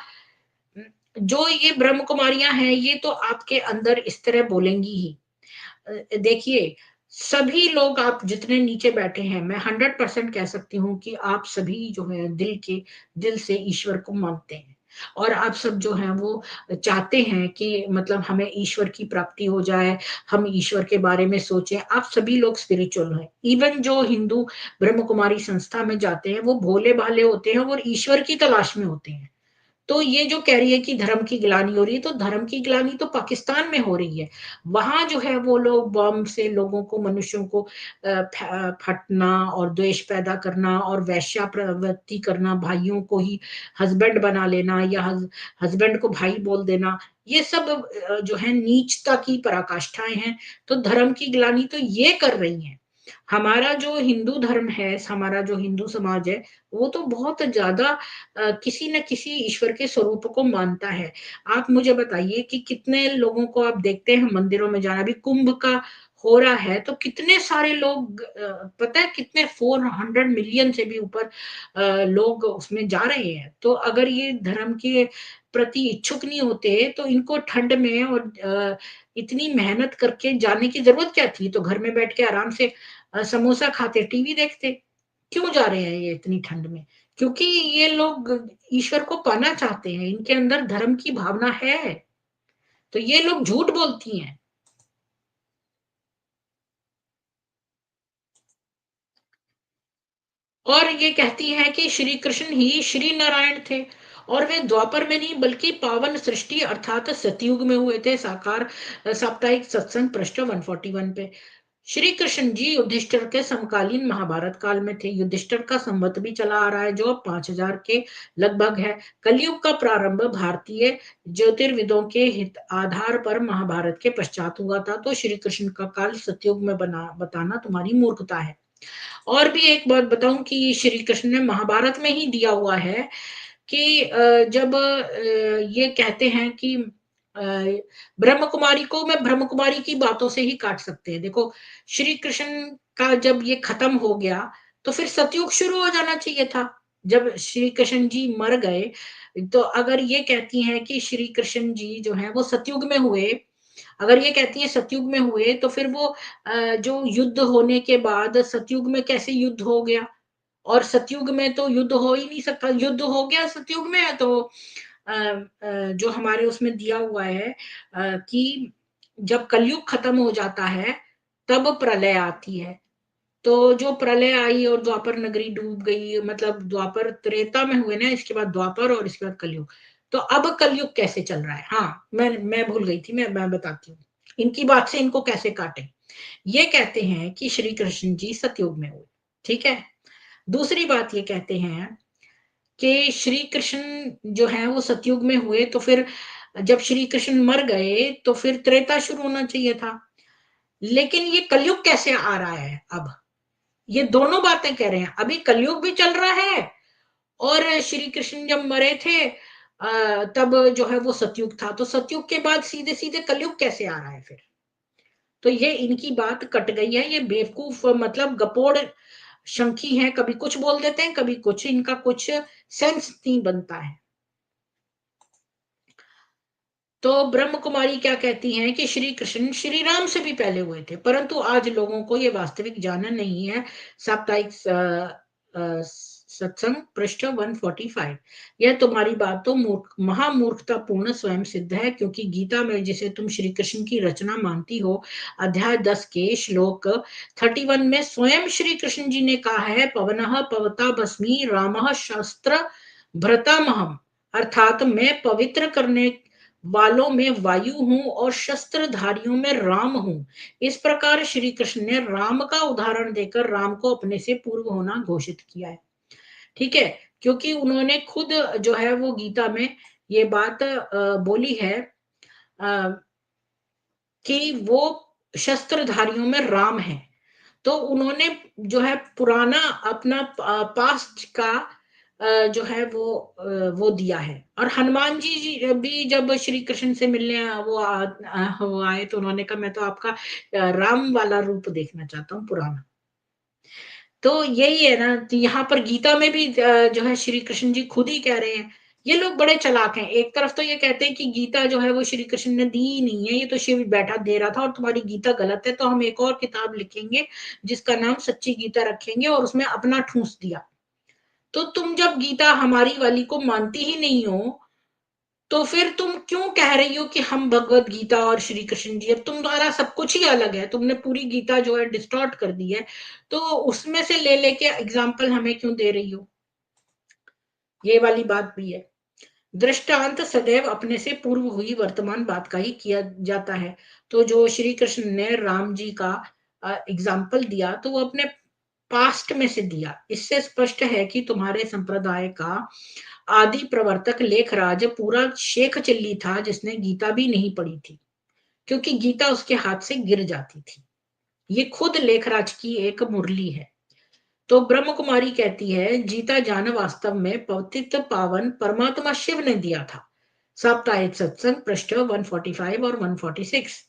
A: जो ये ब्रह्म कुमारियां हैं, ये तो आपके अंदर इस तरह बोलेंगी ही। देखिए, सभी लोग, आप जितने नीचे बैठे हैं, मैं 100% कह सकती हूँ कि आप सभी जो है दिल से ईश्वर को मानते हैं, और आप सब जो हैं वो चाहते हैं कि मतलब हमें ईश्वर की प्राप्ति हो जाए, हम ईश्वर के बारे में सोचें। आप सभी लोग स्पिरिचुअल हैं। इवन जो हिंदू ब्रह्म कुमारी संस्था में जाते हैं, वो भोले भाले होते हैं और ईश्वर की तलाश में होते हैं। तो ये जो कह रही है कि धर्म की गिलानी हो रही है, तो धर्म की गिलानी तो पाकिस्तान में हो रही है। वहां जो है वो लोग बम से लोगों को, मनुष्यों को फटना और द्वेष पैदा करना और वैश्या प्रवृत्ति करना, भाइयों को ही हस्बैंड बना लेना या हस्बैंड को भाई बोल देना, ये सब जो है नीचता की पराकाष्ठाएं हैं। तो धर्म की गिलानी तो ये कर रही है। हमारा जो हिंदू धर्म है, हमारा जो हिंदू समाज है, वो तो बहुत ज्यादा किसी न किसी ईश्वर के स्वरूप को मानता है। आप मुझे बताइए कि कितने लोगों को आप देखते हैं मंदिरों में जाना, भी कुंभ का हो रहा है तो कितने सारे लोग, पता है कितने 400 मिलियन से भी ऊपर लोग उसमें जा रहे हैं। तो अगर ये धर्म के प्रति इच्छुक नहीं होते तो इनको ठंड में और इतनी मेहनत करके जाने की जरूरत क्या थी? तो घर में बैठ के आराम से समोसा खाते, टीवी देखते। क्यों जा रहे हैं ये इतनी ठंड में? क्योंकि ये लोग ईश्वर को पाना चाहते हैं, इनके अंदर धर्म की भावना है। तो ये लोग झूठ बोलती हैं। और ये कहती है कि श्री कृष्ण ही श्री नारायण थे, और वे द्वापर में नहीं बल्कि पावन सृष्टि अर्थात सतयुग में हुए थे। साकार साप्ताहिक सत्संग पृष्ठ 141 पे। श्री कृष्ण जी युधिष्ठिर के समकालीन महाभारत काल में थे। युधिष्ठिर का संवत भी चला आ रहा है जो अब 5000 के लगभग है। कलयुग का प्रारंभ भारतीय ज्योतिर्विदों के हित आधार पर महाभारत के पश्चात हुआ था। तो श्री कृष्ण का काल सतयुग में बताना तुम्हारी मूर्खता है। और भी एक बात बताऊं कि श्री कृष्ण ने महाभारत में ही दिया हुआ है कि जब ये कहते हैं कि ब्रह्म कुमारी को मैं ब्रह्म कुमारी की बातों से ही काट सकते हैं। देखो, श्री कृष्ण का जब ये खत्म हो गया तो फिर सतयुग शुरू हो जाना चाहिए था। जब श्री कृष्ण जी मर गए, तो अगर ये कहती हैं कि श्री कृष्ण जी जो है वो सतयुग में हुए, अगर ये कहती है सतयुग में हुए, तो फिर वो जो युद्ध होने के बाद सतयुग में कैसे युद्ध हो गया? और सतयुग में तो युद्ध हो ही नहीं सकता। युद्ध हो गया सतयुग में तो जो हमारे उसमें दिया हुआ है कि जब कलयुग खत्म हो जाता है तब प्रलय आती है। तो जो प्रलय आई और द्वापर नगरी डूब गई, मतलब द्वापर त्रेता में हुए ना, इसके बाद द्वापर और इसके बाद कलयुग। तो अब कलयुग कैसे चल रहा है? हाँ, मैं भूल गई थी, मैं बताती हूँ इनकी बात से इनको कैसे काटे। ये कहते हैं कि श्री कृष्ण जी सतयुग में हुए, ठीक है। दूसरी बात ये कहते हैं कि श्री कृष्ण जो है वो सतयुग में हुए, तो फिर जब श्री कृष्ण मर गए तो फिर त्रेता शुरू होना चाहिए था। लेकिन ये कलयुग कैसे आ रहा है अब? ये दोनों बातें कह रहे हैं, अभी कलयुग भी चल रहा है और श्री कृष्ण जब मरे थे तब जो है वो सतयुग था। तो सतयुग के बाद सीधे सीधे कलयुग कैसे आ रहा है फिर? तो ये इनकी बात कट गई है। ये बेवकूफ, मतलब गपोड़ शंखी हैं, कभी कुछ बोल देते हैं कभी कुछ, इनका कुछ सेंस नहीं बनता है। तो ब्रह्म कुमारी क्या कहती हैं कि श्री कृष्ण श्री राम से भी पहले हुए थे, परंतु आज लोगों को ये वास्तविक ज्ञान नहीं है। साप्ताहिक सत्संग पृष्ठ 145। यह तुम्हारी बात तो महामूर्खतापूर्ण स्वयं सिद्ध है, क्योंकि गीता में जिसे तुम श्री कृष्ण की रचना मानती हो, अध्याय 10 के श्लोक 31 में स्वयं श्री कृष्ण जी ने कहा है, पवनः पवता भस्मी रामः शस्त्र भृतामहम, अर्थात मैं पवित्र करने वालों में वायु हूं और शस्त्रधारियों में राम हूं। इस प्रकार श्री कृष्ण ने राम का उदाहरण देकर राम को अपने से पूर्व होना घोषित किया है। ठीक है, क्योंकि उन्होंने खुद जो है वो गीता में ये बात बोली है कि वो शस्त्रधारियों में राम है। तो उन्होंने जो है पुराना अपना पास्ट का जो है वो दिया है। और हनुमान जी भी जब श्री कृष्ण से मिलने वो आए तो उन्होंने कहा, मैं तो आपका राम वाला रूप देखना चाहता हूँ, पुराना। तो यही है ना, तो यहाँ पर गीता में भी जो है श्री कृष्ण जी खुद ही कह रहे हैं। ये लोग बड़े चालाक हैं, एक तरफ तो ये कहते हैं कि गीता जो है वो श्री कृष्ण ने दी ही नहीं है, ये तो शिव बैठा दे रहा था और तुम्हारी गीता गलत है, तो हम एक और किताब लिखेंगे जिसका नाम सच्ची गीता रखेंगे और उसमें अपना ठूंस दिया। तो तुम जब गीता हमारी वाली को मानती ही नहीं हो, तो फिर तुम क्यों कह रही हो कि हम भगवत गीता और श्री कृष्ण जी, अब तुम्हारा सब कुछ ही अलग है, तुमने पूरी गीता जो है डिस्टॉर्ट कर दी है, तो उसमें से ले लेके एग्जाम्पल हमें क्यों दे रही हो? ये वाली बात भी है। दृष्टांत सदैव अपने से पूर्व हुई वर्तमान बात का ही किया जाता है। तो जो श्री कृष्ण ने राम जी का एग्जाम्पल दिया, तो वो अपने पास्ट में से दिया। इससे स्पष्ट है कि तुम्हारे संप्रदाय का आदि प्रवर्तक लेखराज पूरा शेख चिल्ली था, जिसने गीता भी नहीं पढ़ी थी, क्योंकि गीता उसके हाथ से गिर जाती थी। ये खुद लेखराज की एक मुरली है। तो ब्रह्म कुमारी कहती है, जीता जान वास्तव में पतित पावन परमात्मा शिव ने दिया था। साप्ताहिक सत्संग पृष्ठ 145 और 146।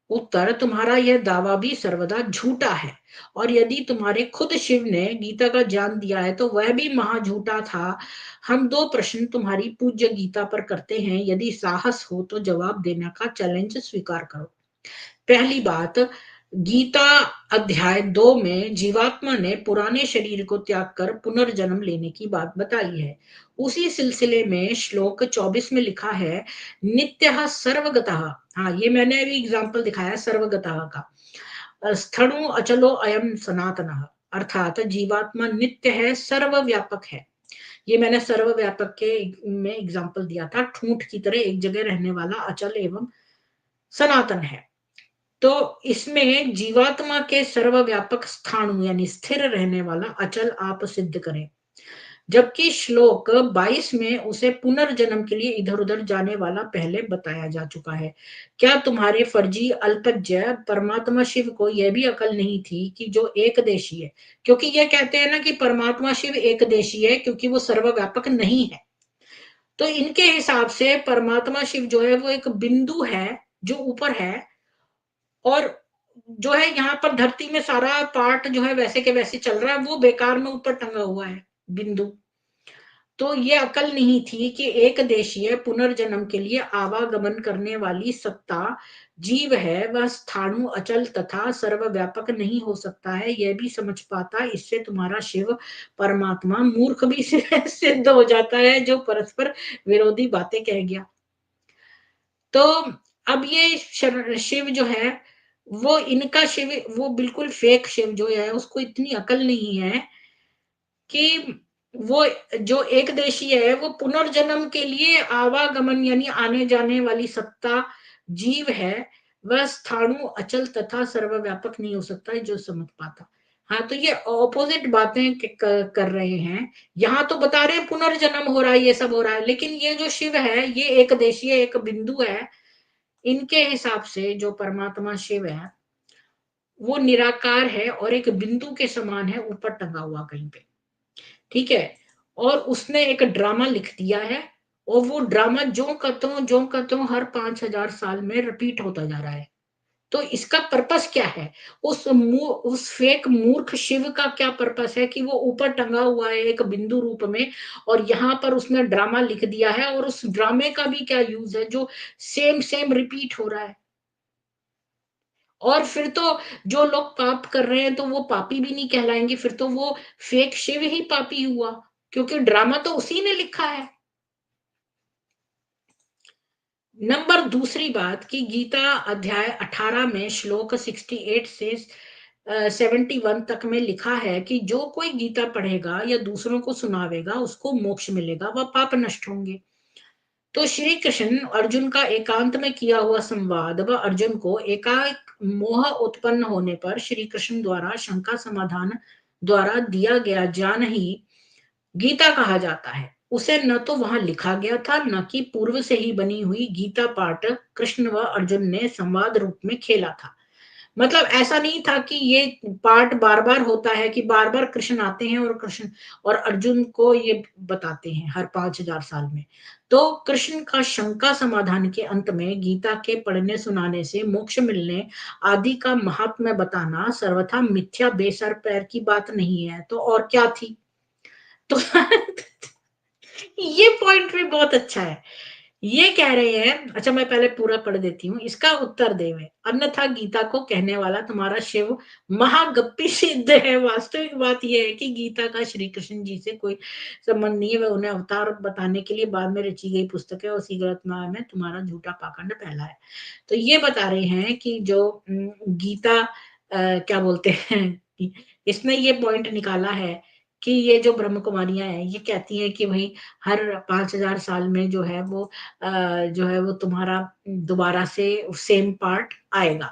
A: उत्तर, तुम्हारा यह दावा भी सर्वदा झूठा है, और यदि तुम्हारे खुद शिव ने गीता का ज्ञान दिया है तो वह भी महा झूठा था। हम दो प्रश्न तुम्हारी पूज्य गीता पर करते हैं, यदि साहस हो तो जवाब देने का चैलेंज स्वीकार करो। पहली बात, गीता अध्याय 2 में जीवात्मा ने पुराने शरीर को त्याग कर पुनर्जन्म लेने की बात बताई है। उसी सिलसिले में श्लोक 24 में लिखा है, नित्यः सर्वगतः। हाँ, ये मैंने अभी एग्जाम्पल दिखाया सर्वगतः का। स्थणु अचलो अयम सनातनः, अर्थात जीवात्मा नित्य है, सर्वव्यापक है। ये मैंने सर्वव्यापक के में एग्जाम्पल दिया था, ठूंठ की तरह एक जगह रहने वाला, अचल एवं सनातन है। तो इसमें जीवात्मा के सर्वव्यापक स्थाणु यानी स्थिर रहने वाला अचल आप सिद्ध करें, जबकि श्लोक 22 में उसे पुनर्जन्म के लिए इधर उधर जाने वाला पहले बताया जा चुका है। क्या तुम्हारे फर्जी अल्पज्ञ परमात्मा शिव को यह भी अकल नहीं थी कि जो एक देशी है, क्योंकि यह कहते हैं ना कि परमात्मा शिव एक देशी है क्योंकि वो सर्वव्यापक नहीं है। तो इनके हिसाब से परमात्मा शिव जो है वो एक बिंदु है जो ऊपर है, और जो है यहाँ पर धरती में सारा पार्ट जो है वैसे के वैसे चल रहा है, वो बेकार में ऊपर टंगा हुआ है बिंदु। तो ये अकल नहीं थी कि एक देशीय पुनर्जन्म के लिए आवागमन करने वाली सत्ता जीव है, वह स्थाणु अचल तथा सर्वव्यापक नहीं हो सकता है, यह भी समझ पाता। इससे तुम्हारा शिव परमात्मा मूर्ख भी सिद्ध हो जाता है, जो परस्पर विरोधी बातें कह गया। तो अब ये शिव जो है वो इनका शिव, वो बिल्कुल फेक शिव जो है, उसको इतनी अकल नहीं है कि वो जो एक देशी है वो पुनर्जन्म के लिए आवागमन यानी आने जाने वाली सत्ता जीव है, वह स्थाणु अचल तथा सर्वव्यापक नहीं हो सकता है, जो समझ पाता। हाँ, तो ये ऑपोजिट बातें कर रहे हैं। यहाँ तो बता रहे हैं पुनर्जन्म हो रहा है, ये सब हो रहा है, लेकिन ये जो शिव है ये एक देशीय एक बिंदु है। इनके हिसाब से जो परमात्मा शिव है वो निराकार है और एक बिंदु के समान है, ऊपर टंगा हुआ कहीं पे। ठीक है, और उसने एक ड्रामा लिख दिया है, और वो ड्रामा जो करते हो हर 5000 साल में रिपीट होता जा रहा है। तो इसका पर्पस क्या है? उस फेक मूर्ख शिव का क्या पर्पस है कि वो ऊपर टंगा हुआ है एक बिंदु रूप में, और यहाँ पर उसने ड्रामा लिख दिया है, और उस ड्रामे का भी क्या यूज है जो सेम सेम रिपीट हो रहा है। और फिर तो जो लोग पाप कर रहे हैं तो वो पापी भी नहीं कहलाएँगे, फिर तो वो फेक शिव ही पापी हुआ, क्योंकि ड्रामा तो उसी ने लिखा है। नंबर दूसरी बात कि गीता अध्याय 18 में श्लोक 68 से 71 तक में लिखा है कि जो कोई गीता पढ़ेगा या दूसरों को सुनावेगा, उसको मोक्ष मिलेगा, वह पाप नष्ट होंगे। तो श्री कृष्ण अर्जुन का एकांत में किया हुआ संवाद व अर्जुन को एकाएक मोह उत्पन्न होने पर श्री कृष्ण द्वारा शंका समाधान द्वारा दिया गया ज्ञान ही गीता कहा जाता है। उसे न तो वहां लिखा गया था, न कि पूर्व से ही बनी हुई गीता पाठ कृष्ण व अर्जुन ने संवाद रूप में खेला था। मतलब ऐसा नहीं था कि ये पाठ बार-बार होता है कि बार-बार कृष्ण आते हैं और कृष्ण और अर्जुन को ये बताते हैं हर 5000 साल में। तो कृष्ण का शंका समाधान के अंत में गीता के पढ़ने सुनाने से मोक्ष मिलने आदि का महात्म्य बताना सर्वथा मिथ्या बेसर पैर की बात नहीं है, तो और क्या थी? तो ये पॉइंट भी बहुत अच्छा है। ये कह रहे हैं, अच्छा मैं पहले पूरा पढ़ देती हूँ, इसका उत्तर देवे, अन्यथा गीता को कहने वाला तुम्हारा शिव महागप्पी सिद्ध है। वास्तविक बात ये है कि गीता का श्री कृष्ण जी से कोई संबंध नहीं है, वह उन्हें अवतार बताने के लिए बाद में रची गई पुस्तक है, उसी गलत माया में तुम्हारा झूठा पाखंड फैला है। तो ये बता रहे हैं कि जो गीता क्या बोलते हैं कि इसने ये पॉइंट निकाला है कि ये जो ब्रह्म कुमारियाँ हैं, ये कहती हैं कि भई हर 5000 साल में जो है वो तुम्हारा दोबारा से सेम पार्ट आएगा।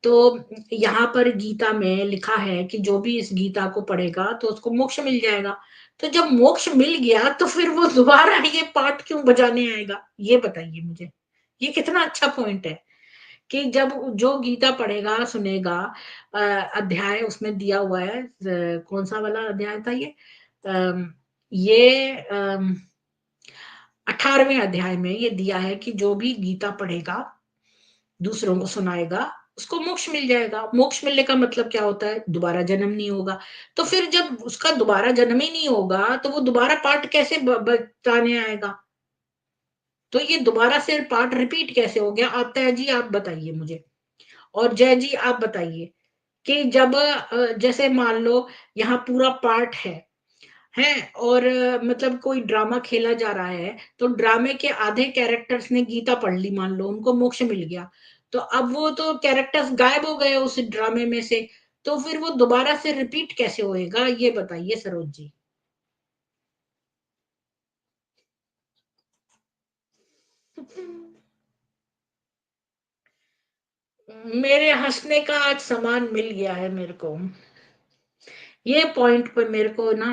A: तो यहाँ पर गीता में लिखा है कि जो भी इस गीता को पढ़ेगा तो उसको मोक्ष मिल जाएगा। तो जब मोक्ष मिल गया तो फिर वो दोबारा ये पार्ट क्यों बजाने आएगा? ये बताइए मुझे। ये कितना अच्छा पॉइंट है कि जब जो गीता पढ़ेगा, सुनेगा अध्याय उसमें दिया हुआ है, कौन-सा वाला अध्याय था ये? अम, ये 18वें अध्याय में ये दिया है कि जो भी गीता पढ़ेगा, दूसरों को सुनाएगा, उसको मोक्ष मिल जाएगा। मोक्ष मिलने का मतलब क्या होता है? दोबारा जन्म नहीं होगा। तो फिर जब उसका दोबारा जन्म ही नहीं होगा, तो वो दोबारा पाठ कैसे बताने आएगा? तो ये दोबारा से पाठ रिपीट कैसे हो गया? अत्या जी आप बताइए मुझे। और जय जी आप बताइए कि जब जैसे मान लो यहाँ पूरा पाठ है और मतलब कोई ड्रामा खेला जा रहा है, तो ड्रामे के आधे कैरेक्टर्स ने गीता पढ़ ली मान लो, उनको मोक्ष मिल गया। तो अब वो तो कैरेक्टर्स गायब हो गए उस ड्रामे में से, तो फिर वो दोबारा से रिपीट कैसे होएगा? ये बताइए सरोज जी। मेरे हँसने का आज सामान मिल गया है मेरे को। ये पॉइंट पे मेरे को ना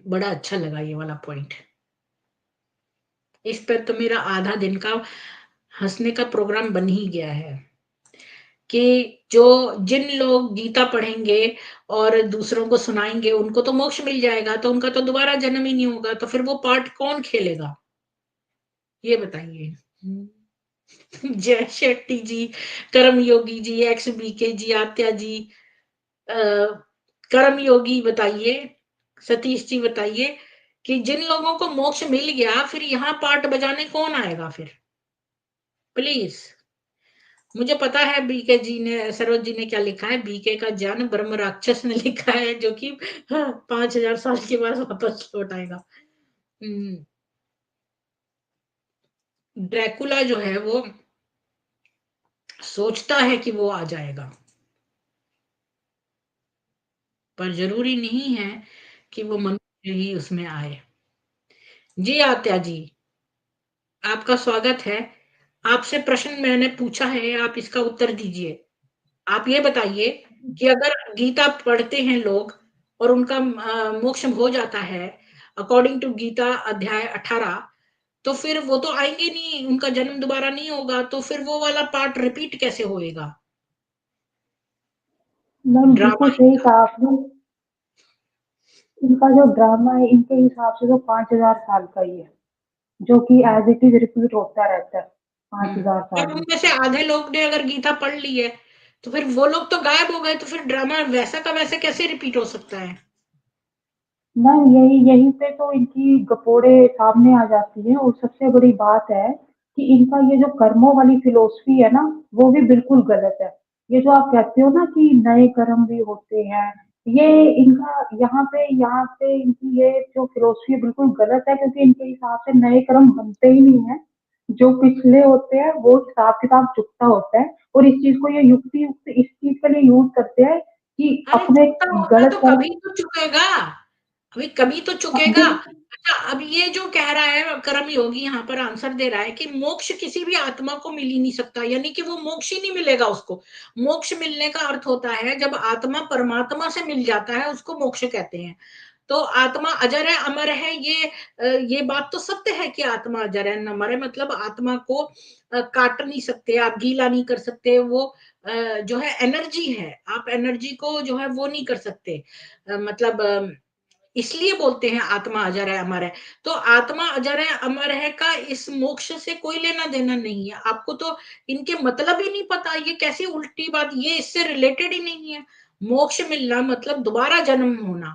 A: बड़ा अच्छा लगा ये वाला पॉइंट। इस पर तो मेरा आधा दिन का हँसने का प्रोग्राम बन ही गया है कि जो जिन लोग गीता पढ़ेंगे और दूसरों को सुनाएँगे, उनको तो मोक्ष मिल जाएगा, तो उनका तो दोबारा जन्म ही नहीं होगा, तो फिर वो पार्ट कौन खेलेगा? ये बताइए। जय शेट्टी जी, कर्मयोगी जी, एक्स बीके जी, आत्या जी, अ, कर्मयोगी बताइए, सतीश जी बताइए कि जिन लोगों को मोक्ष मिल गया, फिर यहाँ पार्ट बजाने कौन आएगा फिर? प्लीज़। मुझे पता है बीके जी ने सरोज जी ने क्या लिखा है, बीके का जन्म ब्रह्म राक्षस ने लिखा है जो कि 5000 साल के बाद वापस लौट आएगा। ड्रैकुला जो है वो सोचता है कि वो आ जाएगा, पर ज़रूरी नहीं है कि वो मनुष्य ही उसमें आए। जी आत्या जी, आपका स्वागत है। आपसे प्रश्न मैंने पूछा है, आप इसका उत्तर दीजिए। आप ये बताइए कि अगर गीता पढ़ते हैं लोग और उनका मोक्ष हो जाता है अकॉर्डिंग टू गीता अध्याय 18 तो फिर वो तो आएँगे नहीं, उनका जन्म दोबारा नहीं होगा, तो फिर वो वाला पार्ट रिपीट कैसे होएगा?
D: मैम
A: ड्रामा
D: बिल्कुल सही कहा आपने। इनका जो ड्रामा है इनके हिसाब से तो 5000 साल का ही है, जो कि एज इट इज रिपीट होता रहता है
A: हुँ,
D: 5000 साल
A: पर
D: में।
A: उनमें से आधे लोग ने अगर गीता पढ़ ली है, तो फिर वो लोग तो गायब हो गए, तो फिर ड्रामा वैसा का वैसा कैसे रिपीट हो सकता है?
D: मैम यही यहीं पे तो इनकी गपोड़े सामने आ जाती है और सबसे बड़ी बात है कि इनका ये जो कर्मों वाली फिलॉसफी है ना, वो भी बिल्कुल गलत है। ये जो आप कहते हो ना कि नए कर्म भी होते हैं, ये इनका यहाँ पे इनकी ये जो फिलॉसफी है बिल्कुल गलत है, क्योंकि इनके हिसाब से नए कर्म बनते ही नहीं है। जो पिछले होते हैं वो हिसाब-किताब चुकता होता है, और इस चीज़ को ये युक्ति युक्त इस चीज़ के लिए यूज़ करते हैं कि
A: अरे
D: अपने
A: चुकता होता
D: गलत
A: तो
D: कर्म।
A: कभी तो चुकेगा, अभी कभी तो चुकेगा। अच्छा, अब ये जो कह रहा है कर्म योगी यहाँ पर आंसर दे रहा है कि मोक्ष किसी भी आत्मा को मिल ही नहीं सकता, यानी कि वो मोक्ष ही नहीं मिलेगा उसको। मोक्ष मिलने का अर्थ होता है जब आत्मा परमात्मा से मिल जाता है, उसको मोक्ष कहते हैं। तो आत्मा अजर है, अमर है, ये बात तो सत्य है कि आत्मा अजर है, अमर है, मतलब आत्मा को काट नहीं सकते, आप गीला नहीं कर सकते, वो जो है एनर्जी है, आप एनर्जी को जो है वो नहीं कर सकते, मतलब इसलिए बोलते हैं आत्मा अजर है अमर है। तो आत्मा अजर है अमर है का इस मोक्ष से कोई लेना देना नहीं है। आपको तो इनके मतलब ही नहीं पता, ये कैसी उल्टी बात, ये इससे रिलेटेड ही नहीं है। मोक्ष मिलना मतलब दोबारा जन्म होना,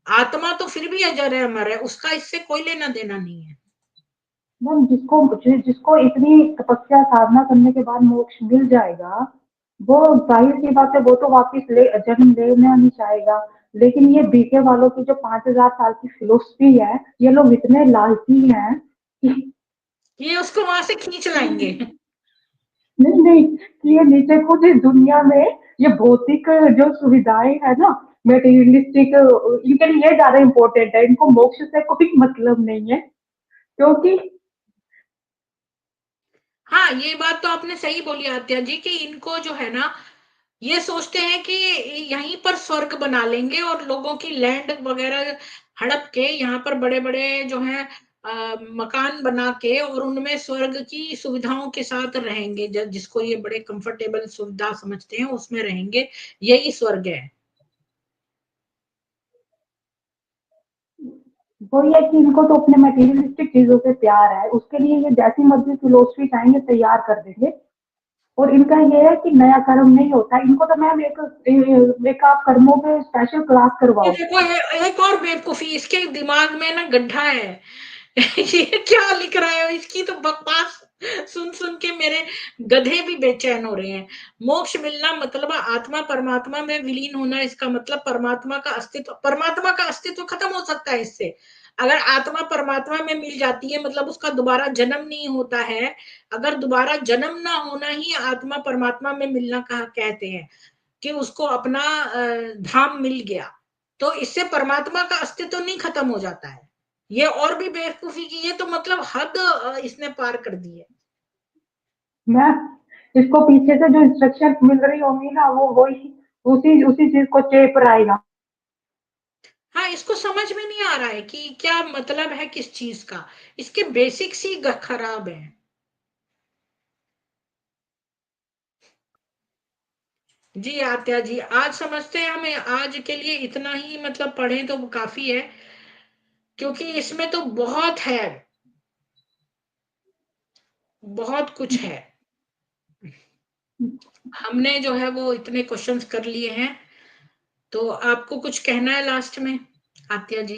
A: आत्मा तो फिर भी अजर है अमर है, उसका इससे कोई लेना देना नहीं है।
D: मैम जिसको इतनी तपस्या साधना करने के बाद मोक्ष मिल जाएगा, वो जाहिर सी बात है वो तो वापिस जन्म लेना नहीं चाहेगा। लेकिन ये बीके वालों की जो 5,000 साल की फिलोसफी है, ये लोग इतने लालची हैं कि
A: ये उसको वहां से खींच लाएंगे।
D: नहीं नहीं, कि ये नीचे खुद इस दुनिया में ये भौतिक जो सुविधाएं है ना, मेटीरियलिस्टिक, इनके लिए ये ज्यादा इम्पोर्टेंट है, इनको मोक्ष से कोई मतलब नहीं है, क्योंकि
A: हाँ, ये बात तो आपने सही बोली आत्या जी कि इनको जो है ना, ये सोचते हैं कि यहीं पर स्वर्ग बना लेंगे और लोगों की लैंड वगैरह हड़प के यहाँ पर बड़े बड़े जो है मकान बना के और उनमें स्वर्ग की सुविधाओं के साथ रहेंगे, जिसको ये बड़े कंफर्टेबल सुविधा समझते हैं उसमें रहेंगे, यही स्वर्ग है।
D: वही है कि इनको तो अपने मटेरियलिस्टिक चीजों से प्यार है, उसके लिए ये जैसी मर्जी फिलोसफी चाहेंगे तैयार कर देंगे। और इनका ये है कि नया कर्म नहीं होता, इनको तो मैम एक आप कर्मों पे स्पेशल क्लास
A: ये
D: करवाओ।
A: देखो, एक और बेवकूफी, इसके दिमाग में ना गड्ढा है। ये क्या लिख रहा है, इसकी तो बकवास सुन सुन के मेरे गधे भी बेचैन हो रहे हैं। मोक्ष मिलना मतलब आत्मा परमात्मा में विलीन होना, इसका मतलब परमात्मा का अस्तित्व खत्म हो सकता है इससे। अगर आत्मा परमात्मा में मिल जाती है मतलब उसका दोबारा जन्म नहीं होता है। अगर दोबारा जन्म ना होना ही आत्मा परमात्मा में मिलना कहा कहते हैं कि उसको अपना धाम मिल गया, तो इससे परमात्मा का अस्तित्व नहीं खत्म हो जाता है। ये और भी बेवकूफी की, ये तो मतलब हद इसने पार कर दी है।
D: मैं इसको पीछे से जो इंस्ट्रक्शन मिल रही होंगी ना, वो वही उसी उसी चीज को चेप रहा।
A: हाँ, इसको समझ में नहीं आ रहा है कि क्या मतलब है किस चीज का, इसके बेसिक्स ही खराब है। जी आत्या जी, आज समझते हैं, हमें आज के लिए इतना ही मतलब पढ़ें तो काफी है, क्योंकि इसमें तो बहुत है, बहुत कुछ है। हमने जो है वो इतने क्वेश्चंस कर लिए हैं। तो आपको कुछ कहना है लास्ट में आत्या जी?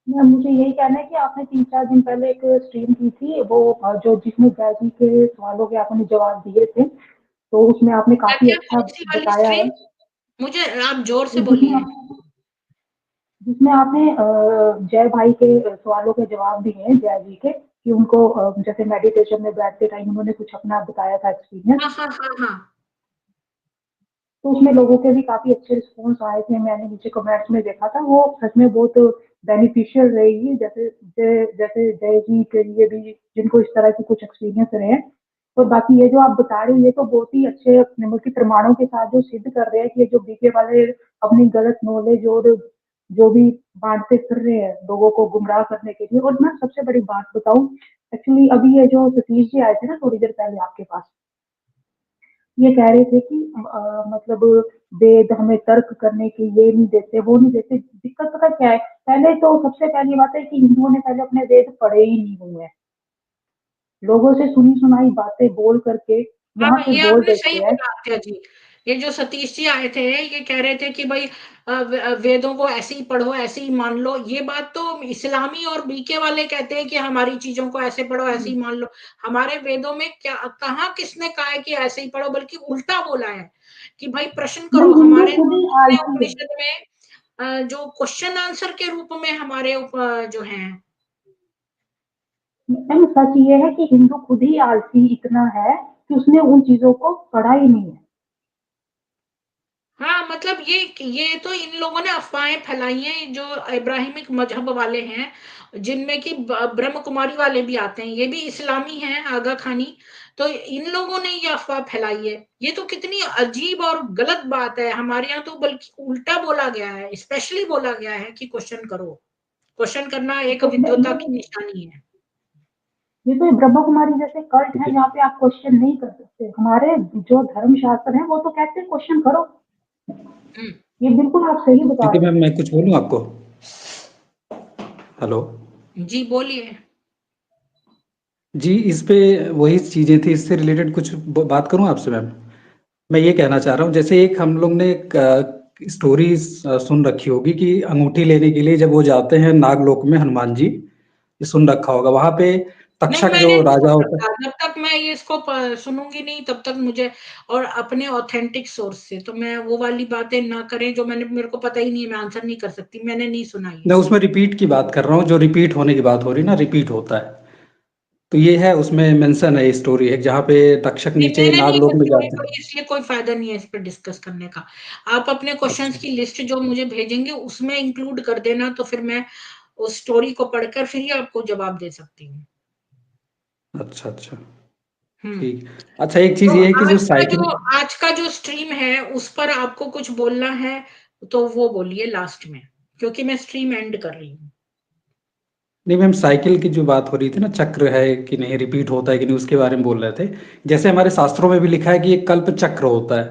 D: मुझे यही कहना है कि आपने 3-4 दिन पहले एक स्ट्रीम की थी, वो जो जिसमें जैजी के सवालों के आपने जवाब दिए थे, तो उसमें आपने
A: क्या
D: काफी
A: क्या,
D: अच्छा
A: कौन सी वाली
D: बताया है।
A: स्ट्रीम? मुझे आप जोर से
D: जिसमें
A: बोलिए।
D: जिसमें आपने जय भाई के सवालों के जवाब दिए हैं, जय जी के, कि उनको जैसे मेडिटेशन में बैठते टाइम उन्होंने कुछ अपना बताया था एक्सपीरियंस।
A: हाँ हाँ हाँ हाँ।
D: तो उसमें लोगों के भी काफी अच्छे रिस्पॉन्स आए थे, मैंने नीचे कमेंट्स में देखा था, वो सच में बहुत बेनिफिशियल रहेगी, जैसे जय जी के लिए भी, जिनको इस तरह की कुछ एक्सपीरियंस रहे हैं। और बाकी ये जो आप बता रहे हो, ये तो बहुत ही अच्छे मतलब कि प्रमाणों के साथ जो सिद्ध कर रहे हैं कि ये जो बीके वाले अपनी गलत नॉलेज और जो भी बांटते फिर रहे हैं लोगों को गुमराह करने के लिए। और मैं सबसे बड़ी बात बताऊं, एक्चुअली अभी ये जो सतीश जी आए थे ना थोड़ी देर पहले आपके पास, ये कह रहे थे कि मतलब वेद हमें तर्क करने के ये नहीं देते, वो नहीं देते। दिक्कत पता क्या है, पहले तो सबसे पहली बात है कि हिंदुओं ने पहले अपने वेद पढ़े ही नहीं हुए हैं, लोगों से सुनी सुनाई बातें बोल करके
A: हाँ,
D: यहाँ पे
A: ये
D: बोल
A: आपने सही
D: देते हैं।
A: बोला आत्या जी, ये जो सतीश जी आए थे, ये कह रहे थे कि भाई वेदों को ऐसे ही पढ़ो, ऐसे ही मान लो। ये बात तो इस्लामी और बीके वाले कहते हैं कि हमारी चीजों को ऐसे पढ़ो, ऐसे ही मान लो। हमारे वेदों में क्या कहाँ किसने कहा है कि ऐसे ही पढ़ो, बल्कि उल्टा बोला है कि भाई प्रश्न करो।
D: नहीं, हिंदू
A: हमारे
D: खुद ही आलसी है।
A: उपनिषद में जो क्वेश्चन आंसर के रूप में हमारे जो हैं।
D: मैम सच ये है कि हिंदू खुद ही आलसी इतना है कि उसने उन चीजों को पढ़ा ही नहीं है।
A: हाँ, मतलब ये तो इन लोगों ने अफवाहें फैलाई हैं, जो इब्राहिमिक मजहब वाले हैं, जिनमें कि ब्रह्म कुमारी वाले भी आते हैं, ये भी इस्लामी हैं, आगा खानी। तो इन लोगों ने ये अफवाह फैलाई है। ये तो कितनी अजीब और गलत बात है। हमारे यहाँ तो बल्कि उल्टा बोला गया है, स्पेशली बोला गया है कि क्वेश्चन करो। क्वेश्चन करना एक
D: तो
A: विद्वता की निशानी है।
D: ये तो ब्रह्मा कुमारी जैसे कल्ट है जहाँ पे आप क्वेश्चन नहीं कर सकते। हमारे जो धर्म शास्त्र है वो तो कहते हैं क्वेश्चन करो।
A: हम्म।
D: ये बिल्कुल आप सही बता
B: दीदी
D: रहे
B: मैम, मैं कुछ बोलूँ आपको? हेलो
A: जी, बोलिए।
B: जी, इस पे वही चीज़ें थी, इससे रिलेटेड कुछ बात करूँ आपसे मैम? मैं ये कहना चाह रहा हूँ, जैसे एक हम लोग ने एक स्टोरी सुन रखी होगी कि अंगूठी लेने के लिए जब वो जाते हैं नागलोक में, हनुमान जी, ये सुन रखा होगा। वहाँ पे
A: नहीं,
B: तक्षक
A: मैंने
B: जो
A: नहीं
B: राजा
A: सुन
B: होता है।
A: रखा। जब तक मैं ये इसको सुनूंगी नहीं, तब तक मुझे, और अपने ऑथेंटिक सोर्स से, तो मैं वो वाली बातें ना करें जो मेरे को पता ही नहीं है, मैं आंसर नहीं कर सकती। मैंने नहीं सुना ये।
B: मैं उसमें रिपीट की बात कर रहा हूँ, जो रिपीट होने की बात हो रही है ना, रिपीट होता है। तो ये है, उसमें मेंशन है, स्टोरी है जहाँ पे तक्षक
A: नहीं,
B: नीचे
A: मैंने नहीं
B: नागलोक
A: ये
B: में
A: स्टोरी
B: जाते हैं।
A: पढ़ी, इसलिए कोई फायदा नहीं है इस पर डिस्कस करने का। आप अपने क्वेश्चंस
B: अच्छा
A: की लिस्ट जो मुझे भेजेंगे उसमें इंक्लूड कर देना, तो फिर मैं उस स्टोरी को पढ़कर फिर ही आपको जवाब दे सकती हूँ।
B: अच्छा अच्छा,
A: हम्म।
B: ठीक। अच्छा, एक चीज
A: तो
B: ये है कि जो साइकिल,
A: आज का जो स्ट्रीम है उस पर आपको कुछ बोलना है तो वो बोलिए लास्ट में, क्योंकि मैं स्ट्रीम एंड कर रही हूँ।
B: नहीं मैम, साइकिल की जो बात हो रही थी ना, चक्र है कि नहीं, रिपीट होता है कि नहीं, उसके बारे में बोल रहे थे। जैसे हमारे शास्त्रों में भी लिखा है कि एक कल्प चक्र होता है।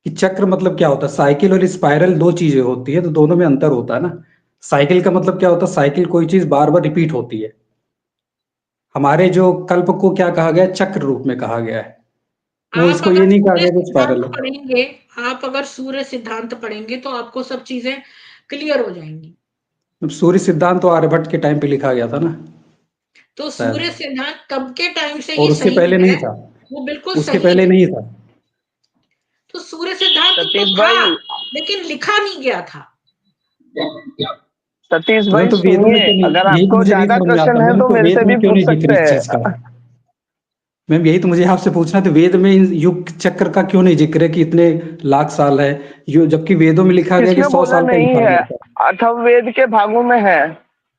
B: कि चक्र मतलब क्या होता है? साइकिल और स्पाइरल दो चीजें होती है, तो दोनों में अंतर होता है ना। साइकिल का मतलब क्या होता है? साइकिल कोई चीज बार बार रिपीट होती है। हमारे जो कल्प को क्या कहा गया है? चक्र रूप में कहा गया है। वो
A: आप
B: इसको
A: अगर
B: ये नहीं कहा
A: सूर्य
B: गया कि
A: सिद्धांत
B: स्पाइरल है।
A: पढ़ेंगे, आप अगर सूर्य सिद्धांत पढ़ेंगे तो आपको सब चीजें क्लियर हो जाएंगी।
B: अब सूर्य सिद्धांत तो आर्यभट्ट के टाइम पे लिखा गया था ना,
A: तो
B: शायद।
A: सूर्य सिद्धांत तब के टाइम से
B: और
A: ही
B: उसके
A: सही
B: पहले
A: है,
B: नहीं था।
A: वो बिल्कुल
B: उसके
A: सही
B: पहले
A: है।
B: नहीं था।
A: तो सूर्य सिद्धांत तो
E: सतीश
A: था,
E: भाई,
A: लेकिन लिखा नहीं गया था।
E: सतीश
B: तो मैम,
E: भाई
B: तो वेदों में
E: सुनिए,
B: क्यों नहीं,
E: अगर
B: यही तो
E: आपको
B: मुझे नहीं
E: ज्यादा
B: समझ में आता
E: क्वेश्चन है
B: मैम,
E: तो
B: तो
E: मेरे
B: वेद
E: से
B: में
E: भी
B: क्यों
E: पूछ
B: नहीं जिक्र
E: सकते
B: इस चीज का?
E: हैं।
B: मैम, यही तो मुझे आपसे पूछना है, तो वेद में इन युग चक्र का क्यों नहीं जिक्र है कि इतने लाख साल है, जबकि वेदों में लिखा गया कि
E: किसने
B: 100
E: बोला
B: साल का
E: नहीं
B: इंसान
E: है?
B: रहता है।
E: अथर्ववेद के भागों में है,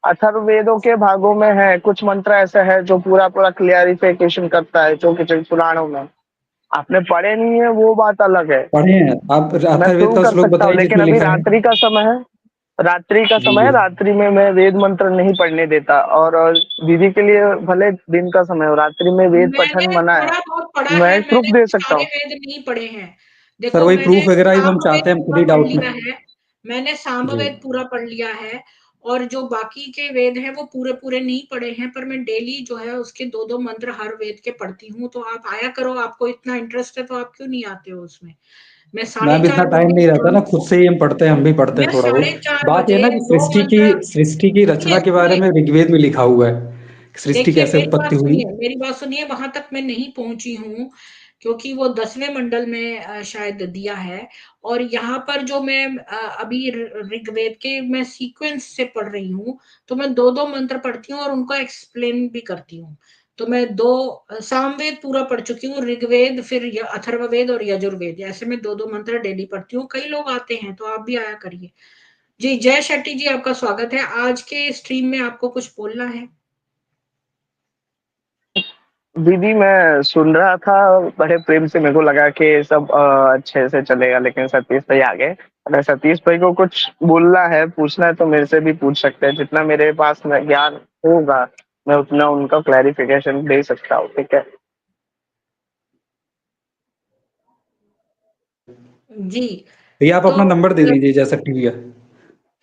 E: अथर्ववेदों के भागों में है। कुछ मंत्र ऐसे है जो पूरा पूरा क्लियरिफिकेशन करता है, जो कि पुराणों में आपने पढ़े नहीं है, वो बात अलग है।
B: पढ़े हैं आप?
E: मैं
B: अथर्ववेद
E: प्रूव
B: का
E: कर
B: श्लोक
E: सकता हूँ,
B: बताइए
E: लेकिन
B: जिसमें
E: अभी
B: लिखा है।
E: रात्रि का समय है। रात्रि का
B: जी
E: समय है,
B: जी।
E: रात्रि में मैं वेद मंत्र नहीं पढ़ने देता। और दीदी के लिए भले दिन का समय हो, रात्रि में वेद पठन
A: मैंने
E: मना है।
A: थोड़ा बहुत पढ़ा
E: मैं
A: है,
E: प्रूफ
A: मैंने
E: दे सकता
A: सारे
E: हूँ।
A: वेद नहीं पढ़े हैं।
B: सर,
A: देखो,
B: वही
A: मैंने
B: प्रूफ वगैरह ही तो हम चाहते
A: सामवेद
B: हैं, हम खुद
A: पूरा
B: ही
A: पढ़
B: डाउट में।
A: लिया है। मैंने
B: जी
A: सामवेद पूरा पढ़ लिया है। और जो बाकी के वेद हैं वो पूरे पूरे नहीं पढ़े हैं, पर मैं डेली जो है उसके दो दो मंत्र हर वेद के पढ़ती हूँ। तो आप आया करो, आपको इतना इंटरेस्ट है तो आप क्यों नहीं आते हो उसमें। मैं साढ़े
B: मैम, इतना
A: चार
B: टाइम
A: बजे
B: नहीं रहता
A: शाम
B: ना, खुद
A: को,
B: से ही हम पढ़ते हैं, हम भी पढ़ते हैं
A: मैं
B: थोड़ा बहुत।
A: 4:30
B: बात ये है
A: बजे
B: ना कि
A: दो मंत्र।
B: सृष्टि की रचना
A: सुनिए
B: के बारे
A: सुनिए,
B: में ऋग्वेद में लिखा हुआ है, सृष्टि
A: देखिए
B: कैसे उत्पत्ति हुई।
A: मेरी बात सुनिए, वहां तक मैं नहीं पहुंची हूँ, क्योंकि वो 10वें मंडल में शायद दिया है। और यहाँ पर जो मैं अभी ऋग्वेद के मैं सीक्वेंस से पढ़ रही हूँ, तो मैं दो दो मंत्र पढ़ती हूँ और उनको एक्सप्लेन भी करती हूँ। तो मैं दो सामवेद पूरा पढ़ चुकी हूँ, ऋग्वेद, फिर अथर्ववेद और यजुर्वेद, ऐसे मैं दो दो मंत्र डेली पढ़ती हूँ। कई लोग आते हैं तो आप भी आया करिए। जी, जय शेट्टी जी, आपका स्वागत है। आज के स्ट्रीम में आपको कुछ बोलना है?
E: दीदी मैं सुन रहा था बड़े प्रेम से, मेरे को लगा कि सब अच्छे से चलेगा, लेकिन सतीश भाई आ गए। अगर सतीश भाई को कुछ बोलना है, पूछना है, तो मेरे से भी पूछ सकते हैं। जितना मेरे पास ज्ञान होगा मैं उतना उनका क्लैरिफिकेशन दे सकता हूँ, ठीक है?
A: जी।
B: भैया, आप
A: तो
B: अपना नंबर दे दीजिए जैसा ठीक है।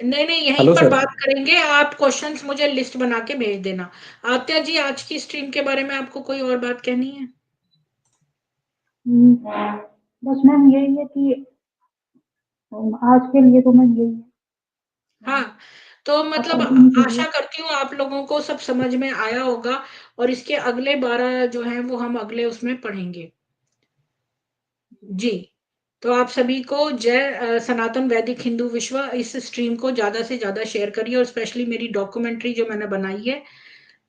A: नहीं नहीं, यहीं
B: हेलो
A: पर
B: सर।
A: बात करेंगे। आप क्वेश्चंस मुझे लिस्ट बना के भेज देना। आत्या जी, आज की स्ट्रीम के बारे में आपको कोई और बात कहनी है?
D: बस मैम यही है कि आज के लिए तो मैम यही है।
A: हाँ, तो
D: आप
A: मतलब
D: कंटिन्यू कीजिए।
A: आशा करती हूँ आप लोगों को सब समझ में आया होगा, और इसके अगले 12 जो हैं वो हम अगले उसमें पढ़ेंगे। जी, तो आप सभी को जय सनातन वैदिक हिंदू विश्व। इस स्ट्रीम को ज़्यादा से ज़्यादा शेयर करिए, और स्पेशली मेरी डॉक्यूमेंट्री जो मैंने बनाई है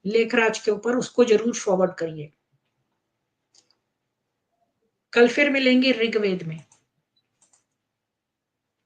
A: लेखराज के ऊपर, उसको ज़रूर फॉरवर्ड करिए। कल फिर मिलेंगे ऋग्वेद में।